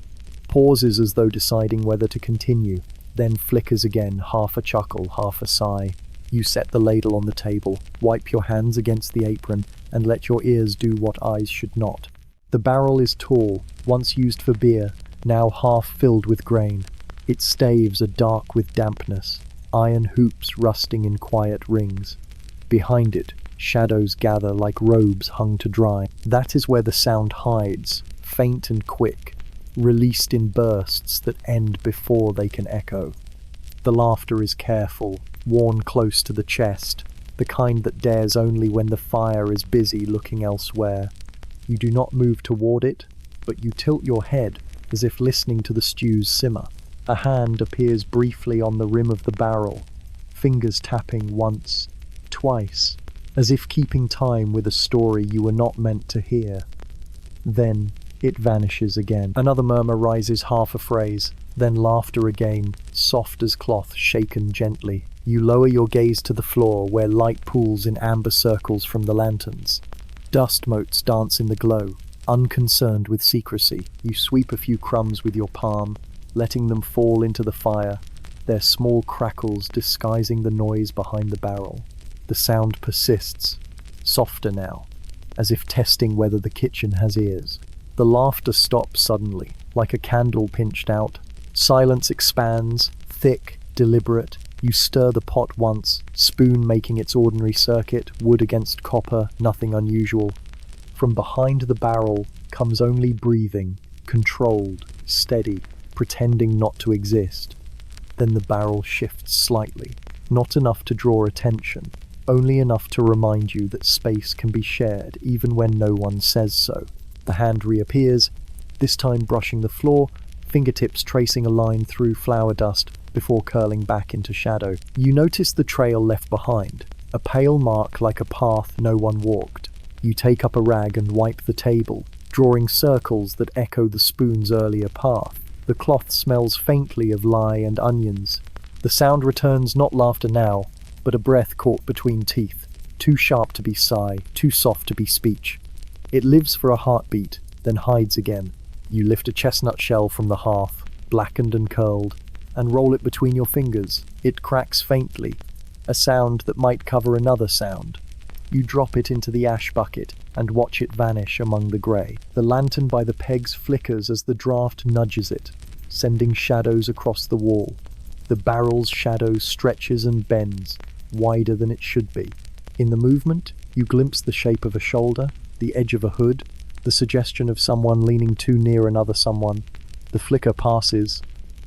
pauses as though deciding whether to continue, then flickers again, half a chuckle, half a sigh. You set the ladle on the table, wipe your hands against the apron, and let your ears do what eyes should not. The barrel is tall, once used for beer, now half filled with grain. Its staves are dark with dampness, iron hoops rusting in quiet rings. Behind it, shadows gather like robes hung to dry. That is where the sound hides, faint and quick, released in bursts that end before they can echo. The laughter is careful, worn close to the chest, the kind that dares only when the fire is busy looking elsewhere. You do not move toward it, but you tilt your head as if listening to the stews simmer. A hand appears briefly on the rim of the barrel, fingers tapping once, twice, as if keeping time with a story you were not meant to hear. Then it vanishes again. Another murmur rises half a phrase, then laughter again, soft as cloth shaken gently. You lower your gaze to the floor where light pools in amber circles from the lanterns. Dust motes dance in the glow, unconcerned with secrecy. You sweep a few crumbs with your palm, letting them fall into the fire, their small crackles disguising the noise behind the barrel. The sound persists, softer now, as if testing whether the kitchen has ears. The laughter stops suddenly, like a candle pinched out. Silence expands, thick, deliberate. You stir the pot once, spoon making its ordinary circuit, wood against copper, nothing unusual. From behind the barrel comes only breathing, controlled, steady, pretending not to exist. Then the barrel shifts slightly, not enough to draw attention, only enough to remind you that space can be shared even when no one says so. The hand reappears, this time brushing the floor, fingertips tracing a line through flour dust before curling back into shadow. You notice the trail left behind, a pale mark like a path no one walked. You take up a rag and wipe the table, drawing circles that echo the spoon's earlier path. The cloth smells faintly of lye and onions. The sound returns, not laughter now, but a breath caught between teeth, too sharp to be sigh, too soft to be speech. It lives for a heartbeat, then hides again. You lift a chestnut shell from the hearth, blackened and curled, and roll it between your fingers. It cracks faintly, a sound that might cover another sound. You drop it into the ash bucket and watch it vanish among the grey. The lantern by the pegs flickers as the draught nudges it, sending shadows across the wall. The barrel's shadow stretches and bends, wider than it should be. In the movement, you glimpse the shape of a shoulder, the edge of a hood, the suggestion of someone leaning too near another someone. The flicker passes,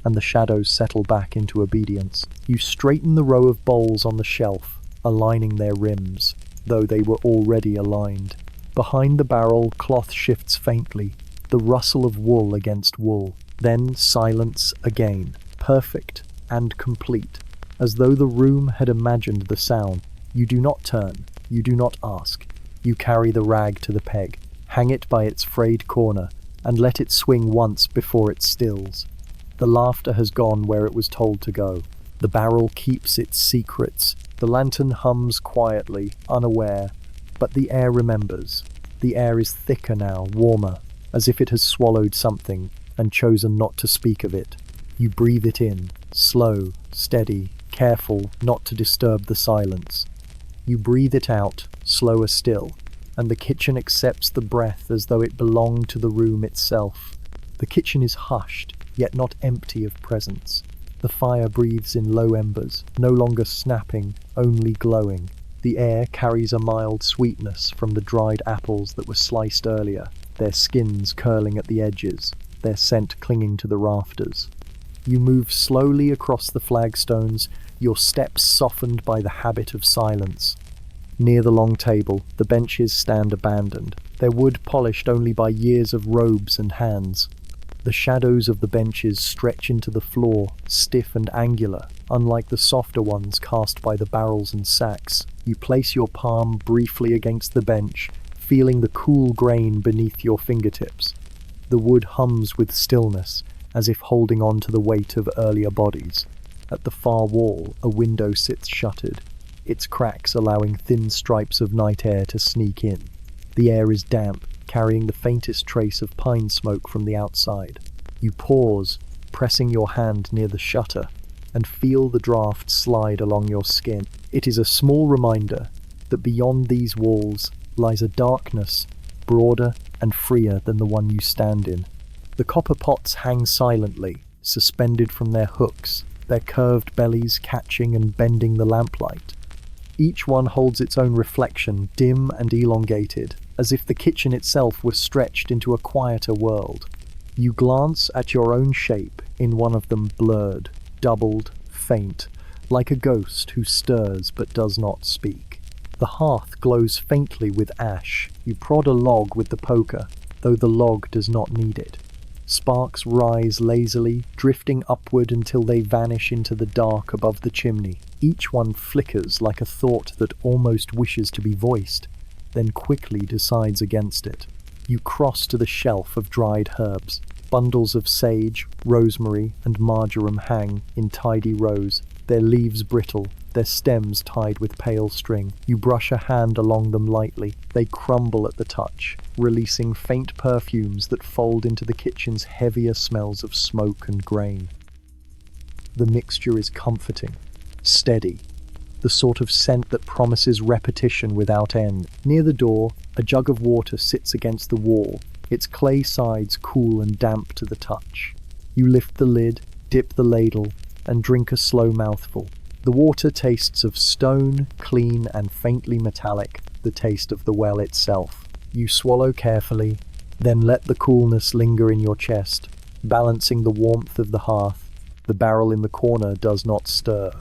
and the shadows settle back into obedience. You straighten the row of bowls on the shelf, aligning their rims, though they were already aligned. Behind the barrel, cloth shifts faintly, the rustle of wool against wool. Then silence again, perfect and complete, as though the room had imagined the sound. You do not turn, you do not ask. You carry the rag to the peg, hang it by its frayed corner, and let it swing once before it stills. The laughter has gone where it was told to go. The barrel keeps its secrets. The lantern hums quietly, unaware, But the air remembers. The air is thicker now, warmer, as if it has swallowed something and chosen not to speak of it. You breathe it in, slow, steady, careful not to disturb the silence. You breathe it out, slower still, and the kitchen accepts the breath as though it belonged to the room itself. The kitchen is hushed, yet not empty of presence. The fire breathes in low embers, no longer snapping, only glowing. The air carries a mild sweetness from the dried apples that were sliced earlier, their skins curling at the edges, their scent clinging to the rafters. You move slowly across the flagstones, your steps softened by the habit of silence. Near the long table, the benches stand abandoned, their wood polished only by years of robes and hands. The shadows of the benches stretch into the floor, stiff and angular, unlike the softer ones cast by the barrels and sacks. You place your palm briefly against the bench, feeling the cool grain beneath your fingertips. The wood hums with stillness, as if holding on to the weight of earlier bodies. At the far wall, a window sits shuttered, its cracks allowing thin stripes of night air to sneak in. The air is damp, carrying the faintest trace of pine smoke from the outside. You pause, pressing your hand near the shutter, and feel the draft slide along your skin. It is a small reminder that beyond these walls lies a darkness, broader and freer than the one you stand in. The copper pots hang silently, suspended from their hooks, their curved bellies catching and bending the lamplight. Each one holds its own reflection, dim and elongated, as if the kitchen itself were stretched into a quieter world. You glance at your own shape, in one of them blurred, doubled, faint, like a ghost who stirs but does not speak. The hearth glows faintly with ash. You prod a log with the poker, though the log does not need it. Sparks rise lazily, drifting upward until they vanish into the dark above the chimney. Each one flickers like a thought that almost wishes to be voiced, then quickly decides against it. You cross to the shelf of dried herbs. Bundles of sage, rosemary, and marjoram hang in tidy rows, their leaves brittle, their stems tied with pale string. You brush a hand along them lightly. They crumble at the touch, releasing faint perfumes that fold into the kitchen's heavier smells of smoke and grain. The mixture is comforting, steady, the sort of scent that promises repetition without end. Near the door, a jug of water sits against the wall, its clay sides cool and damp to the touch. You lift the lid, dip the ladle, and drink a slow mouthful. The water tastes of stone, clean and faintly metallic, the taste of the well itself. You swallow carefully, then let the coolness linger in your chest, balancing the warmth of the hearth. The barrel in the corner does not stir.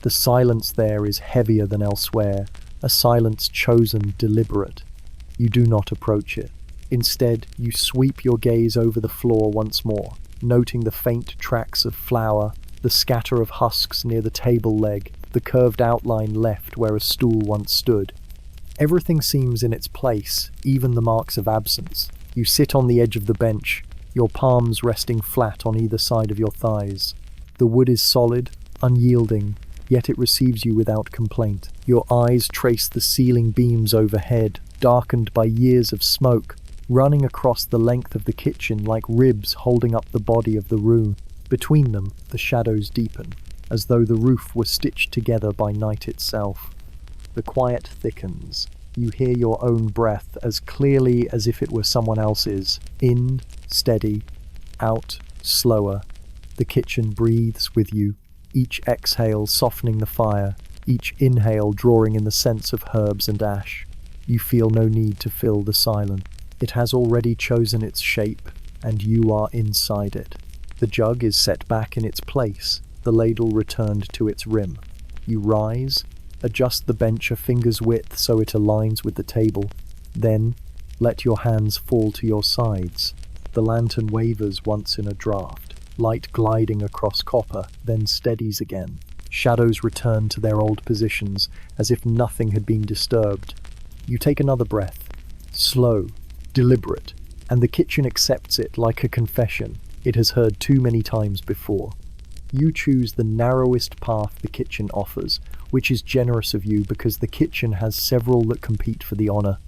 The silence there is heavier than elsewhere, a silence chosen, deliberate. You do not approach it. Instead, you sweep your gaze over the floor once more, noting the faint tracks of flour, the scatter of husks near the table leg, the curved outline left where a stool once stood. Everything seems in its place, even the marks of absence. You sit on the edge of the bench, your palms resting flat on either side of your thighs. The wood is solid, unyielding, yet it receives you without complaint. Your eyes trace the ceiling beams overhead, darkened by years of smoke, running across the length of the kitchen like ribs holding up the body of the room. Between them, the shadows deepen, as though the roof were stitched together by night itself. The quiet thickens. You hear your own breath as clearly as if it were someone else's. In, steady, out, slower. The kitchen breathes with you, each exhale softening the fire, each inhale drawing in the scents of herbs and ash. You feel no need to fill the silence. It has already chosen its shape, and you are inside it. The jug is set back in its place, the ladle returned to its rim. You rise, adjust the bench a finger's width so it aligns with the table, then let your hands fall to your sides. The lantern wavers once in a draught, light gliding across copper, then steadies again. Shadows return to their old positions, as if nothing had been disturbed. You take another breath, slow, deliberate, and the kitchen accepts it like a confession it has heard too many times before. You choose the narrowest path the kitchen offers, which is generous of you because the kitchen has several that compete for the honor.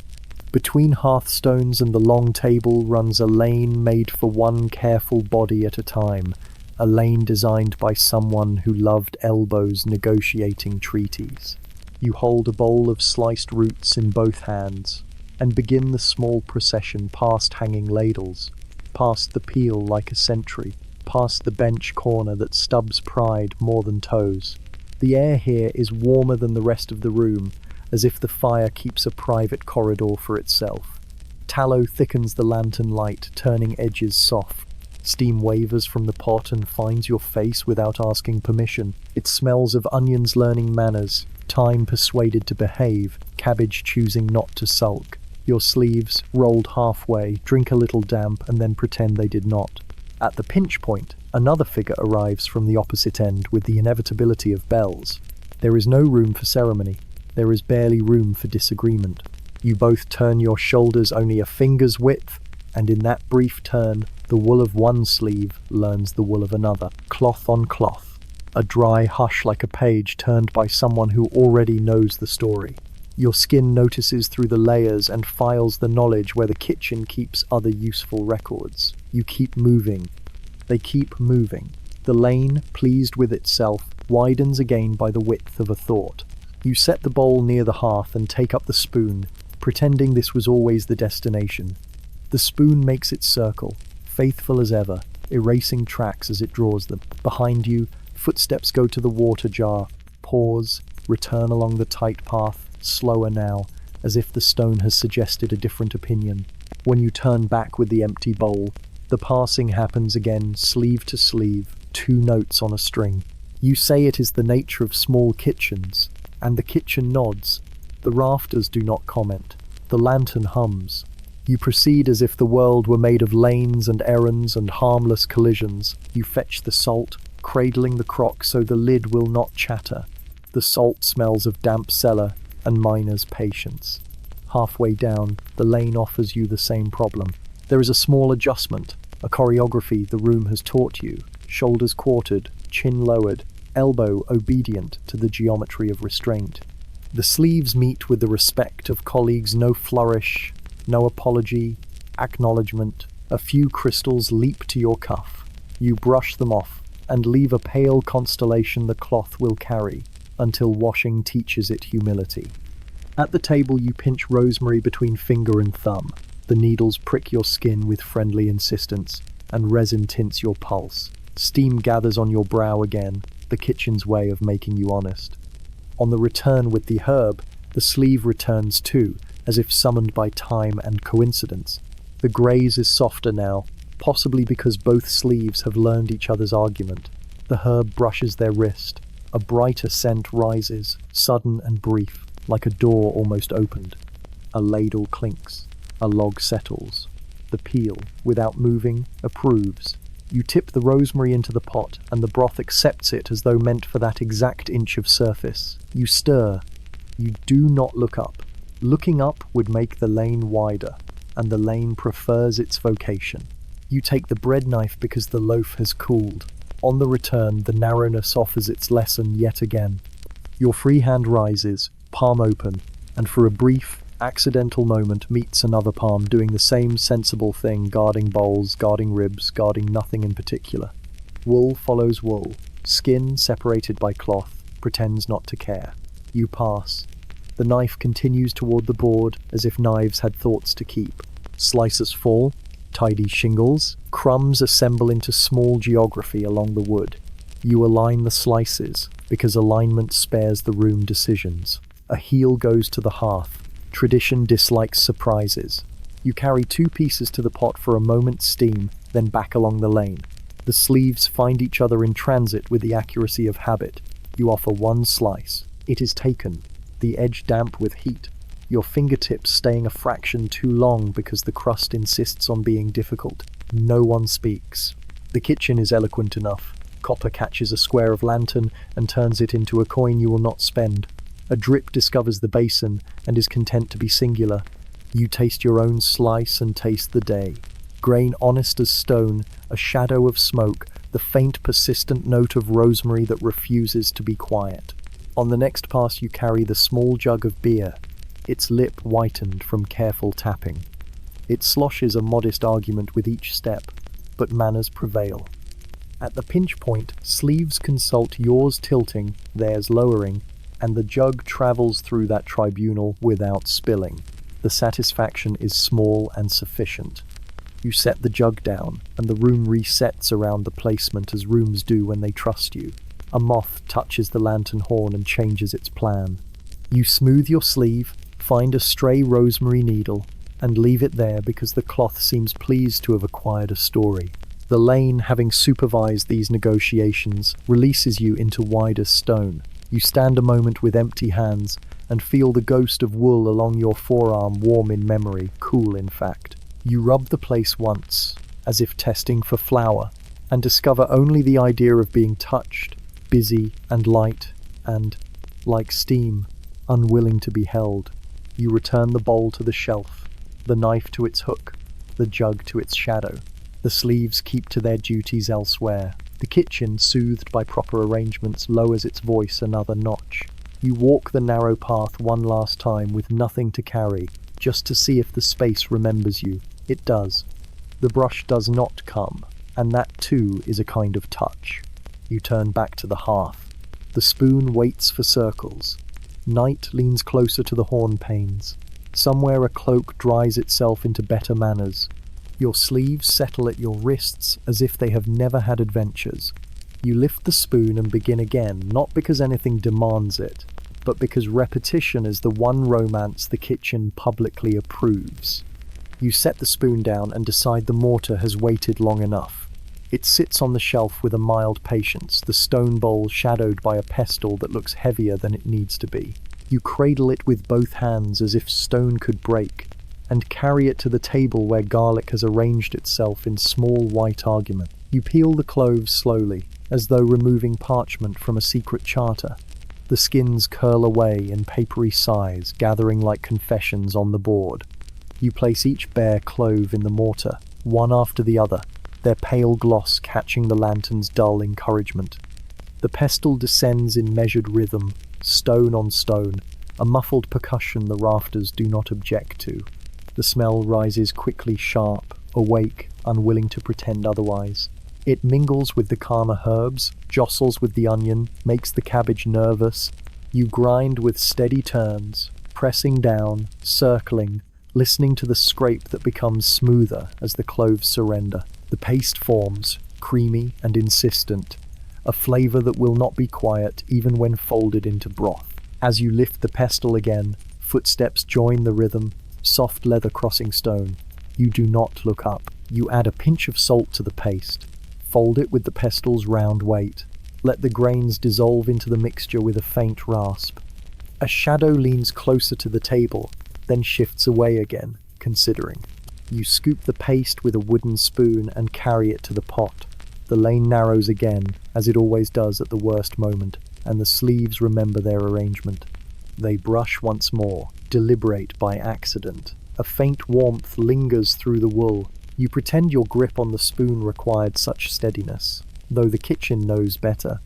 Between hearthstones and the long table runs a lane made for one careful body at a time, a lane designed by someone who loved elbows negotiating treaties. You hold a bowl of sliced roots in both hands and begin the small procession past hanging ladles, past the peel like a sentry, past the bench corner that stubs pride more than toes. The air here is warmer than the rest of the room, as if the fire keeps a private corridor for itself. Tallow thickens the lantern light, turning edges soft. Steam wavers from the pot and finds your face without asking permission. It smells of onions learning manners, thyme persuaded to behave, cabbage choosing not to sulk. Your sleeves, rolled halfway, drink a little damp and then pretend they did not. At the pinch point, another figure arrives from the opposite end with the inevitability of bells. There is no room for ceremony. There is barely room for disagreement. You both turn your shoulders only a finger's width, and in that brief turn, the wool of one sleeve learns the wool of another. Cloth on cloth. A dry hush like a page turned by someone who already knows the story. Your skin notices through the layers and files the knowledge where the kitchen keeps other useful records. You keep moving. They keep moving. The lane, pleased with itself, widens again by the width of a thought. You set the bowl near the hearth and take up the spoon, pretending this was always the destination. The spoon makes its circle, faithful as ever, erasing tracks as it draws them. Behind you, footsteps go to the water jar, pause, return along the tight path, slower now, as if the stone has suggested a different opinion. When you turn back with the empty bowl, the passing happens again, sleeve to sleeve, 2 notes on a string. You say it is the nature of small kitchens, and the kitchen nods. The rafters do not comment. The lantern hums. You proceed as if the world were made of lanes and errands and harmless collisions. You fetch the salt, cradling the crock so the lid will not chatter. The salt smells of damp cellar and miner's patience. Halfway down, the lane offers you the same problem. There is a small adjustment, a choreography the room has taught you, shoulders quartered, chin lowered, elbow obedient to the geometry of restraint. The sleeves meet with the respect of colleagues, no flourish, no apology, acknowledgement. A few crystals leap to your cuff. You brush them off and leave a pale constellation the cloth will carry until washing teaches it humility. At the table you pinch rosemary between finger and thumb. The needles prick your skin with friendly insistence, and resin tints your pulse. Steam gathers on your brow again, the kitchen's way of making you honest. On the return with the herb, the sleeve returns too, as if summoned by time and coincidence. The graze is softer now, possibly because both sleeves have learned each other's argument. The herb brushes their wrist. A brighter scent rises, sudden and brief, like a door almost opened. A ladle clinks. A log settles. The peel, without moving, approves. You tip the rosemary into the pot, and the broth accepts it as though meant for that exact inch of surface. You stir. You do not look up. Looking up would make the lane wider, and the lane prefers its vocation. You take the bread knife because the loaf has cooled. On the return, the narrowness offers its lesson yet again. Your free hand rises, palm open, and for a brief, accidental moment meets another palm doing the same sensible thing, guarding bowls, guarding ribs, guarding nothing in particular. Wool follows wool. Skin, separated by cloth, pretends not to care. You pass. The knife continues toward the board as if knives had thoughts to keep. Slices fall, tidy shingles, crumbs assemble into small geography along the wood. You align the slices, because alignment spares the room decisions. A heel goes to the hearth. Tradition dislikes surprises. You carry 2 pieces to the pot for a moment's steam, then back along the lane. The sleeves find each other in transit with the accuracy of habit. You offer 1 slice. It is taken, the edge damp with heat, your fingertips staying a fraction too long because the crust insists on being difficult. No one speaks. The kitchen is eloquent enough. Copper catches a square of lantern and turns it into a coin you will not spend. A drip discovers the basin and is content to be singular. You taste your own slice and taste the day. Grain honest as stone, a shadow of smoke, the faint persistent note of rosemary that refuses to be quiet. On the next pass you carry the small jug of beer, its lip whitened from careful tapping. It sloshes a modest argument with each step, but manners prevail. At the pinch point, sleeves consult yours tilting, theirs lowering, and the jug travels through that tribunal without spilling. The satisfaction is small and sufficient. You set the jug down, and the room resets around the placement as rooms do when they trust you. A moth touches the lantern horn and changes its plan. You smooth your sleeve, find a stray rosemary needle, and leave it there because the cloth seems pleased to have acquired a story. The lane, having supervised these negotiations, releases you into wider stone. You stand a moment with empty hands and feel the ghost of wool along your forearm, warm in memory, cool in fact. You rub the place once, as if testing for flour, and discover only the idea of being touched, busy and light, and, like steam, unwilling to be held. You return the bowl to the shelf, the knife to its hook, the jug to its shadow. The sleeves keep to their duties elsewhere. The kitchen, soothed by proper arrangements, lowers its voice another notch. You walk the narrow path one last time with nothing to carry, just to see if the space remembers you. It does. The brush does not come, and that too is a kind of touch. You turn back to the hearth. The spoon waits for circles. Night leans closer to the horn panes. Somewhere a cloak dries itself into better manners. Your sleeves settle at your wrists as if they have never had adventures. You lift the spoon and begin again, not because anything demands it, but because repetition is the one romance the kitchen publicly approves. You set the spoon down and decide the mortar has waited long enough. It sits on the shelf with a mild patience, the stone bowl shadowed by a pestle that looks heavier than it needs to be. You cradle it with both hands as if stone could break, and carry it to the table where garlic has arranged itself in small white argument. You peel the cloves slowly, as though removing parchment from a secret charter. The skins curl away in papery sighs, gathering like confessions on the board. You place each bare clove in the mortar, one after the other, their pale gloss catching the lantern's dull encouragement. The pestle descends in measured rhythm, stone on stone, a muffled percussion the rafters do not object to. The smell rises quickly, sharp, awake, unwilling to pretend otherwise. It mingles with the calmer herbs, jostles with the onion, makes the cabbage nervous. You grind with steady turns, pressing down, circling, listening to the scrape that becomes smoother as the cloves surrender. The paste forms, creamy and insistent, a flavor that will not be quiet even when folded into broth. As you lift the pestle again, footsteps join the rhythm, soft leather crossing stone. You do not look up. You add a pinch of salt to the paste. Fold it with the pestle's round weight. Let the grains dissolve into the mixture with a faint rasp. A shadow leans closer to the table, then shifts away again, considering. You scoop the paste with a wooden spoon and carry it to the pot. The lane narrows again, as it always does at the worst moment, and the sleeves remember their arrangement. They brush once more, deliberate by accident. A faint warmth lingers through the wool. You pretend your grip on the spoon required such steadiness, though the kitchen knows better.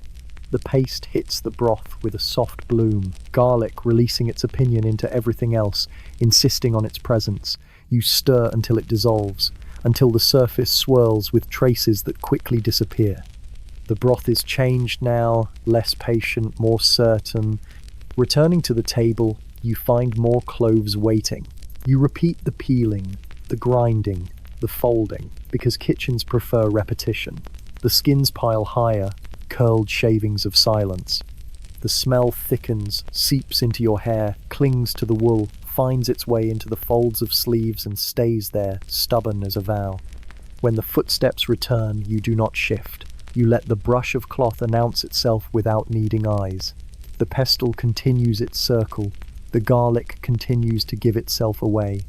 The paste hits the broth with a soft bloom, garlic releasing its opinion into everything else, insisting on its presence. You stir until it dissolves, until the surface swirls with traces that quickly disappear. The broth is changed now, less patient, more certain. Returning to the table, you find more cloves waiting. You repeat the peeling, the grinding, the folding, because kitchens prefer repetition. The skins pile higher, curled shavings of silence. The smell thickens, seeps into your hair, clings to the wool, finds its way into the folds of sleeves and stays there, stubborn as a vow. When the footsteps return, you do not shift. You let the brush of cloth announce itself without needing eyes. The pestle continues its circle. The garlic continues to give itself away.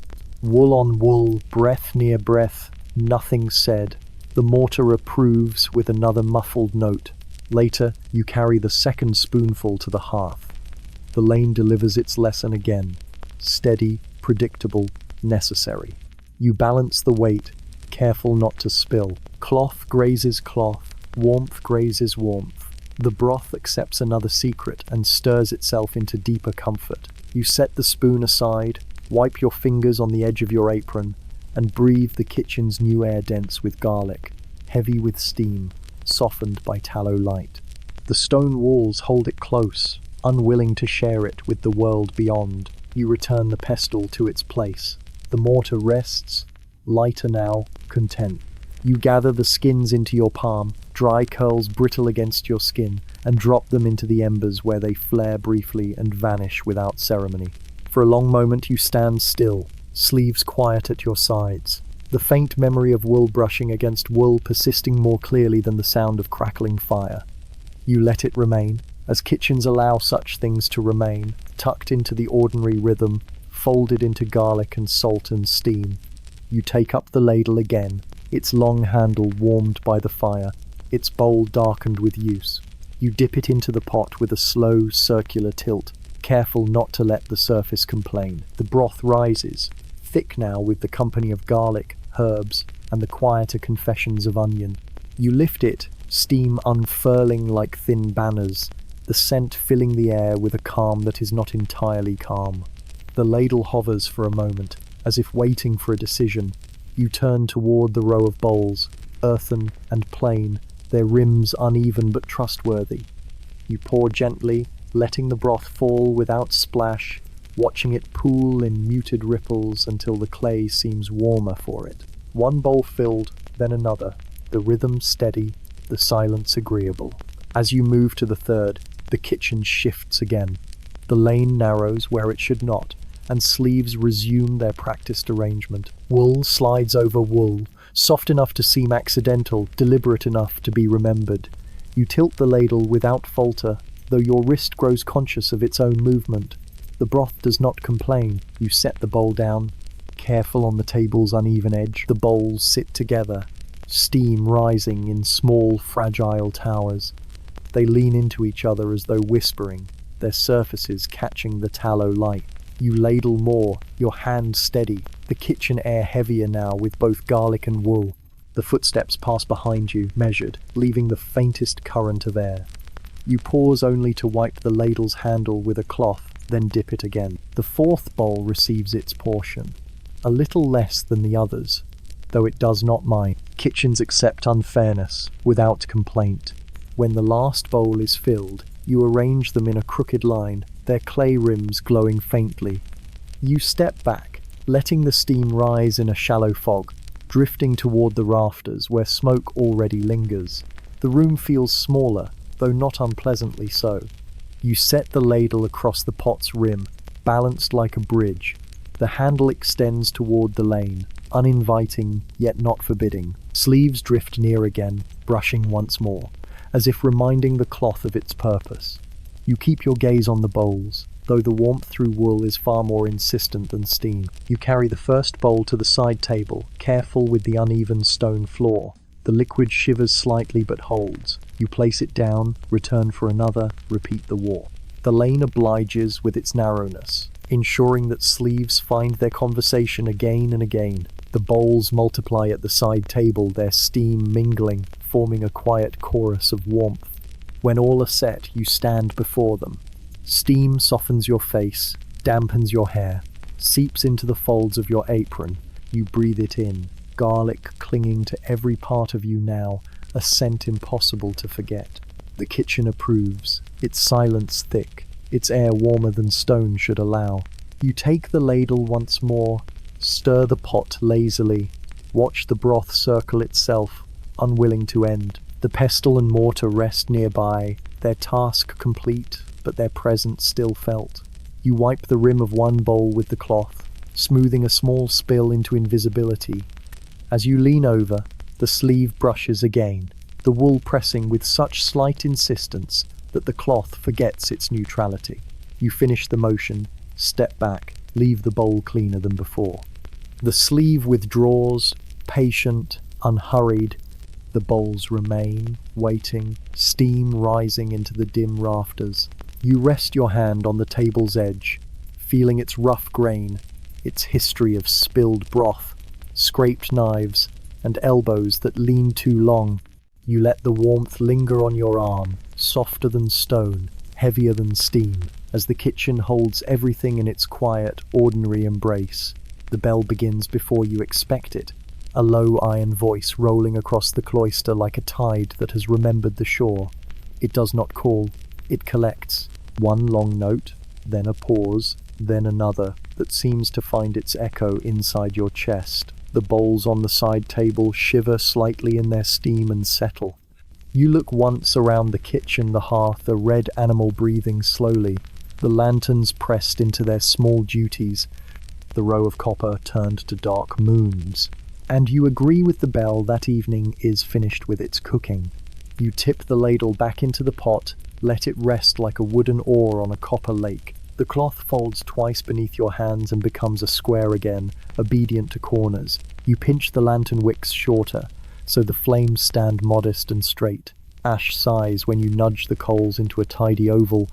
Wool on wool, breath near breath, nothing said. The mortar approves with another muffled note. Later, you carry the second spoonful to the hearth. The lane delivers its lesson again. Steady, predictable, necessary. You balance the weight, careful not to spill. Cloth grazes cloth, warmth grazes warmth. The broth accepts another secret and stirs itself into deeper comfort. You set the spoon aside, wipe your fingers on the edge of your apron, and breathe the kitchen's new air dense with garlic, heavy with steam, softened by tallow light. The stone walls hold it close, unwilling to share it with the world beyond. You return the pestle to its place. The mortar rests, lighter now, content. You gather the skins into your palm, dry curls brittle against your skin, and drop them into the embers where they flare briefly and vanish without ceremony. For a long moment you stand still, sleeves quiet at your sides, the faint memory of wool brushing against wool persisting more clearly than the sound of crackling fire. You let it remain, as kitchens allow such things to remain, tucked into the ordinary rhythm, folded into garlic and salt and steam. You take up the ladle again, its long handle warmed by the fire, its bowl darkened with use. You dip it into the pot with a slow, circular tilt, careful not to let the surface complain. The broth rises, thick now with the company of garlic, herbs, and the quieter confessions of onion. You lift it, steam unfurling like thin banners, the scent filling the air with a calm that is not entirely calm. The ladle hovers for a moment, as if waiting for a decision. You turn toward the row of bowls, earthen and plain, their rims uneven but trustworthy. You pour gently, letting the broth fall without splash, watching it pool in muted ripples until the clay seems warmer for it. One bowl filled, then another, the rhythm steady, the silence agreeable. As you move to the third, the kitchen shifts again. The lane narrows where it should not, and sleeves resume their practiced arrangement. Wool slides over wool, soft enough to seem accidental, deliberate enough to be remembered. You tilt the ladle without falter, though your wrist grows conscious of its own movement. The broth does not complain. You set the bowl down, careful on the table's uneven edge. The bowls sit together, steam rising in small, fragile towers. They lean into each other as though whispering, their surfaces catching the tallow light. You ladle more, your hand steady, the kitchen air heavier now with both garlic and wool. The footsteps pass behind you, measured, leaving the faintest current of air. You pause only to wipe the ladle's handle with a cloth, then dip it again. The fourth bowl receives its portion, a little less than the others, though it does not mind. Kitchens accept unfairness, without complaint. When the last bowl is filled, you arrange them in a crooked line, their clay rims glowing faintly. You step back, letting the steam rise in a shallow fog, drifting toward the rafters where smoke already lingers. The room feels smaller, though not unpleasantly so. You set the ladle across the pot's rim, balanced like a bridge. The handle extends toward the lane, uninviting yet not forbidding. Sleeves drift near again, brushing once more, as if reminding the cloth of its purpose. You keep your gaze on the bowls, though the warmth through wool is far more insistent than steam. You carry the first bowl to the side table, careful with the uneven stone floor. The liquid shivers slightly but holds. You place it down, return for another, repeat the walk. The lane obliges with its narrowness, ensuring that sleeves find their conversation again and again. The bowls multiply at the side table, their steam mingling, forming a quiet chorus of warmth. When all are set, you stand before them. Steam softens your face, dampens your hair, seeps into the folds of your apron. You breathe it in, garlic clinging to every part of you now, a scent impossible to forget. The kitchen approves, its silence thick, its air warmer than stone should allow. You take the ladle once more, stir the pot lazily, watch the broth circle itself, unwilling to end. The pestle and mortar rest nearby, their task complete, but their presence still felt. You wipe the rim of one bowl with the cloth, smoothing a small spill into invisibility. As you lean over, the sleeve brushes again, the wool pressing with such slight insistence that the cloth forgets its neutrality. You finish the motion, step back, leave the bowl cleaner than before. The sleeve withdraws, patient, unhurried. The bowls remain, waiting, steam rising into the dim rafters. You rest your hand on the table's edge, feeling its rough grain, its history of spilled broth, scraped knives, and elbows that lean too long. You let the warmth linger on your arm, softer than stone, heavier than steam, as the kitchen holds everything in its quiet, ordinary embrace. The bell begins before you expect it, a low iron voice rolling across the cloister like a tide that has remembered the shore. It does not call, it collects. One long note, then a pause, then another, that seems to find its echo inside your chest. The bowls on the side table shiver slightly in their steam and settle. You look once around the kitchen, the hearth, a red animal breathing slowly, the lanterns pressed into their small duties, the row of copper turned to dark moons. And you agree with the bell that evening is finished with its cooking. You tip the ladle back into the pot, let it rest like a wooden oar on a copper lake. The cloth folds twice beneath your hands and becomes a square again, obedient to corners. You pinch the lantern wicks shorter, so the flames stand modest and straight. Ash sighs when you nudge the coals into a tidy oval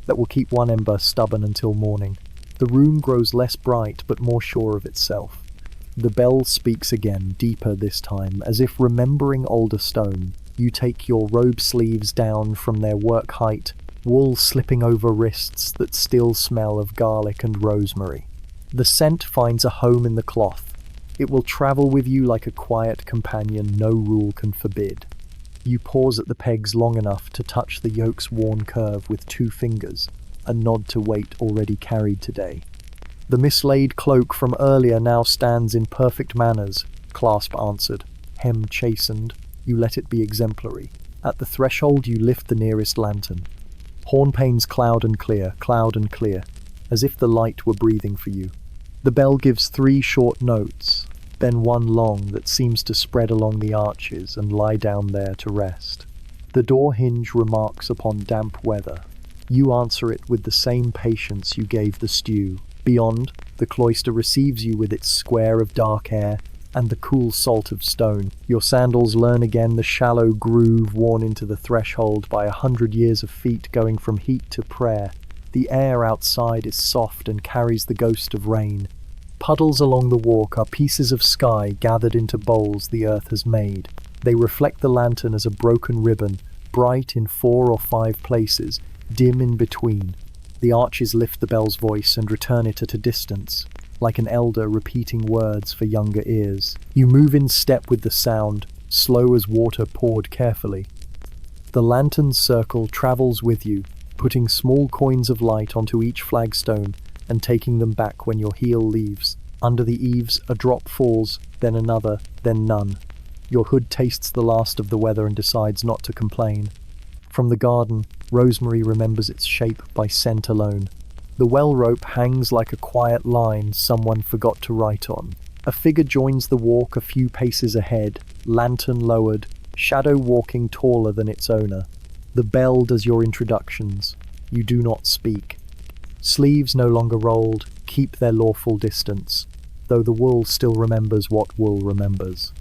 that will keep one ember stubborn until morning. The room grows less bright but more sure of itself. The bell speaks again, deeper this time, as if remembering older stone. You take your robe sleeves down from their work height, wool slipping over wrists that still smell of garlic and rosemary. The scent finds a home in the cloth. It will travel with you like a quiet companion no rule can forbid. You pause at the pegs long enough to touch the yoke's worn curve with 2 fingers, a nod to weight already carried today. The mislaid cloak from earlier now stands in perfect manners, clasp answered, hem chastened. You let it be exemplary. At the threshold you lift the nearest lantern. Hornpanes cloud and clear, as if the light were breathing for you. The bell gives 3 short notes, then one long that seems to spread along the arches and lie down there to rest. The door hinge remarks upon damp weather. You answer it with the same patience you gave the stew. Beyond, the cloister receives you with its square of dark air and the cool salt of stone. Your sandals learn again the shallow groove worn into the threshold by 100 years of feet going from heat to prayer. The air outside is soft and carries the ghost of rain. Puddles along the walk are pieces of sky gathered into bowls the earth has made. They reflect the lantern as a broken ribbon, bright in 4 or 5 places, dim in between. The arches lift the bell's voice and return it at a distance, like an elder repeating words for younger ears. You move in step with the sound, slow as water poured carefully. The lantern's circle travels with you, putting small coins of light onto each flagstone and taking them back when your heel leaves. Under the eaves, a drop falls, then another, then none. Your hood tastes the last of the weather and decides not to complain. From the garden, rosemary remembers its shape by scent alone. The well rope hangs like a quiet line someone forgot to write on. A figure joins the walk a few paces ahead, lantern lowered, shadow walking taller than its owner. The bell does your introductions. You do not speak. Sleeves no longer rolled, keep their lawful distance, though the wool still remembers what wool remembers.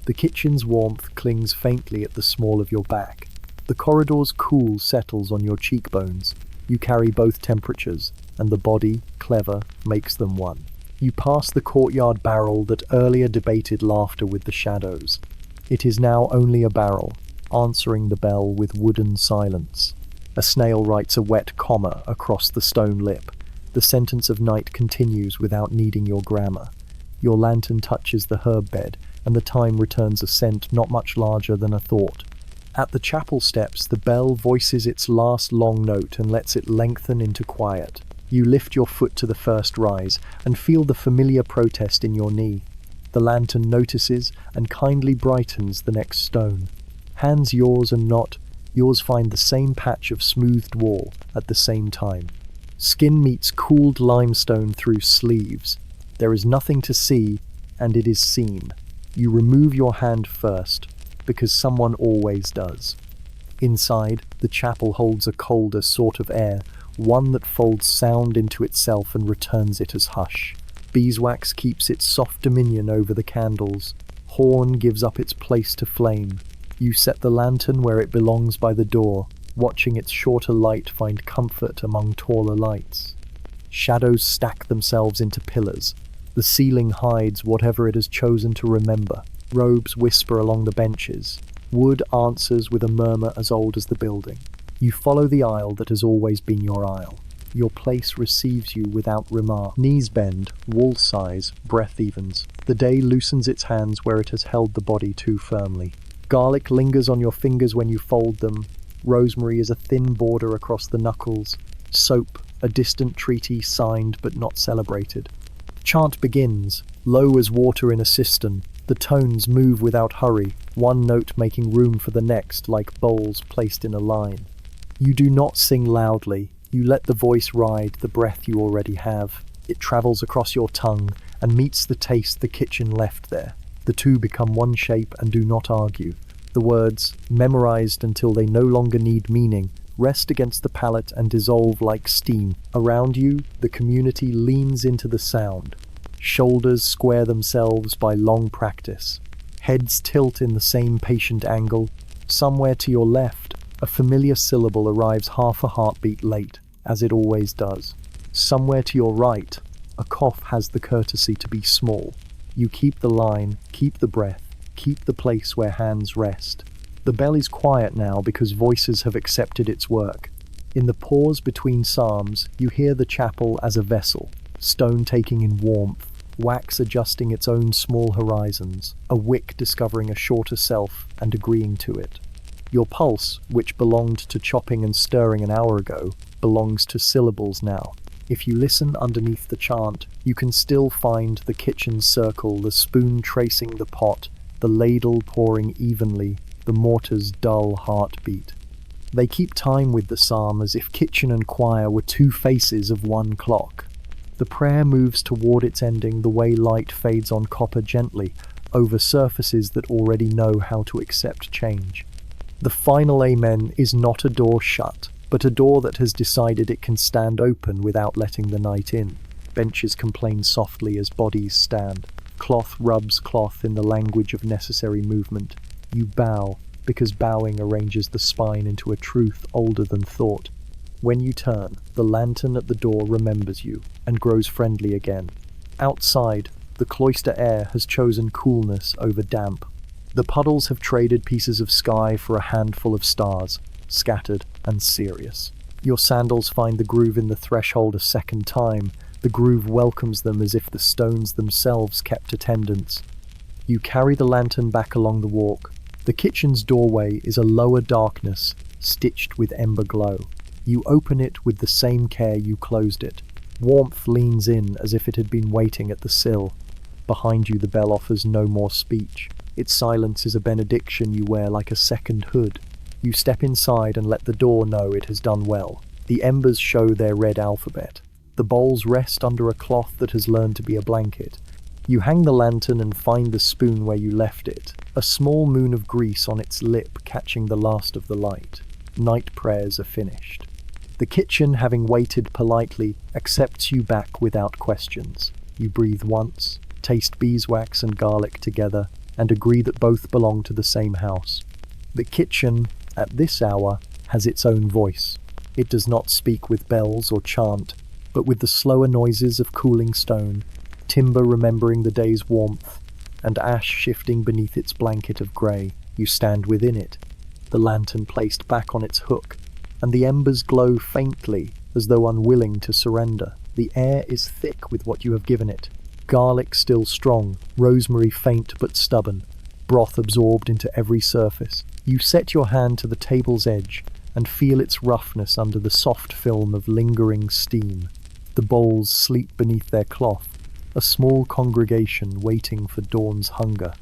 The kitchen's warmth clings faintly at the small of your back. The corridor's cool settles on your cheekbones. You carry both temperatures, and the body, clever, makes them one. You pass the courtyard barrel that earlier debated laughter with the shadows. It is now only a barrel, answering the bell with wooden silence. A snail writes a wet comma across the stone lip. The sentence of night continues without needing your grammar. Your lantern touches the herb bed, and the time returns a scent not much larger than a thought. At the chapel steps, the bell voices its last long note and lets it lengthen into quiet. You lift your foot to the first rise and feel the familiar protest in your knee. The lantern notices and kindly brightens the next stone. Hands yours and not, yours find the same patch of smoothed wall at the same time. Skin meets cooled limestone through sleeves. There is nothing to see, and it is seen. You remove your hand first, because someone always does. Inside, the chapel holds a colder sort of air, one that folds sound into itself and returns it as hush. Beeswax keeps its soft dominion over the candles. Horn gives up its place to flame. You set the lantern where it belongs by the door, watching its shorter light find comfort among taller lights. Shadows stack themselves into pillars. The ceiling hides whatever it has chosen to remember. Robes whisper along the benches. Wood answers with a murmur as old as the building. You follow the aisle that has always been your aisle. Your place receives you without remark. Knees bend, wall sighs, breath evens. The day loosens its hands where it has held the body too firmly. Garlic lingers on your fingers when you fold them. Rosemary is a thin border across the knuckles. Soap, a distant treaty signed but not celebrated. Chant begins, low as water in a cistern. The tones move without hurry, one note making room for the next like bowls placed in a line. You do not sing loudly. You let the voice ride the breath you already have. It travels across your tongue and meets the taste the kitchen left there. The two become one shape and do not argue. The words, memorized until they no longer need meaning, rest against the palate and dissolve like steam. Around you, the community leans into the sound. Shoulders square themselves by long practice. Heads tilt in the same patient angle. Somewhere to your left, a familiar syllable arrives half a heartbeat late, as it always does. Somewhere to your right, a cough has the courtesy to be small. You keep the line, keep the breath, keep the place where hands rest. The bell is quiet now because voices have accepted its work. In the pause between psalms, you hear the chapel as a vessel, stone taking in warmth, wax adjusting its own small horizons, a wick discovering a shorter self and agreeing to it. Your pulse, which belonged to chopping and stirring an hour ago, belongs to syllables now. If you listen underneath the chant, you can still find the kitchen circle, the spoon tracing the pot, the ladle pouring evenly, the mortar's dull heartbeat. They keep time with the psalm as if kitchen and choir were two faces of one clock. The prayer moves toward its ending the way light fades on copper gently, over surfaces that already know how to accept change. The final amen is not a door shut, but a door that has decided it can stand open without letting the night in. Benches complain softly as bodies stand. Cloth rubs cloth in the language of necessary movement. You bow, because bowing arranges the spine into a truth older than thought. When you turn, the lantern at the door remembers you, and grows friendly again. Outside, the cloister air has chosen coolness over damp. The puddles have traded pieces of sky for a handful of stars, scattered and serious. Your sandals find the groove in the threshold a second time. The groove welcomes them as if the stones themselves kept attendance. You carry the lantern back along the walk. The kitchen's doorway is a lower darkness, stitched with ember glow. You open it with the same care you closed it. Warmth leans in as if it had been waiting at the sill. Behind you the bell offers no more speech. Its silence is a benediction you wear like a second hood. You step inside and let the door know it has done well. The embers show their red alphabet. The bowls rest under a cloth that has learned to be a blanket. You hang the lantern and find the spoon where you left it, a small moon of grease on its lip catching the last of the light. Night prayers are finished. The kitchen, having waited politely, accepts you back without questions. You breathe once, taste beeswax and garlic together, and agree that both belong to the same house. The kitchen, at this hour, has its own voice. It does not speak with bells or chant, but with the slower noises of cooling stone, timber remembering the day's warmth, and ash shifting beneath its blanket of grey. You stand within it, the lantern placed back on its hook, and the embers glow faintly, as though unwilling to surrender. The air is thick with what you have given it. Garlic still strong, rosemary faint but stubborn, broth absorbed into every surface. You set your hand to the table's edge and feel its roughness under the soft film of lingering steam. The bowls sleep beneath their cloth, a small congregation waiting for dawn's hunger.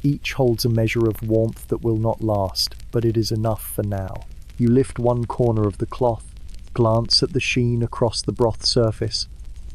Each holds a measure of warmth that will not last, but it is enough for now. You lift one corner of the cloth, glance at the sheen across the broth surface,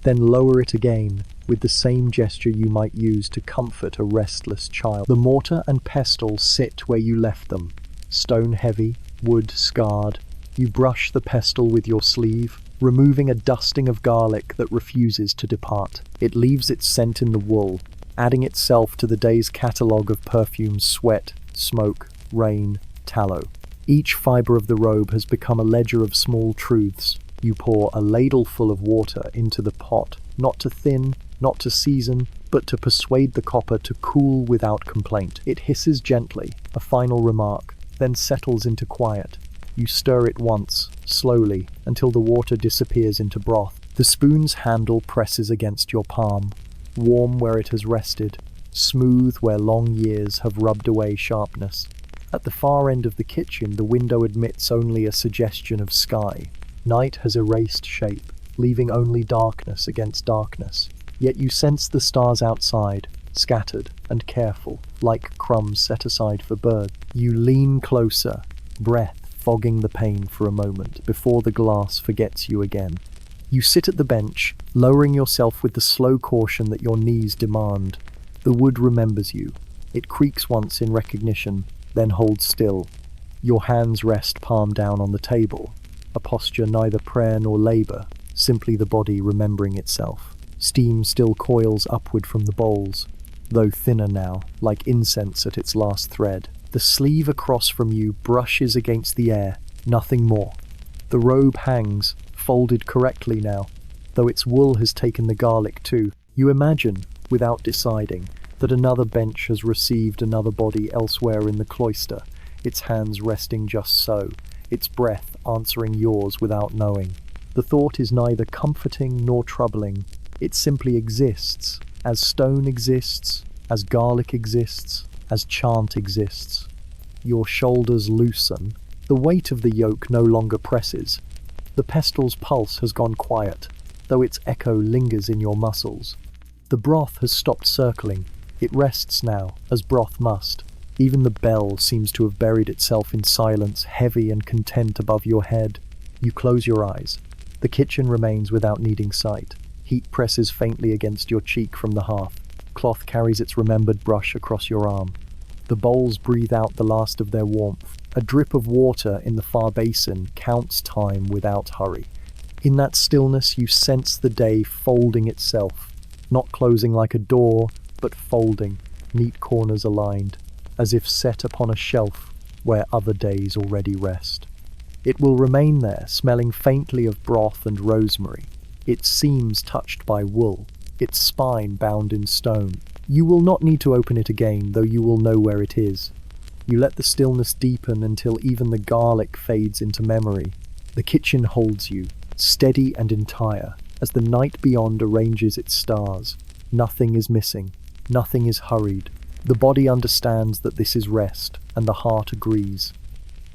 then lower it again with the same gesture you might use to comfort a restless child. The mortar and pestle sit where you left them, stone heavy, wood scarred. You brush the pestle with your sleeve, removing a dusting of garlic that refuses to depart. It leaves its scent in the wool, adding itself to the day's catalogue of perfumes: sweat, smoke, rain, tallow. Each fibre of the robe has become a ledger of small truths. You pour a ladleful of water into the pot, not to thin, not to season, but to persuade the copper to cool without complaint. It hisses gently, a final remark, then settles into quiet. You stir it once, slowly, until the water disappears into broth. The spoon's handle presses against your palm, warm where it has rested, smooth where long years have rubbed away sharpness. At the far end of the kitchen, the window admits only a suggestion of sky. Night has erased shape, leaving only darkness against darkness. Yet you sense the stars outside, scattered and careful, like crumbs set aside for birds. You lean closer, breath fogging the pain for a moment before the glass forgets you again. You sit at the bench, lowering yourself with the slow caution that your knees demand. The wood remembers you. It creaks once in recognition, then holds still. Your hands rest palm down on the table, a posture neither prayer nor labor, simply the body remembering itself. Steam still coils upward from the bowls, though thinner now, like incense at its last thread. The sleeve across from you brushes against the air, nothing more. The robe hangs, folded correctly now, though its wool has taken the garlic too. You imagine, without deciding, that another bench has received another body elsewhere in the cloister, its hands resting just so, its breath answering yours without knowing. The thought is neither comforting nor troubling. It simply exists, as stone exists, as garlic exists, as chant exists. Your shoulders loosen. The weight of the yoke no longer presses. The pestil's pulse has gone quiet, though its echo lingers in your muscles. The broth has stopped circling. It rests now, as broth must. Even the bell seems to have buried itself in silence, heavy and content above your head. You close your eyes. The kitchen remains without needing sight. Heat presses faintly against your cheek from the hearth. Cloth carries its remembered brush across your arm. The bowls breathe out the last of their warmth. A drip of water in the far basin counts time without hurry. In that stillness you sense the day folding itself, not closing like a door, but folding, neat corners aligned, as if set upon a shelf where other days already rest. It will remain there, smelling faintly of broth and rosemary, its seams touched by wool, its spine bound in stone. You will not need to open it again, though you will know where it is. You let the stillness deepen until even the garlic fades into memory. The kitchen holds you, steady and entire, as the night beyond arranges its stars. Nothing is missing, nothing is hurried. The body understands that this is rest, and the heart agrees.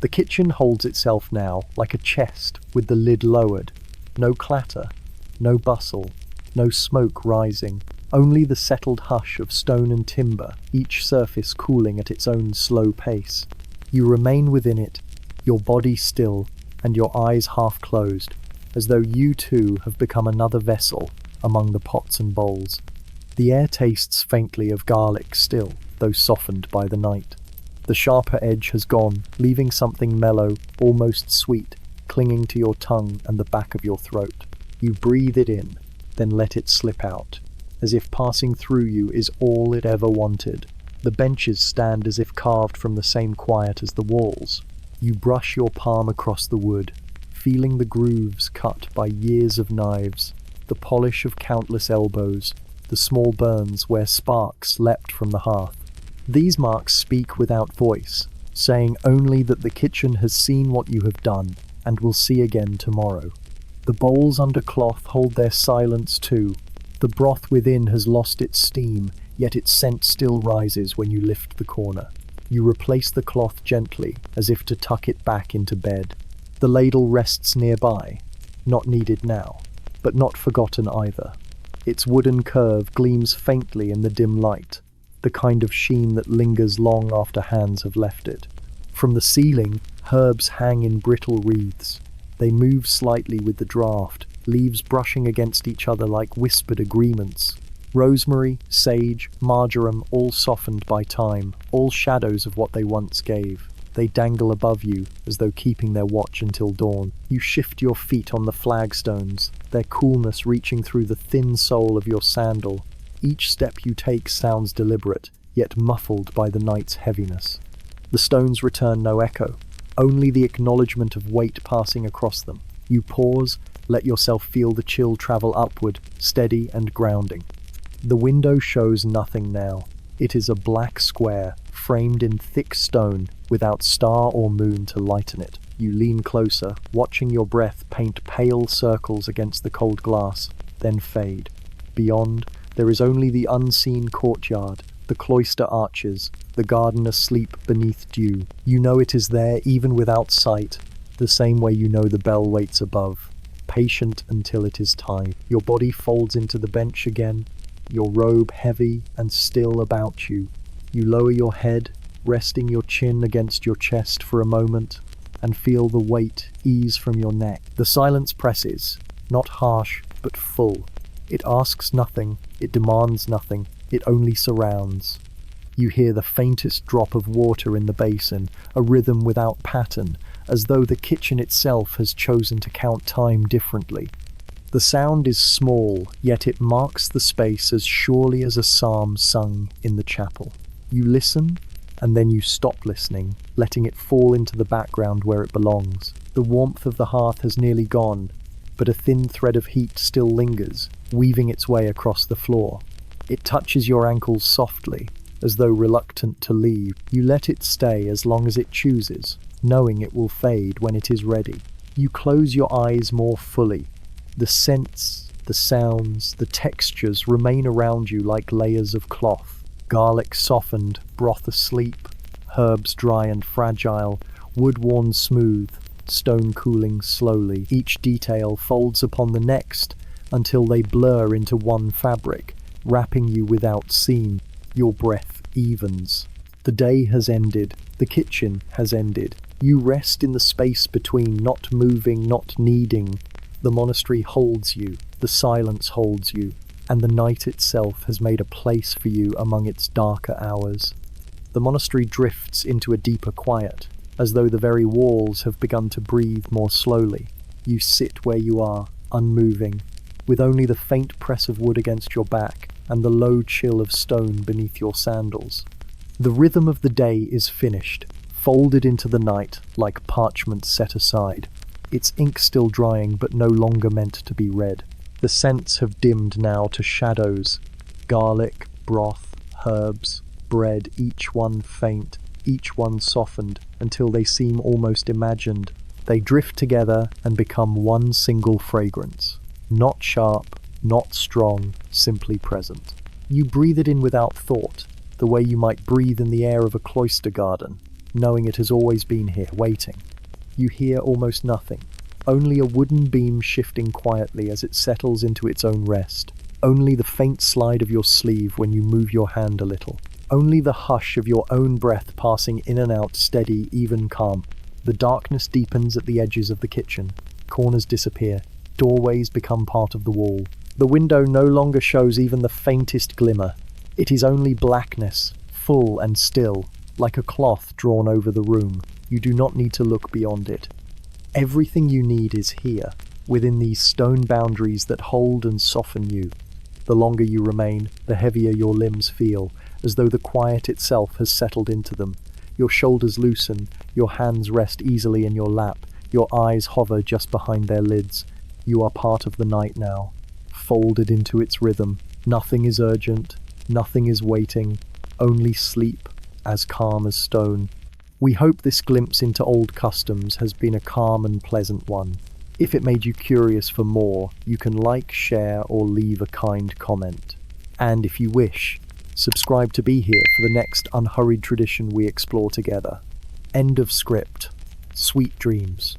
The kitchen holds itself now like a chest with the lid lowered. No clatter, no bustle, no smoke rising, only the settled hush of stone and timber, each surface cooling at its own slow pace. You remain within it, your body still, and your eyes half closed, as though you too have become another vessel among the pots and bowls. The air tastes faintly of garlic still, though softened by the night. The sharper edge has gone, leaving something mellow, almost sweet, clinging to your tongue and the back of your throat. You breathe it in, then let it slip out, as if passing through you is all it ever wanted. The benches stand as if carved from the same quiet as the walls. You brush your palm across the wood, feeling the grooves cut by years of knives, the polish of countless elbows, the small burns where sparks leapt from the hearth. These marks speak without voice, saying only that the kitchen has seen what you have done and will see again tomorrow. The bowls under cloth hold their silence too. The broth within has lost its steam, yet its scent still rises when you lift the corner. You replace the cloth gently, as if to tuck it back into bed. The ladle rests nearby, not needed now, but not forgotten either. Its wooden curve gleams faintly in the dim light, the kind of sheen that lingers long after hands have left it. From the ceiling, herbs hang in brittle wreaths. They move slightly with the draught, leaves brushing against each other like whispered agreements. Rosemary, sage, marjoram, all softened by time, all shadows of what they once gave. They dangle above you, as though keeping their watch until dawn. You shift your feet on the flagstones, their coolness reaching through the thin sole of your sandal. Each step you take sounds deliberate, yet muffled by the night's heaviness. The stones return no echo, only the acknowledgement of weight passing across them. You pause, let yourself feel the chill travel upward, steady and grounding. The window shows nothing now. It is a black square, framed in thick stone, without star or moon to lighten it. You lean closer, watching your breath paint pale circles against the cold glass, then fade. Beyond, there is only the unseen courtyard, the cloister arches, the garden asleep beneath dew. You know it is there even without sight, the same way you know the bell waits above, patient until it is time. Your body folds into the bench again, your robe heavy and still about you. You lower your head, resting your chin against your chest for a moment, and feel the weight ease from your neck. The silence presses, not harsh, but full. It asks nothing, it demands nothing, it only surrounds. You hear the faintest drop of water in the basin, a rhythm without pattern, as though the kitchen itself has chosen to count time differently. The sound is small, yet it marks the space as surely as a psalm sung in the chapel. You listen, and then you stop listening, letting it fall into the background where it belongs. The warmth of the hearth has nearly gone, but a thin thread of heat still lingers, weaving its way across the floor. It touches your ankles softly, as though reluctant to leave. You let it stay as long as it chooses, knowing it will fade when it is ready. You close your eyes more fully. The scents, the sounds, the textures remain around you like layers of cloth. Garlic softened, broth asleep, herbs dry and fragile, wood worn smooth, stone cooling slowly. Each detail folds upon the next until they blur into one fabric, wrapping you without seam. Your breath evens. The day has ended. The kitchen has ended. You rest in the space between, not moving, not needing. The monastery holds you. The silence holds you. And the night itself has made a place for you among its darker hours. The monastery drifts into a deeper quiet, as though the very walls have begun to breathe more slowly. You sit where you are, unmoving, with only the faint press of wood against your back and the low chill of stone beneath your sandals. The rhythm of the day is finished, folded into the night like parchment set aside, its ink still drying but no longer meant to be read. The scents have dimmed now to shadows, garlic, broth, herbs, bread, each one faint, each one softened, until they seem almost imagined. They drift together and become one single fragrance, not sharp, not strong, simply present. You breathe it in without thought, the way you might breathe in the air of a cloister garden, knowing it has always been here, waiting. You hear almost nothing. Only a wooden beam shifting quietly as it settles into its own rest. Only the faint slide of your sleeve when you move your hand a little. Only the hush of your own breath passing in and out, steady, even, calm. The darkness deepens at the edges of the kitchen. Corners disappear. Doorways become part of the wall. The window no longer shows even the faintest glimmer. It is only blackness, full and still, like a cloth drawn over the room. You do not need to look beyond it. Everything you need is here, within these stone boundaries that hold and soften you. The longer you remain, the heavier your limbs feel, as though the quiet itself has settled into them. Your shoulders loosen, your hands rest easily in your lap, your eyes hover just behind their lids. You are part of the night now, folded into its rhythm. Nothing is urgent, nothing is waiting, only sleep, as calm as stone. We hope this glimpse into old customs has been a calm and pleasant one. If it made you curious for more, you can like, share, or leave a kind comment. And if you wish, subscribe to be here for the next unhurried tradition we explore together. End of script. Sweet dreams.